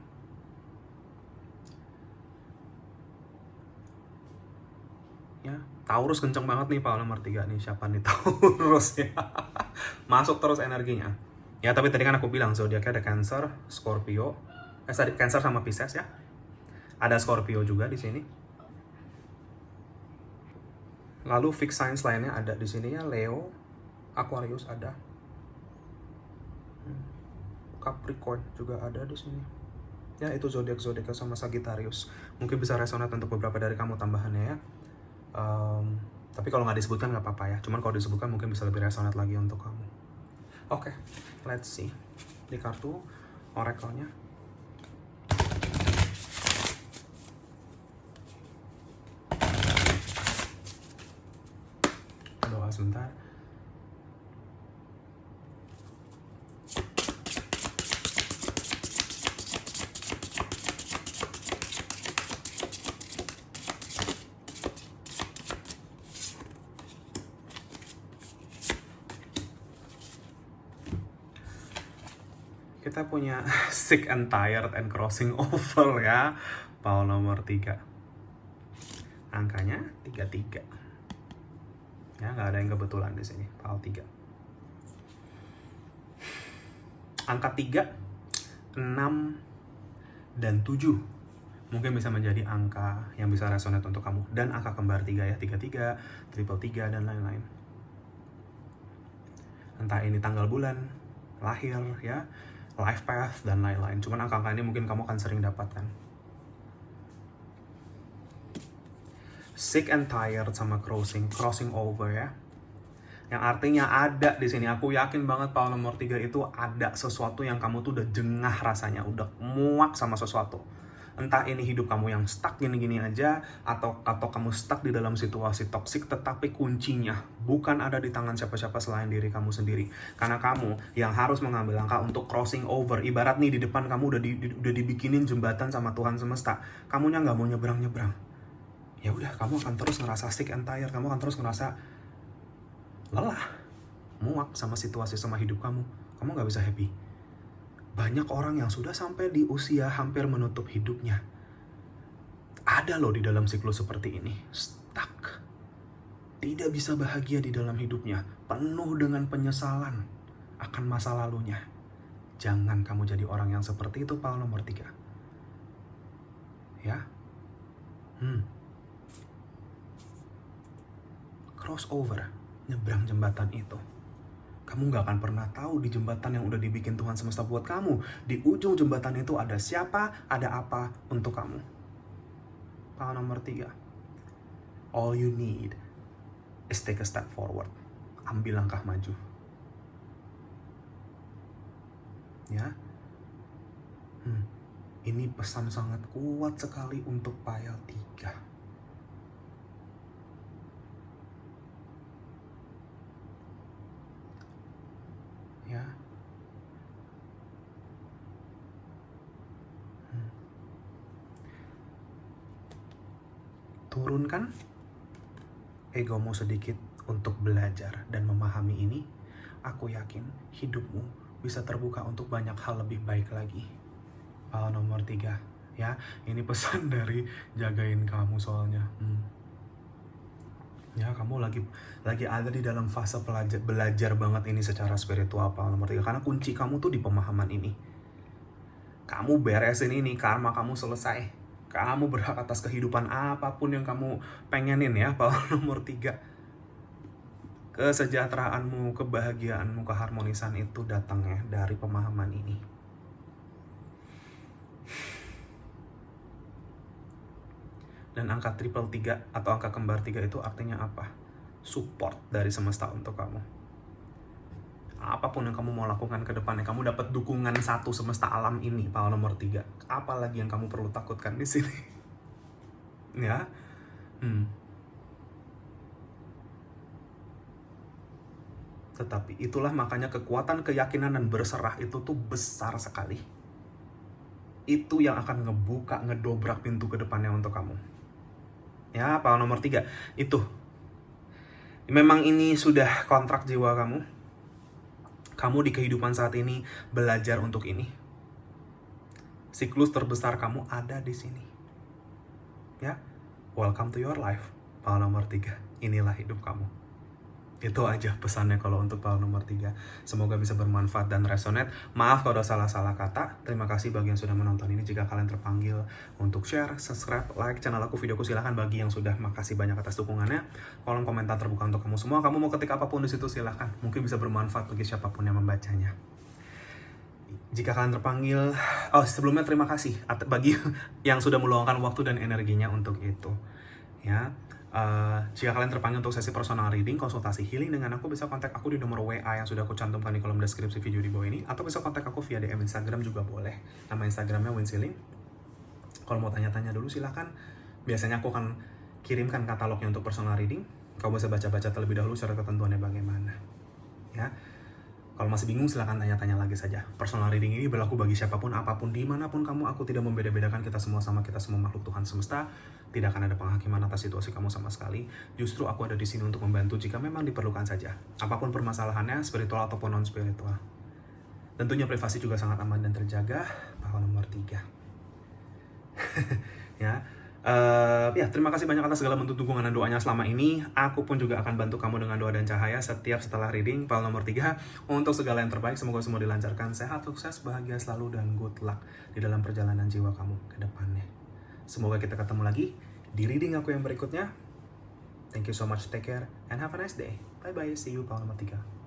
Ya, Taurus kenceng banget nih, pile nomor 3 nih. Siapa nih Taurus ya? Masuk terus energinya. Ya, tapi tadi kan aku bilang zodiaknya ada Cancer, Scorpio. Cancer sama Pisces ya. Ada Scorpio juga di sini. Lalu fixed signs lainnya ada di sini ya, Leo, Aquarius ada, Capricorn juga ada di sini. Ya, itu zodiak sama Sagittarius. Mungkin bisa resonate untuk beberapa dari kamu tambahannya ya. Tapi kalau nggak disebutkan nggak apa-apa ya. Cuman kalau disebutkan mungkin bisa lebih resonate lagi untuk kamu. Oke, let's see di kartu oracle-nya. Doa sebentar. Kita punya sick and tired and crossing over ya, pile nomor 3. Angkanya 33. Ya, nggak ada yang kebetulan di sini. Pile 3. Angka 3, 6, dan 7 mungkin bisa menjadi angka yang bisa resonate untuk kamu. Dan angka kembar 3 ya, 33, triple 3, dan lain-lain. Entah ini tanggal bulan, lahir ya, life path, dan lain-lain. Cuman angka-angka ini mungkin kamu akan sering dapatkan. Sick and tired sama crossing over ya. Yang artinya ada di sini. Aku yakin banget pile nomor 3 itu ada sesuatu yang kamu tuh udah jengah rasanya, udah muak sama sesuatu. Entah ini hidup kamu yang stuck gini-gini aja, atau kamu stuck di dalam situasi toksik, tetapi kuncinya bukan ada di tangan siapa-siapa selain diri kamu sendiri. Karena kamu yang harus mengambil langkah untuk crossing over. Ibarat nih di depan kamu udah dibikinin jembatan sama Tuhan semesta. Kamunya nggak mau nyebrang-nyebrang. Ya udah, kamu akan terus ngerasa sick and tired, kamu akan terus ngerasa lelah, muak sama situasi, sama hidup kamu nggak bisa happy. Banyak orang yang sudah sampai di usia hampir menutup hidupnya, ada loh di dalam siklus seperti ini, stuck, tidak bisa bahagia di dalam hidupnya, penuh dengan penyesalan akan masa lalunya. Jangan kamu jadi orang yang seperti itu, pile nomor 3 ya. Crossover, nyebrang jembatan itu. Kamu gak akan pernah tahu di jembatan yang udah dibikin Tuhan semesta buat kamu, di ujung jembatan itu ada siapa, ada apa untuk kamu. Pile nomor 3. All you need is take a step forward. Ambil langkah maju. Ya. Ini pesan sangat kuat sekali untuk pile 3. Ya. Turunkan egomu sedikit untuk belajar dan memahami ini. Aku yakin hidupmu bisa terbuka untuk banyak hal lebih baik lagi. Pile nomor 3 ya. Ini pesan dari jagain kamu soalnya. Ya, kamu lagi ada di dalam fase belajar banget ini secara spiritual, pile nomor 3. Karena kunci kamu tuh di pemahaman ini. Kamu beresin ini, karma kamu selesai. Kamu berhak atas kehidupan apapun yang kamu pengenin ya, pile nomor 3. Kesejahteraanmu, kebahagiaanmu, keharmonisan itu datangnya dari pemahaman ini. Dan angka triple 3 atau angka kembar 3 itu artinya apa? Support dari semesta untuk kamu. Apapun yang kamu mau lakukan ke depannya, kamu dapat dukungan satu semesta alam ini, pile nomor 3. Apalagi yang kamu perlu takutkan di sini? Ya. Tetapi itulah makanya kekuatan keyakinan dan berserah itu tuh besar sekali. Itu yang akan ngedobrak pintu ke depannya untuk kamu. Ya, pile nomor 3 itu. Memang ini sudah kontrak jiwa kamu. Kamu di kehidupan saat ini belajar untuk ini. Siklus terbesar kamu ada di sini. Ya, welcome to your life, pile nomor 3. Inilah hidup kamu. Itu aja pesannya kalau untuk pile nomor 3. Semoga bisa bermanfaat dan resonate. Maaf kalau ada salah-salah kata. Terima kasih bagi yang sudah menonton ini. Jika kalian terpanggil untuk share, subscribe, like channel aku, videoku, silahkan. Bagi yang sudah, makasih banyak atas dukungannya. Kolom komentar terbuka untuk kamu semua. Kamu mau ketik apapun di situ, silahkan. Mungkin bisa bermanfaat bagi siapapun yang membacanya. Jika kalian terpanggil, sebelumnya terima kasih bagi yang sudah meluangkan waktu dan energinya untuk itu. Ya. Jika kalian terpanggil untuk sesi personal reading, konsultasi healing dengan aku, bisa kontak aku di nomor WA yang sudah aku cantumkan di kolom deskripsi video di bawah ini, atau bisa kontak aku via DM Instagram juga boleh. Nama Instagramnya Winsiling. Kalau mau tanya-tanya dulu silahkan. Biasanya aku akan kirimkan katalognya untuk personal reading. Kau bisa baca-baca terlebih dahulu secara ketentuannya bagaimana. Ya. Kalau masih bingung silahkan tanya-tanya lagi saja. Personal reading ini berlaku bagi siapapun, apapun, dimanapun kamu. Aku tidak membeda-bedakan, kita semua sama, kita semua makhluk Tuhan semesta. Tidak akan ada penghakiman atas situasi kamu sama sekali. Justru aku ada di sini untuk membantu jika memang diperlukan saja. Apapun permasalahannya, spiritual ataupun non-spiritual. Tentunya privasi juga sangat aman dan terjaga. Pile nomor 3. Ya, Ya, terima kasih banyak atas segala bentuk dukungan dan doanya selama ini. Aku pun juga akan bantu kamu dengan doa dan cahaya setiap setelah reading. File nomor 3, untuk segala yang terbaik, semoga semua dilancarkan. Sehat, sukses, bahagia selalu, dan good luck di dalam perjalanan jiwa kamu ke depannya. Semoga kita ketemu lagi di reading aku yang berikutnya. Thank you so much, take care, and have a nice day. Bye-bye, see you, file nomor 3.